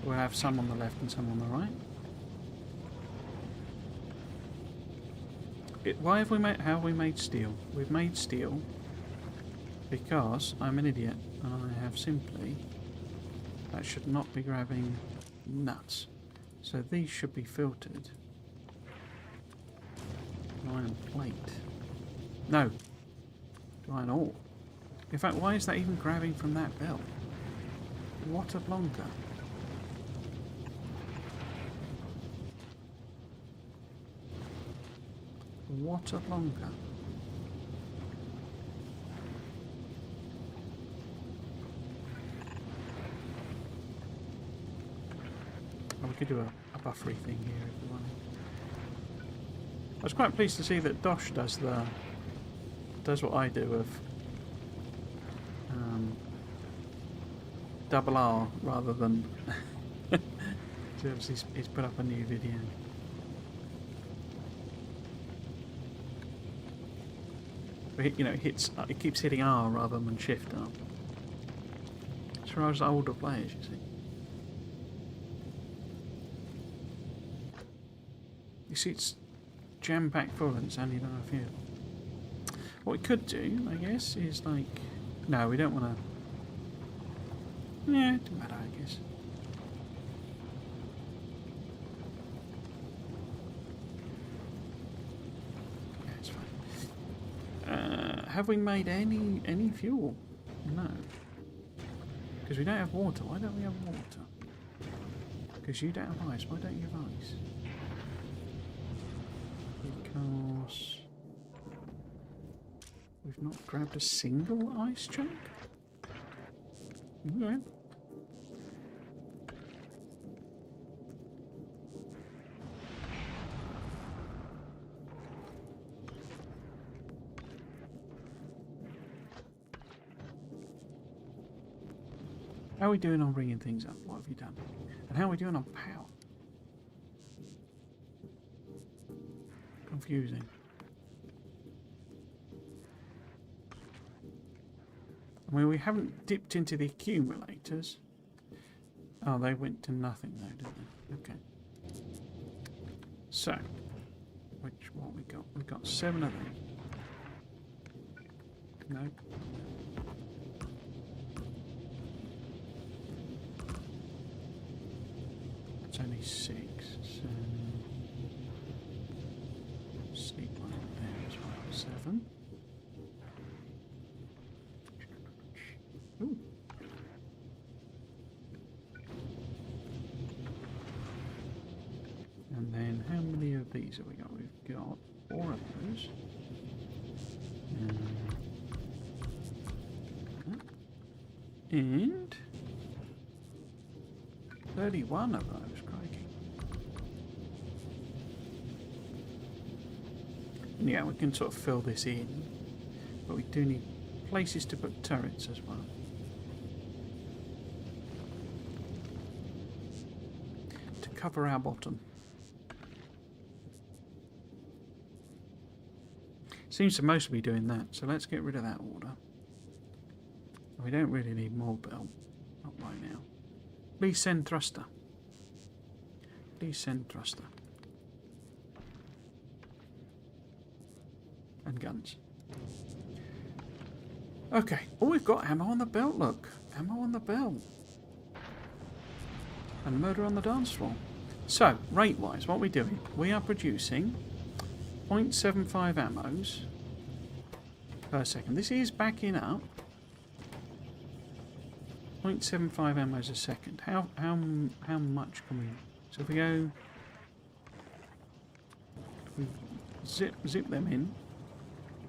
S1: we'll have some on the left and some on the right. Why have we made? How have we made steel? We've made steel because I'm an idiot and I have simply. That should not be grabbing nuts. So these should be filtered. Iron plate. No. Iron ore. In fact, why is that even grabbing from that belt? What a blonker. What a blonker. Oh, we could do a buffery thing here if we wanted. I was quite pleased to see that Dosh does what I do of double R rather than so obviously he's put up a new video. But it keeps hitting R rather than Shift R. As far as older players, you see. You see, it's jam-packed full and it's only done a few. What we could do, I guess, is like... No, we don't want to... Yeah, it doesn't matter, I guess. Yeah, it's fine. Have we made any fuel? No. Because we don't have water. Why don't we have water? Because you don't have ice. Why don't you have ice? Because we've not grabbed a single ice chunk? Okay. How are we doing on bringing things up? What have you done? And how are we doing on power? Confusing. I mean, we haven't dipped into the accumulators. Oh, they went to nothing though, didn't they? Okay. So, what we got? We've got 7 of these. No. It's only 6. So sleep one there as well. 7. Ooh. And then how many of these have we got? We've got 4 of those. And 31 of those, crikey. And yeah, we can sort of fill this in, but we do need places to put turrets as well. To cover our bottom. Seems to mostly be doing that, so let's get rid of that order. We don't really need more belt, not right now. Please send thruster. Please send thruster. And guns. Okay. Oh, we've got ammo on the belt, look. Ammo on the belt. And murder on the dance floor. So, rate-wise, what are we doing? We are producing 0.75 ammos per second. This is backing up. 0.75 ammos a second. How much can we... So if we go we zip them in,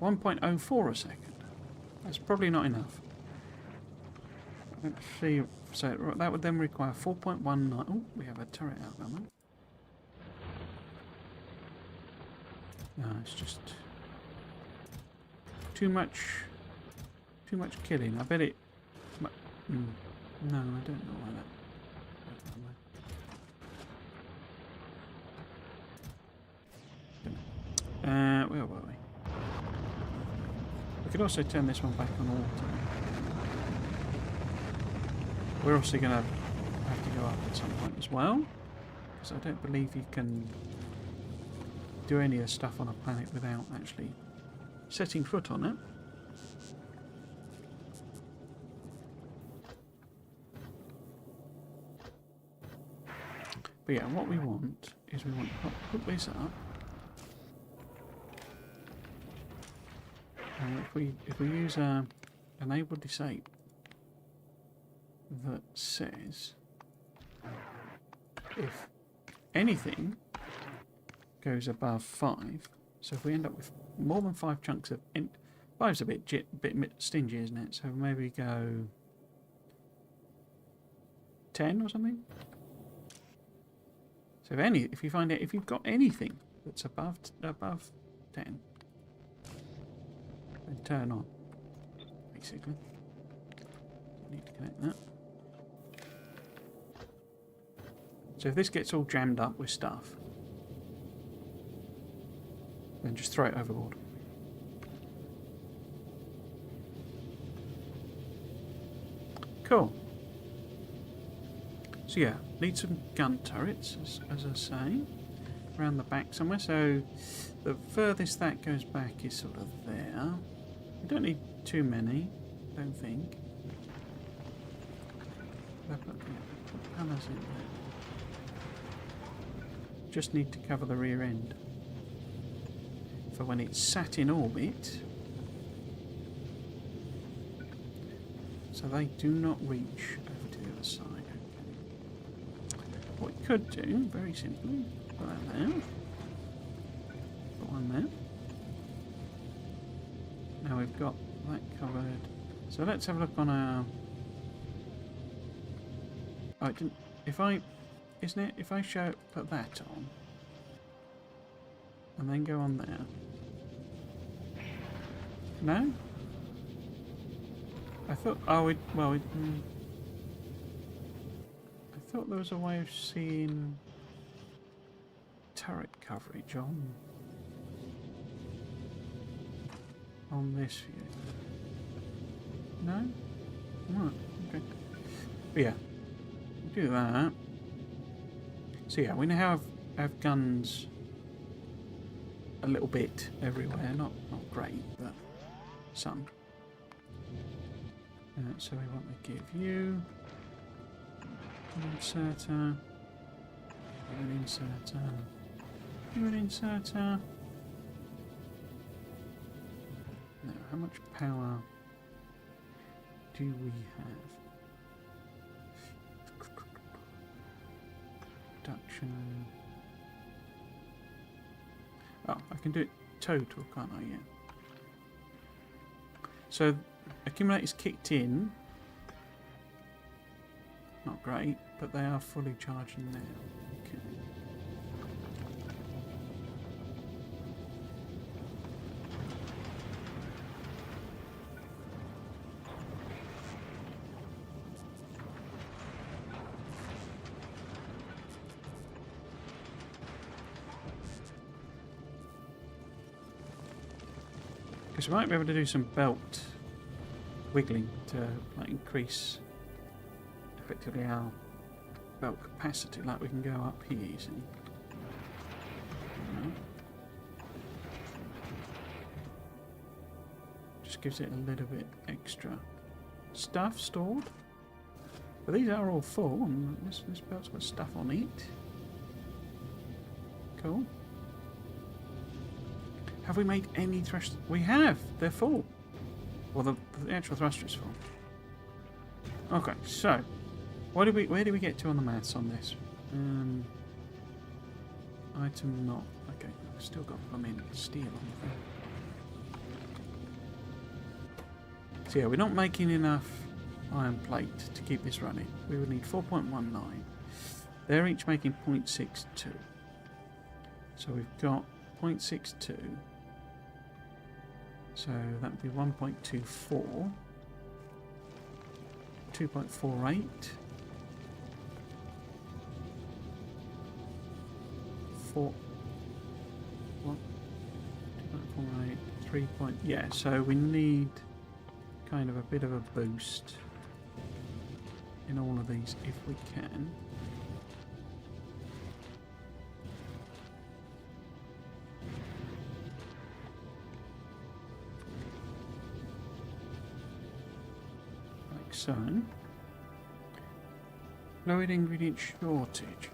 S1: 1.04 a second. That's probably not enough. Let's see. So that would then require 4.19. Oh, we have a turret out there. No, it's just too much killing. I bet it. No, I don't know why that. Where were we? We could also turn this one back on auto. We're obviously going to have to go up at some point as well, because I don't believe you can do any of the stuff on a planet without actually setting foot on it. But yeah, what we want is we want to hook this up. And if we use enable disable that says if anything goes above 5, so if we end up with more than 5 chunks of 5's a bit stingy, isn't it? So maybe go 10 or something. So if you find it, if you've got anything that's above 10, then turn on. Basically, need to connect that. So if this gets all jammed up with stuff, then just throw it overboard. Cool. So yeah, need some gun turrets, as I say, around the back somewhere. So the furthest that goes back is sort of there. We don't need too many, I don't think. Put pillars in there. Just need to cover the rear end for when it's sat in orbit, so they do not reach over to the other side. What we could do, very simply, put that there, put one there. Now we've got that covered. So let's have a look on our. Oh, it didn't. If I put that on, and then go on there. No? I thought. Oh, I thought there was a way of seeing turret coverage on this view. No? Right, okay. But yeah, do that. So yeah, we now have guns a little bit everywhere. Not great, but some. So we want to give you an inserter, an inserter, an inserter. Now, how much power do we have? Production. Oh, I can do it total, can't I? Yeah. So, accumulators kicked in. Not great, but they are fully charged now. Okay. Because we might be able to do some belt wiggling to increase effectively our belt capacity. Like we can go up here, you see. Just gives it a little bit extra stuff stored. But these are all full, and this belt's got stuff on it. Cool. Have we made any thrusters? We have. They're full. Well, the actual thruster is full. Okay, so where did we get to on the maths on this? Item not. Okay, I've still got plumbing steel on the thing. So yeah, we're not making enough iron plate to keep this running. We would need 4.19. They're each making 0.62. So we've got 0.62. So that would be 1.24. 2.48. 4. What? 2.48. 3. Yeah, so we need kind of a bit of a boost in all of these if we can. Like so. Fluid ingredient shortage.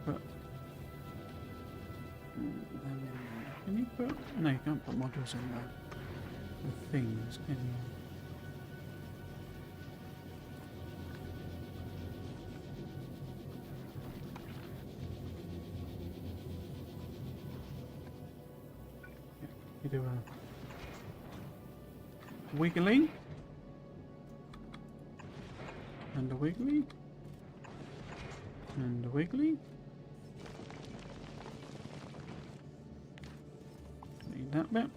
S1: But can you put? No, you can't put modules in there. The things, can you? You do a wiggly and a wiggly and a wiggly. Need that bit.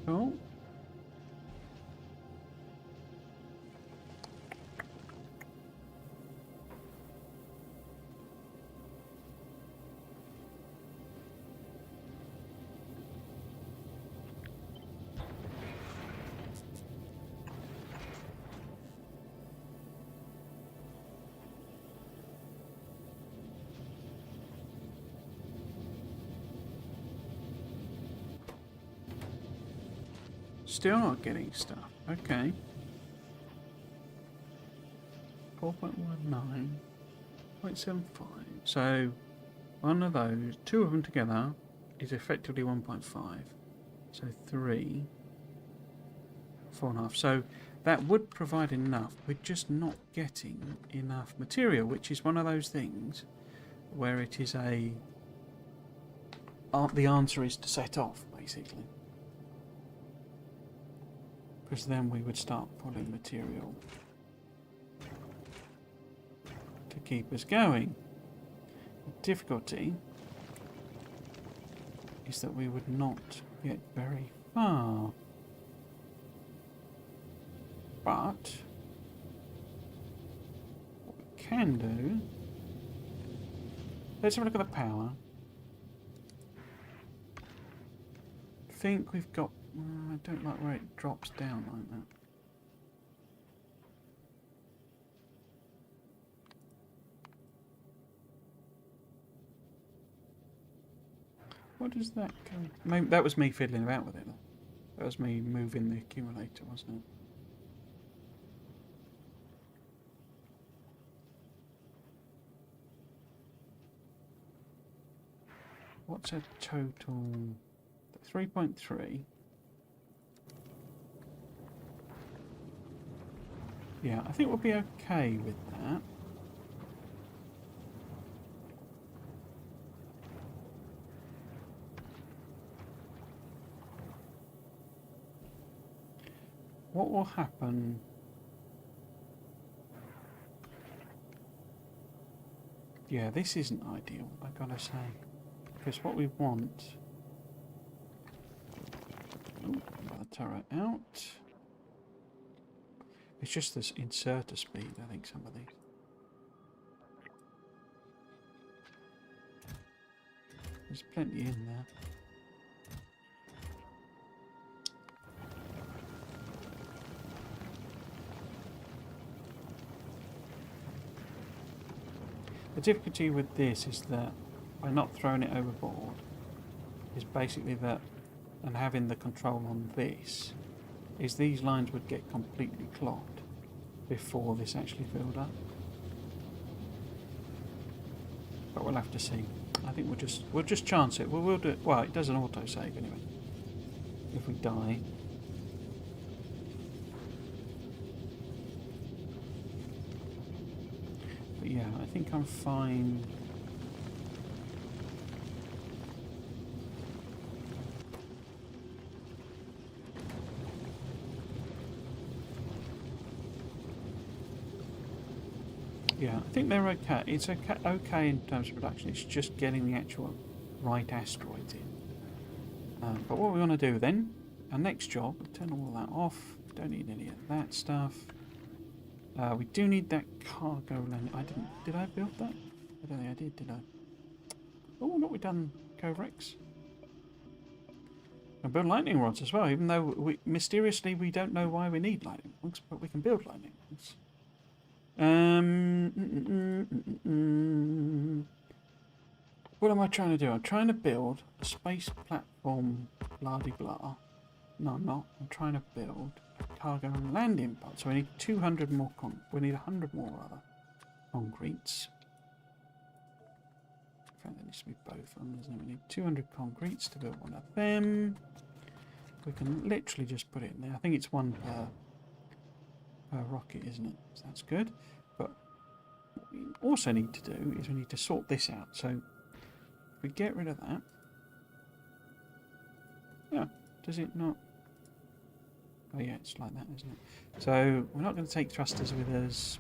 S1: Cool. Still not getting stuff. Okay. 4.19. 0.75. So one of those, two of them together, is effectively 1.5. So 3, 4.5. So that would provide enough. We're just not getting enough material, which is one of those things where it is a... the answer is to set off, basically. Because then we would start pulling material to keep us going. The difficulty is that we would not get very far. But what we can do, let's have a look at the power. I think we've got, I don't like where it drops down like that. What does that go? Maybe that was me fiddling about with it. That was me moving the accumulator, wasn't it? What's a total? 3.3. Yeah, I think we'll be okay with that. What will happen? Yeah, this isn't ideal, I gotta say. Because what we want... Oh, got the turret out. It's just this inserter speed, I think, some of these. There's plenty in there. The difficulty with this is that by not throwing it overboard is basically that, and having the control on this, is these lines would get completely clogged before this actually filled up. But we'll have to see. I think we'll just chance it. We'll do it. Well, it does an auto save anyway. If we die. But yeah, I think I'm fine. Yeah, I think they're okay. It's okay in terms of production. It's just getting the actual right asteroids in. But what we want to do then, our next job, we'll turn all that off. Don't need any of that stuff. We do need that cargo landing. Did I build that? I don't think I did I? Oh, what we done, Covrex? I build lightning rods as well, even though mysteriously we don't know why we need lightning rods, but we can build lightning rods. What am I trying to do? I'm trying to build a space platform, blah-de-blah. No, I'm not. I'm trying to build a cargo and landing pod. So we need 200 more we need 100 more rather concretes. In fact, there needs to be both of them, doesn't it? We need 200 concretes to build one of them. We can literally just put it in there. I think it's one per rocket, isn't it? So that's good. But what we also need to do is we need to sort this out. So if we get rid of that, yeah, does it not? Oh yeah, it's like that, isn't it? So we're not going to take thrusters with us.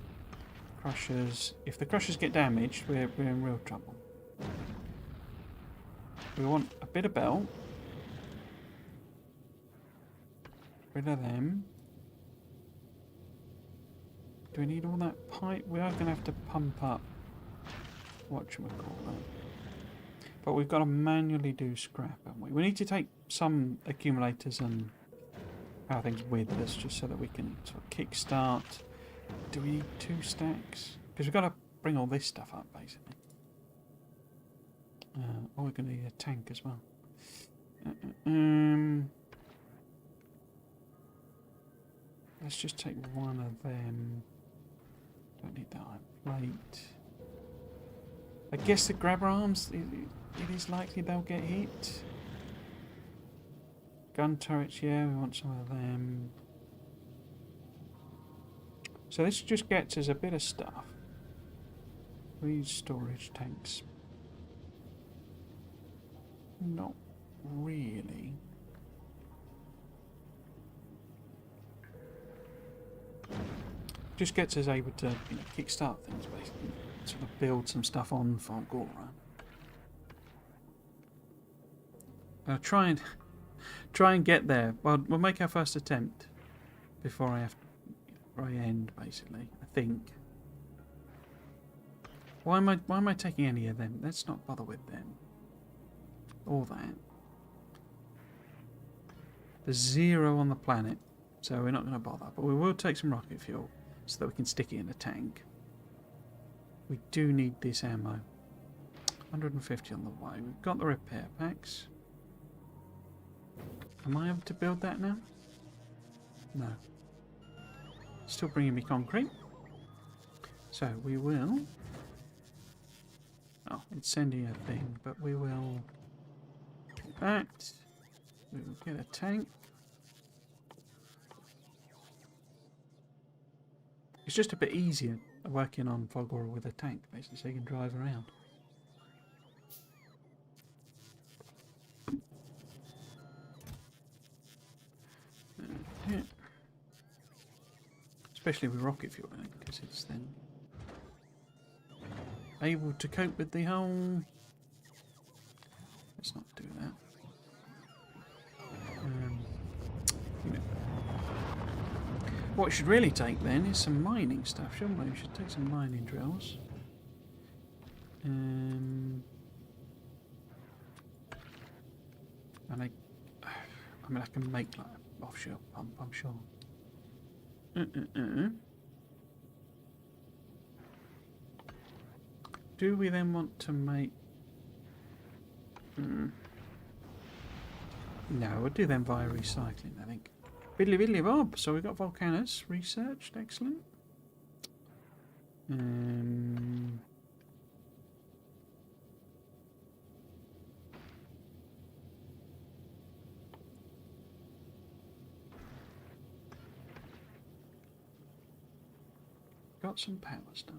S1: Crushers. If the crushers get damaged, we're in real trouble. We want a bit of belt. Rid of them. Do we need all that pipe? We are going to have to pump up whatchamacallit. But we've got to manually do scrap, haven't we? We need to take some accumulators and power things with us just so that we can sort of kickstart. Do we need 2 stacks? Because we've got to bring all this stuff up, basically. Or we're going to need a tank as well. Let's just take one of them. Don't need that iron plate. I guess the grabber arms, it is likely they'll get hit. Gun turrets, yeah, we want some of them. So this just gets us a bit of stuff. These storage tanks. Not really. Just gets us able to, kickstart things basically. Sort of build some stuff on Fargora. I'll try and get there. Well, we'll make our first attempt before I end, basically. I think. Why am I taking any of them? Let's not bother with them. All that. There's 0 on the planet, so we're not going to bother. But we will take some rocket fuel so that we can stick it in a tank. We do need this ammo. 150 on the way. We've got the repair packs. Am I able to build that now? No. Still bringing me concrete. So we will... Oh, it's sending a thing, but we will... get that. We will get a tank. It's just a bit easier working on Fargora with a tank, basically, so you can drive around. Especially with rocket fuel, I think, because it's then able to cope with the whole... Let's not do that. What we should really take then is some mining stuff, shouldn't we? We should take some mining drills. And I can make like an offshore pump, I'm sure. Do we then want to make... No, we'll do them via recycling, I think. Biddly biddly bob. So we've got volcanoes researched. Excellent. Got some power stuff.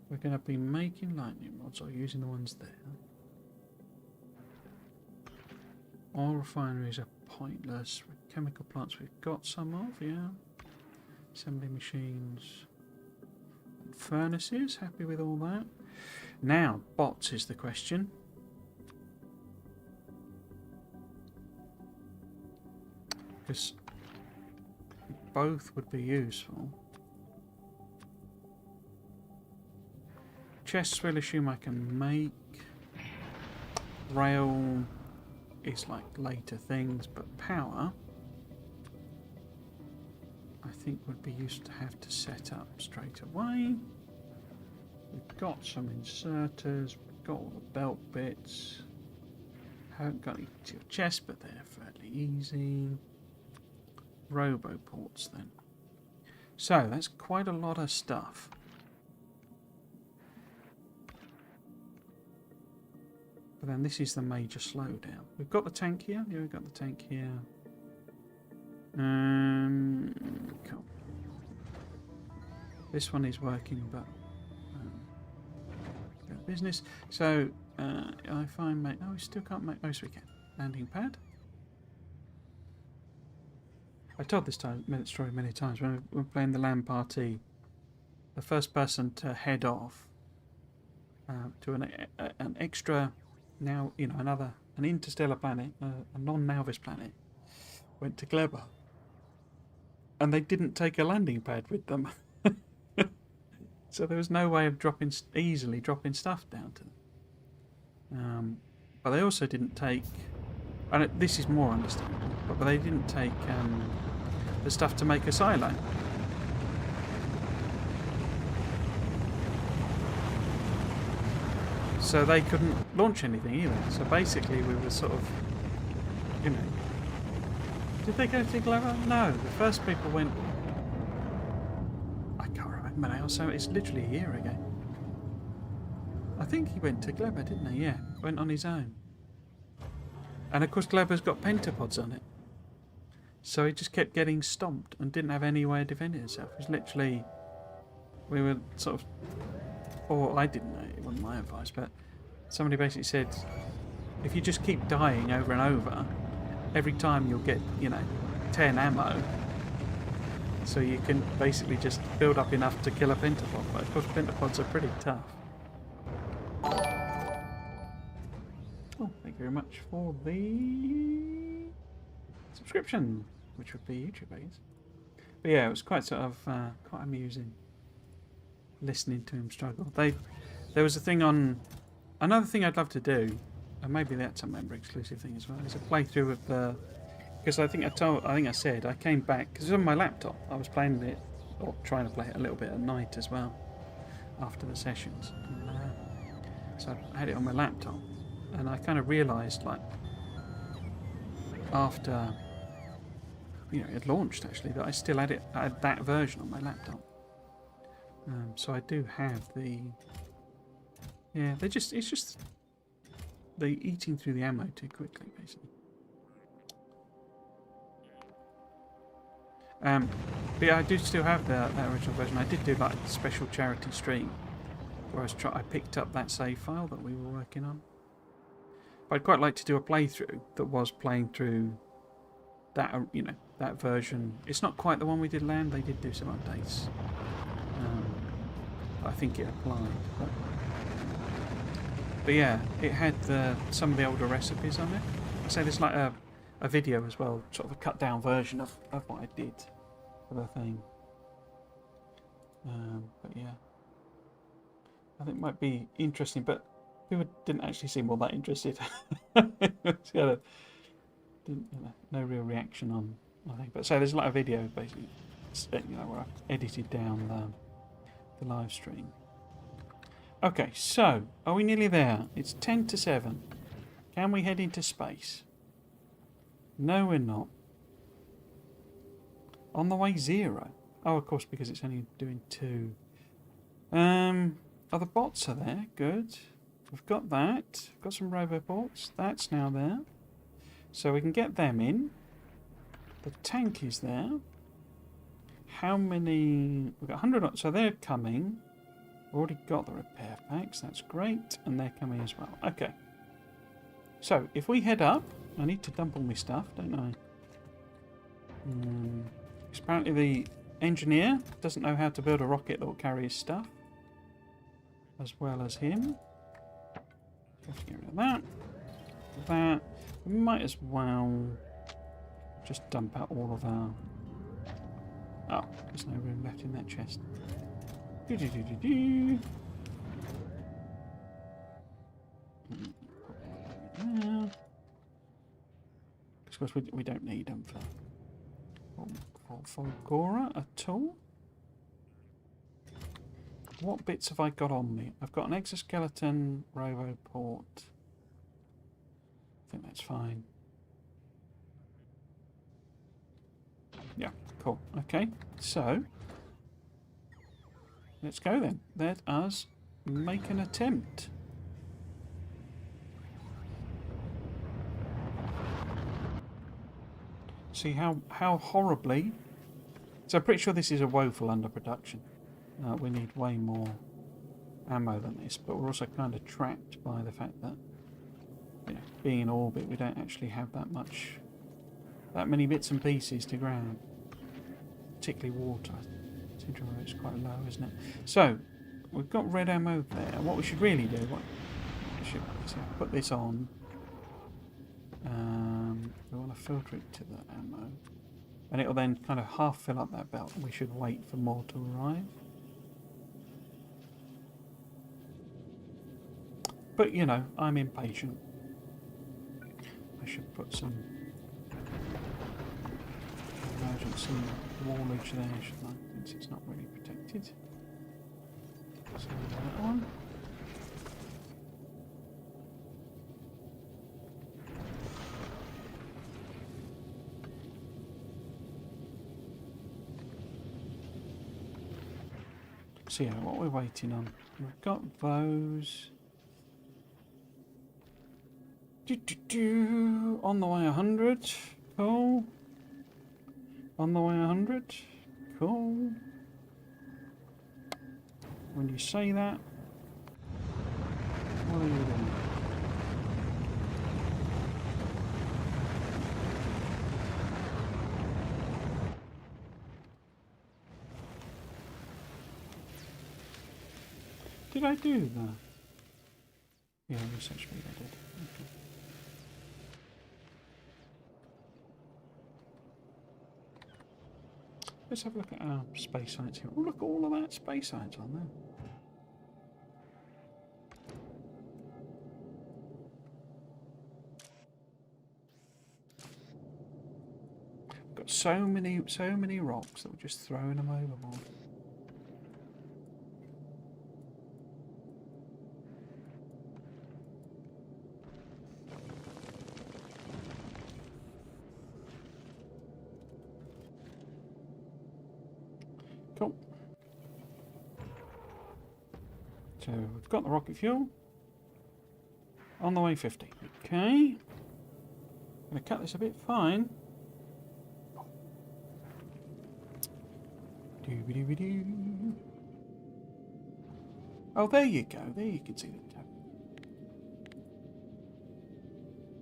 S1: We're going to be making lightning rods or using the ones there. Oil refineries are pointless. Chemical plants we've got some of, yeah. Assembly machines. Furnaces, happy with all that. Now, bots is the question. Because both would be useful. Chests will assume I can make. Rail is like later things, but power I think would be used to have to set up straight away. We've got some inserters, we've got all the belt bits. Haven't got any steel chests, but they're fairly easy. Roboports then. So that's quite a lot of stuff. But then this is the major slowdown. We've got the tank here. Yeah, we've got the tank here. Cool. This one is working, but business. So I find mate. Oh, we still can't make. Oh, yes, we can. Landing pad. I told this story many times when we were playing the LAN party. The first person to head off to an extra. Now, you know, an interstellar planet, a non-Nauvis planet, went to Gleba. And they didn't take a landing pad with them. So there was no way of easily dropping stuff down to them. But they also didn't take, and this is more understandable, but they didn't take the stuff to make a silo. So they couldn't launch anything either. So basically we were sort of, you know... Did they go to Gleba? No, the first people went... I can't remember now, so it's literally a year ago. I think he went to Gleba, didn't he? Yeah, went on his own. And of course Gleba's got pentapods on it. So he just kept getting stomped and didn't have any way of defending himself. It was literally... We were sort of... Or I didn't know, it wasn't my advice, but somebody basically said, if you just keep dying over and over, every time you'll get, 10 ammo, so you can basically just build up enough to kill a pentapod. But of course pentapods are pretty tough. Oh, thank you very much for the subscription, which would be YouTube, I guess. But yeah, it was quite sort of, quite amusing. Listening to him struggle. There was a thing on... Another thing I'd love to do, and maybe that's a member exclusive thing as well, is a playthrough of the... Because I think I said, I came back, because it was on my laptop. I was playing it, or trying to play it a little bit at night as well, after the sessions. And, so I had it on my laptop, and I kind of realised, like, after, it had launched actually, that I still had that version on my laptop. So I do have the... Yeah, it's just... They're eating through the ammo too quickly, basically. But yeah, I do still have that original version. I did do like a special charity stream where I picked up that save file that we were working on. But I'd quite like to do a playthrough that was playing through that, that version. It's not quite the one we did LAN. They did do some updates. I think it applied. But yeah, it had some of the older recipes on it. So there's like a video as well, sort of a cut down version of what I did for the thing. But yeah, I think it might be interesting, but people didn't actually seem all that interested. No real reaction on, I think. But so there's like a video basically, where I've edited down the live stream. Okay, so are we nearly there? It's 10 to 7. Can we head into space? No, we're not. On the way 0. Oh, of course, because it's only doing 2. Oh, the bots are there. Good. We've got that. We've got some robobots. That's now there. So we can get them in. The tank is there. How many? We've got 100. So they're coming. We've already got the repair packs. That's great. And they're coming as well. Okay. So if we head up, I need to dump all my stuff, don't I? Apparently the engineer doesn't know how to build a rocket that will carry his stuff. As well as him. Have to get rid of that. That. We might as well just dump out all of our... Oh, there's no room left in that chest. Of course, we don't need them for Gora at all. What bits have I got on me? I've got an exoskeleton roboport. I think that's fine. Yeah, cool. Okay, so let's go then. Let us make an attempt. See how horribly... So I'm pretty sure this is a woeful underproduction. We need way more ammo than this, but we're also kind of trapped by the fact that, you know, being in orbit, we don't actually have that many bits and pieces to grab. Particularly water. I seem to remember it's quite low, isn't it? So we've got red ammo there. What we should really do, put this on. We want to filter it to the ammo, and it'll then kind of half fill up that belt. We should wait for more to arrive. But, you know, I'm impatient. I should put some emergency wallage there, shouldn't I? Since it's not really protected. So that one. So yeah, what we're waiting on. We've got those. On the way 100. Cool. On the way 100. Cool. When you say that, what are you doing? Did I do that? Yeah, research speed I did. Okay. Let's have a look at our space science here. Oh, look at all of that space science on there. We've got so many rocks that we're just throwing them overboard. Cool. So we've got the rocket fuel. On the way 50. Okay. Gonna cut this a bit fine. Doo-ba-doo-ba-doo. Oh, there you go. There you can see the tab.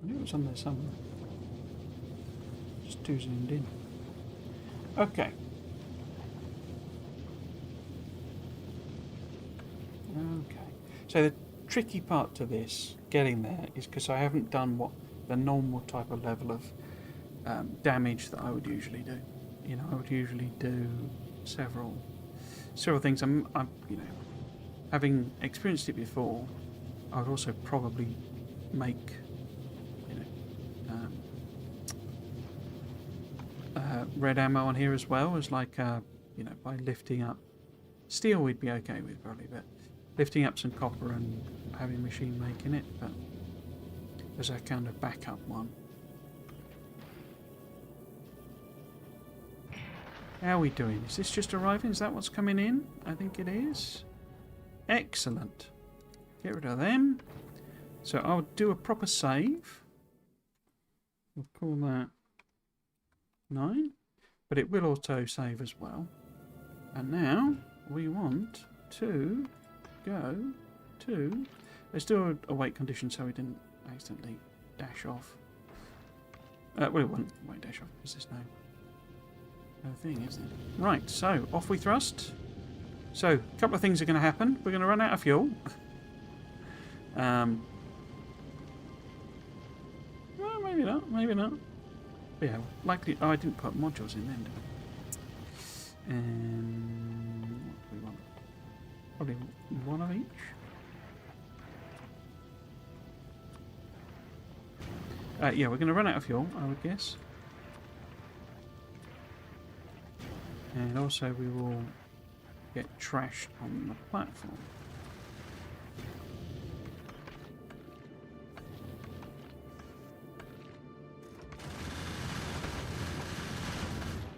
S1: I knew it was on there somewhere. Just too zoomed in. Okay. Okay. So the tricky part to this, getting there, is because I haven't done what the normal type of level of damage that I would usually do. You know, I would usually do several things. I'm you know, having experienced it before, I would also probably make, you know, red ammo on here as well as like, you know, by lifting up steel, we'd be okay with probably, but lifting up some copper and having a machine making it, but as a kind of backup one. How are we doing? Is this just arriving? Is that what's coming in? I think it is. Excellent. Get rid of them. So I'll do a proper save. We'll call that 9. But it will auto save as well. And now we want to go to... Let's do a wait condition so we didn't accidentally dash off. Well, it won't dash off because there's no thing, isn't it? Right, so off we thrust. So, a couple of things are going to happen. We're going to run out of fuel. Well, maybe not, maybe not. But yeah, likely... Oh, I didn't put modules in then, did I? And... what do we want? Probably one of each. Yeah, we're going to run out of fuel, I would guess. And also we will get trashed on the platform.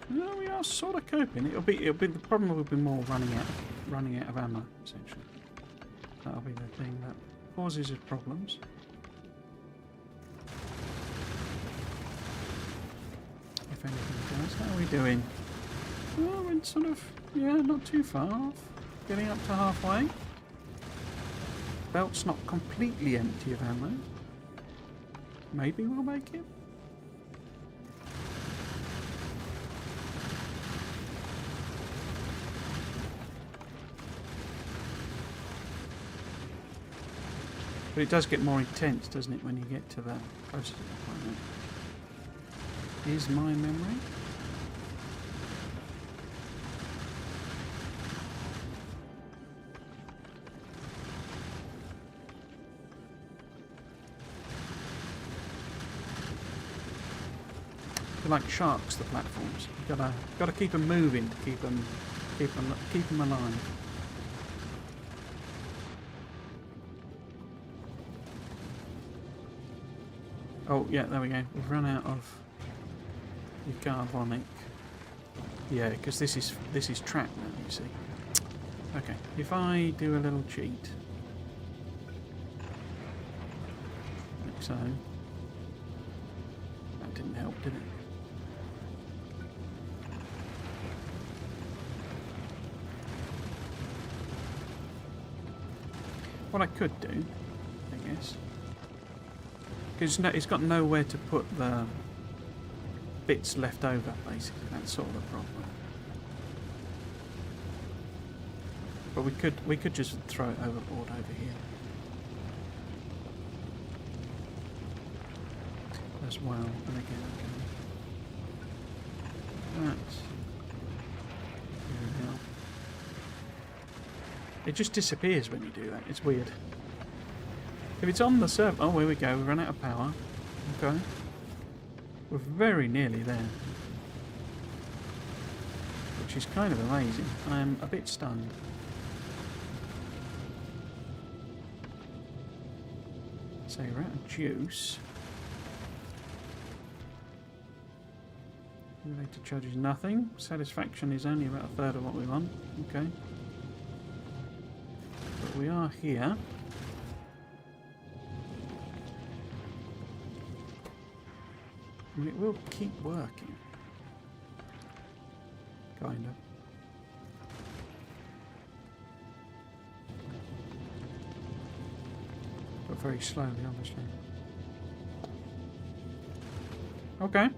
S1: No, we are sort of coping. It'll be the problem will be more running out of ammo, essentially. That'll be the thing that causes us problems. If anything does. How are we doing? Well, we're sort of, yeah, not too far off. Getting up to halfway. Belt's not completely empty of ammo. Maybe we'll make it. But it does get more intense, doesn't it, when you get to the closer to the planet. Is my memory? They're like sharks, the platforms. You gotta keep them moving to keep them alive. Oh yeah, there we go. We've run out of your carbonic. Yeah, because this is trapped now. You see. Okay, if I do a little cheat, like so. That didn't help, did it? What I could do, I guess, because it's got nowhere to put the bits left over, basically. That's sort of the problem. But we could just throw it overboard over here as well. And again, that's here now. It just disappears when you do that. It's weird. If it's on the server... Oh, here we go. We run out of power. Okay. We're very nearly there. Which is kind of amazing. I'm a bit stunned. So we're out of juice. Related charges nothing. Satisfaction is only about a third of what we want. Okay. But we are here. And it will keep working. Kind of. But very slowly, obviously. Okay.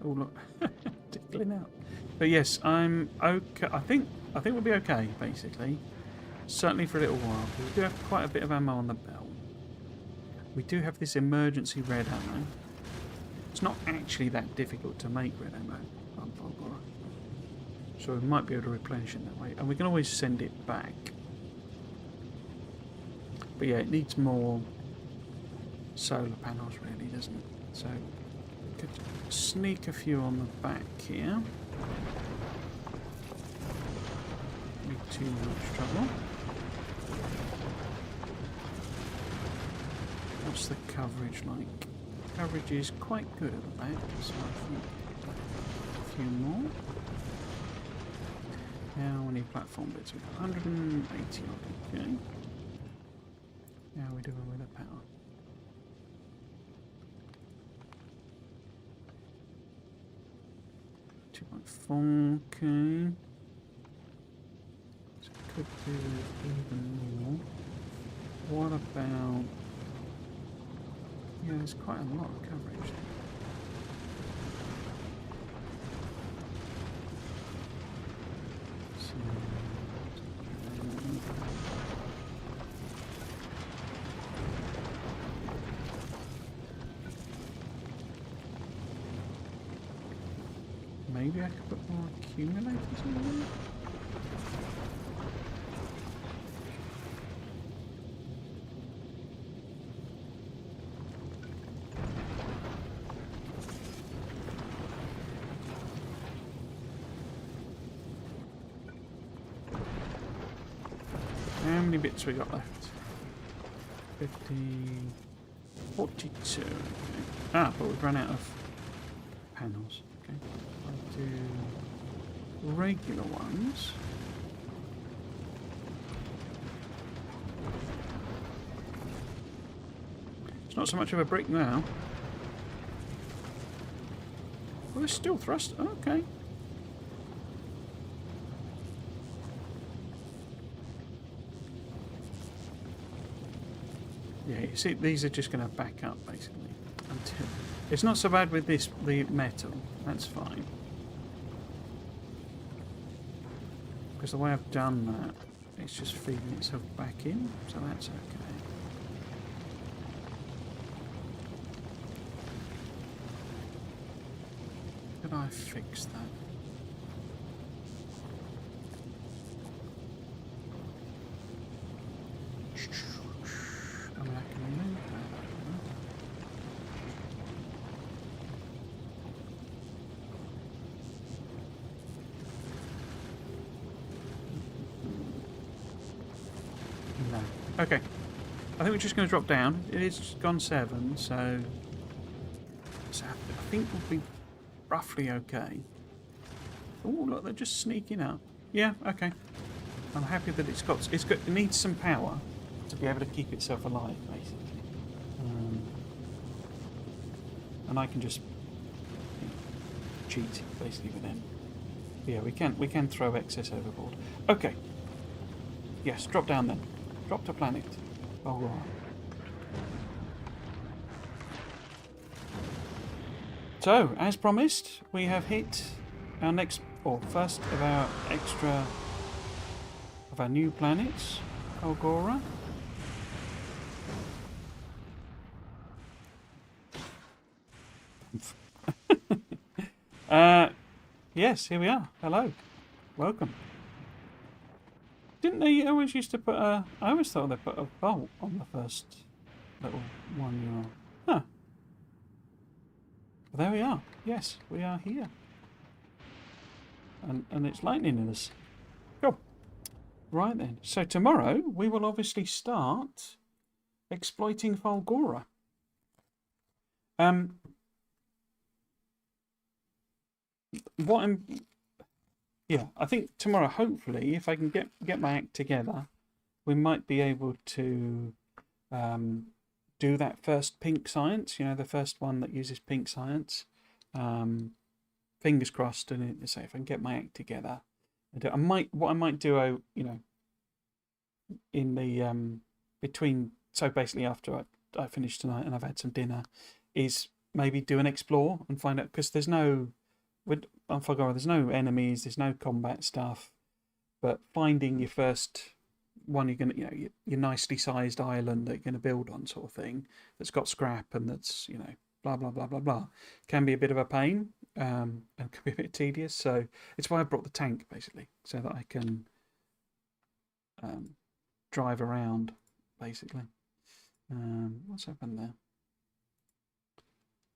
S1: Oh look, tickling out. But yes, I'm okay. I think we'll be okay, basically. Certainly for a little while. We do have quite a bit of ammo on the belt. We do have this emergency red ammo. It's not actually that difficult to make red ammo. So we might be able to replenish it that way. And we can always send it back. But yeah, it needs more solar panels really, doesn't it? So we could sneak a few on the back here. Not too much trouble. What's the coverage like? Coverage is quite good at the back, so I think a few more. How many platform bits? We've got 180 odd, okay. How are we doing with the power? Okay. So could do even more. What about... Yeah, there's quite a lot of coverage. So... Maybe I could put more accumulators in there? How many bits we got left? 50... 42. Okay. Ah, but we've run out of panels. Okay. I'll do regular ones. It's not so much of a brick now. Well, there's still thrust. Okay. Yeah, you see, these are just going to back up basically until it's not so bad with this, the metal. That's fine. Because the way I've done that, it's just feeding itself back in, so that's okay. Could I fix that? I mean, I can remove that. No. Okay. I think we're just going to drop down. It is gone 7, so I think we'll be roughly okay. Oh, look, they're just sneaking up. Yeah, okay. I'm happy that it needs some power to be able to keep itself alive, basically. And I can just cheat basically with them. Yeah, we can throw excess overboard. Okay. Yes, drop down then. Drop to planet. All right. So, as promised, we have hit our first of our new planets, Algora. Yes, here we are. Hello. Welcome. Didn't they always used to put I always thought they put a bolt on the first little one you're on. Huh. Well, there we are. Yes, we are here. And it's lightning us. Cool. Right then. So tomorrow we will obviously start exploiting Falgora. I think tomorrow, hopefully, if I can get my act together, we might be able to do that first pink science. You know, the first one that uses pink science. Fingers crossed, and say if I can get my act together, I might do, in the between. So basically, after I finish tonight and I've had some dinner, is maybe do an explore and find out, because there's no. On Falgora, there's no enemies, there's no combat stuff, but finding your first one, you're gonna, your nicely sized island that you're gonna build on, sort of thing, that's got scrap and that's, blah blah blah blah blah, can be a bit of a pain, and can be a bit tedious. So it's why I brought the tank basically, so that I can drive around basically. What's happened there?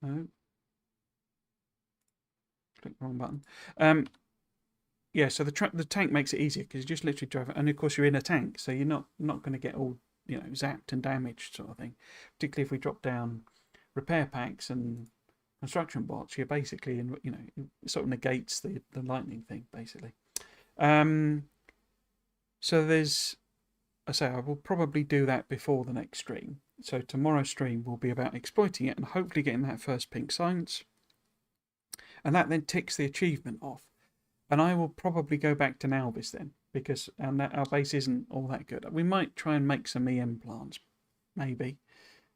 S1: No. Click the wrong button. Yeah, so the tank makes it easier because you just literally drive it, and of course you're in a tank, so you're not going to get all zapped and damaged, sort of thing. Particularly if we drop down repair packs and construction bots, you're basically in, it sort of negates the lightning thing basically. So there's, I say, I will probably do that before the next stream. So tomorrow's stream will be about exploiting it and hopefully getting that first pink science, and that then ticks the achievement off. And I will probably go back to Nauvis then, because our base isn't all that good. We might try and make some EM plants, maybe,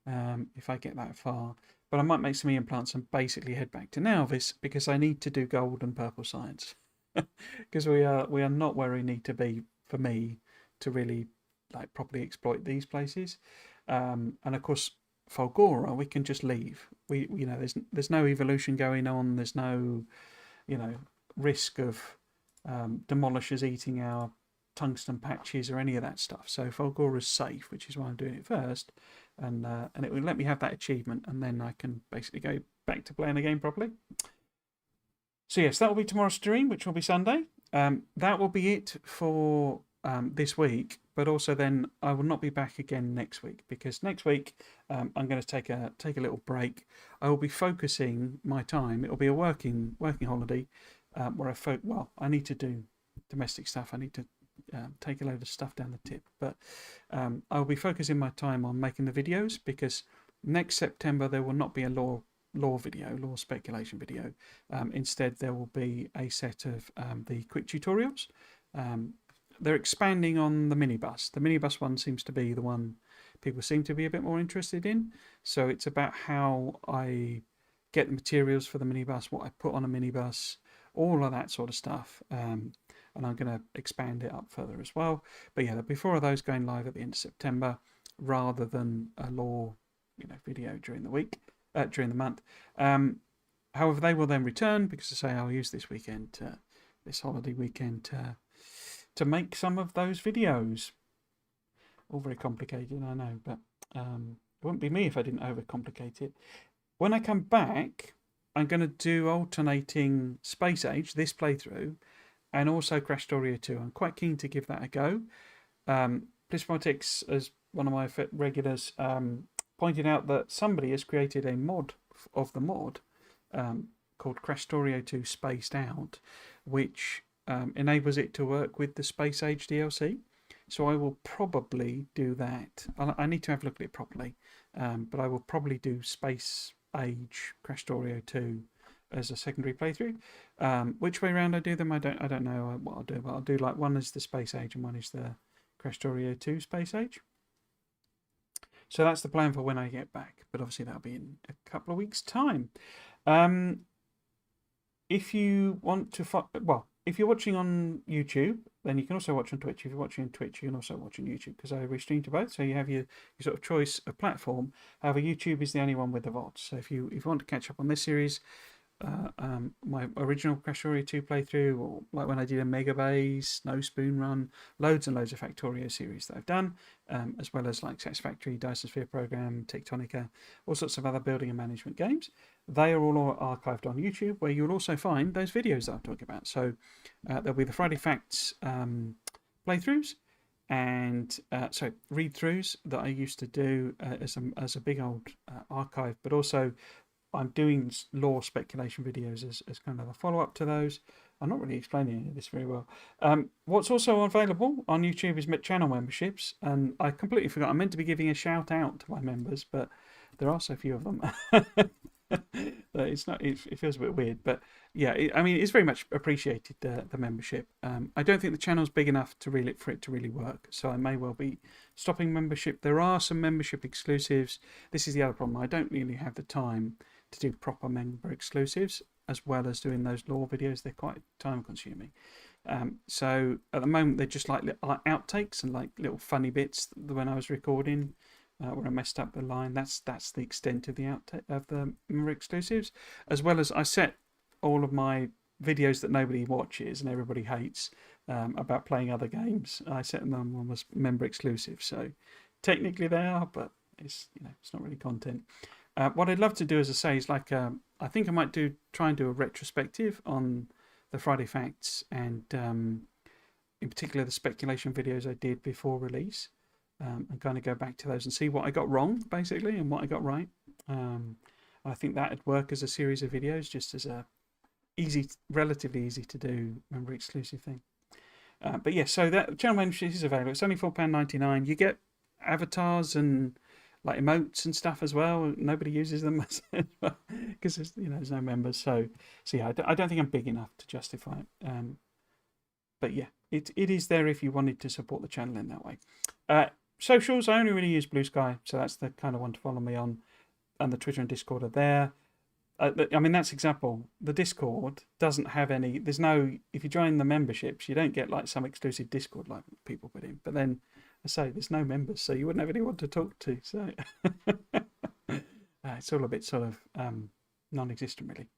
S1: if I get that far. But I might make some EM plants and basically head back to Nauvis, because I need to do gold and purple science. Because we are not where we need to be for me to really properly exploit these places. And of course, Folgora, we can just leave. There's no evolution going on. There's no, risk of demolishers eating our tungsten patches or any of that stuff. So Folgora is safe, which is why I'm doing it first, and it will let me have that achievement, and then I can basically go back to playing the game properly. So yes, that will be tomorrow's stream, which will be Sunday. That will be it for this week, but also then I will not be back again next week, because next week I'm going to take a little break. I will be focusing my time. It will be a working holiday where I need to do domestic stuff. I need to take a load of stuff down the tip, but I will be focusing my time on making the videos, because next September there will not be a law speculation video. Instead, there will be a set of the quick tutorials. They're expanding on the minibus. The minibus one seems to be the one people seem to be a bit more interested in. So it's about how I get the materials for the minibus, what I put on a minibus, all of that sort of stuff. And I'm going to expand it up further as well. But yeah, there'll be 4 of those going live at the end of September, rather than a law video during the week. During the month. However, they will then return, because I say I'll use this weekend, this holiday weekend, to make some of those videos. All very complicated, I know, but it wouldn't be me if I didn't overcomplicate it. When I come back, I'm going to do alternating Space Age, this playthrough, and also Crash Story 2. I'm quite keen to give that a go. Plismotics, as one of my regulars, pointed out that somebody has created a mod of the mod called Crash Story 2 Spaced Out, which enables it to work with the Space Age DLC. So I will probably do that. I need to have a look at it properly, but I will probably do Space Age Crash Story 2 as a secondary playthrough. Which way around I do them, I don't know what I'll do, but I'll do one is the Space Age and one is the Crash Story 2 Space Age. So that's the plan for when I get back, but obviously that'll be in a couple of weeks' time. If you want to, if you're watching on YouTube, then you can also watch on Twitch. If you're watching on Twitch, you can also watch on YouTube, because I restream to both. So you have your sort of choice of platform. However, YouTube is the only one with the VODs. So if you want to catch up on this series, my original Crash Story 2 playthrough, or like when I did a Mega Base, No Spoon Run, loads and loads of Factorio series that I've done, as well as like Satisfactory, Dyson Sphere Program, Tectonica, all sorts of other building and management games. They are all archived on YouTube, where you'll also find those videos that I'm talking about. So there'll be the Friday Facts playthroughs, and read-throughs that I used to do as a big old archive, but also I'm doing law speculation videos as kind of a follow-up to those. I'm not really explaining any of this very well. What's also available on YouTube is channel memberships, and I completely forgot. I meant to be giving a shout out to my members, but there are so few of them. It's not. It feels a bit weird, but yeah. It's very much appreciated, the membership. I don't think the channel's big enough for it to really work, so I may well be stopping membership. There are some membership exclusives. This is the other problem. I don't really have the time to do proper member exclusives, as well as doing those law videos. They're quite time consuming. So at the moment they're just like outtakes and like little funny bits when I was recording, when I messed up the line. That's the extent of the member exclusives, as well as I set all of my videos that nobody watches and everybody hates about playing other games. I set them on as member exclusive, so technically they are, but it's it's not really content. What I'd love to do, as I say, is like I think I might try and do a retrospective on the Friday Facts, and in particular the speculation videos I did before release, and kind of go back to those and see what I got wrong, basically, and what I got right. I think that would work as a series of videos, just as a relatively easy to do member exclusive thing. But yeah, so that channel membership is available. It's only £4.99. You get avatars and like emotes and stuff as well. Nobody uses them because there's no members. So yeah, I don't think I'm big enough to justify it. But yeah, it is there if you wanted to support the channel in that way. Socials, I only really use Blue Sky, so that's the kind of one to follow me on. And the Twitter and Discord are there. I mean, that's example. The Discord doesn't have any. There's no. If you join the memberships, you don't get like some exclusive Discord like people put in. But then I say there's no members, so you wouldn't have anyone to talk to. So it's all a bit sort of non-existent, really.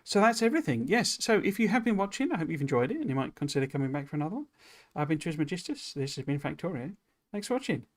S1: So that's everything. Yes. So if you have been watching, I hope you've enjoyed it, and you might consider coming back for another one. I've been Trismegistus. This has been Factorio. Thanks for watching.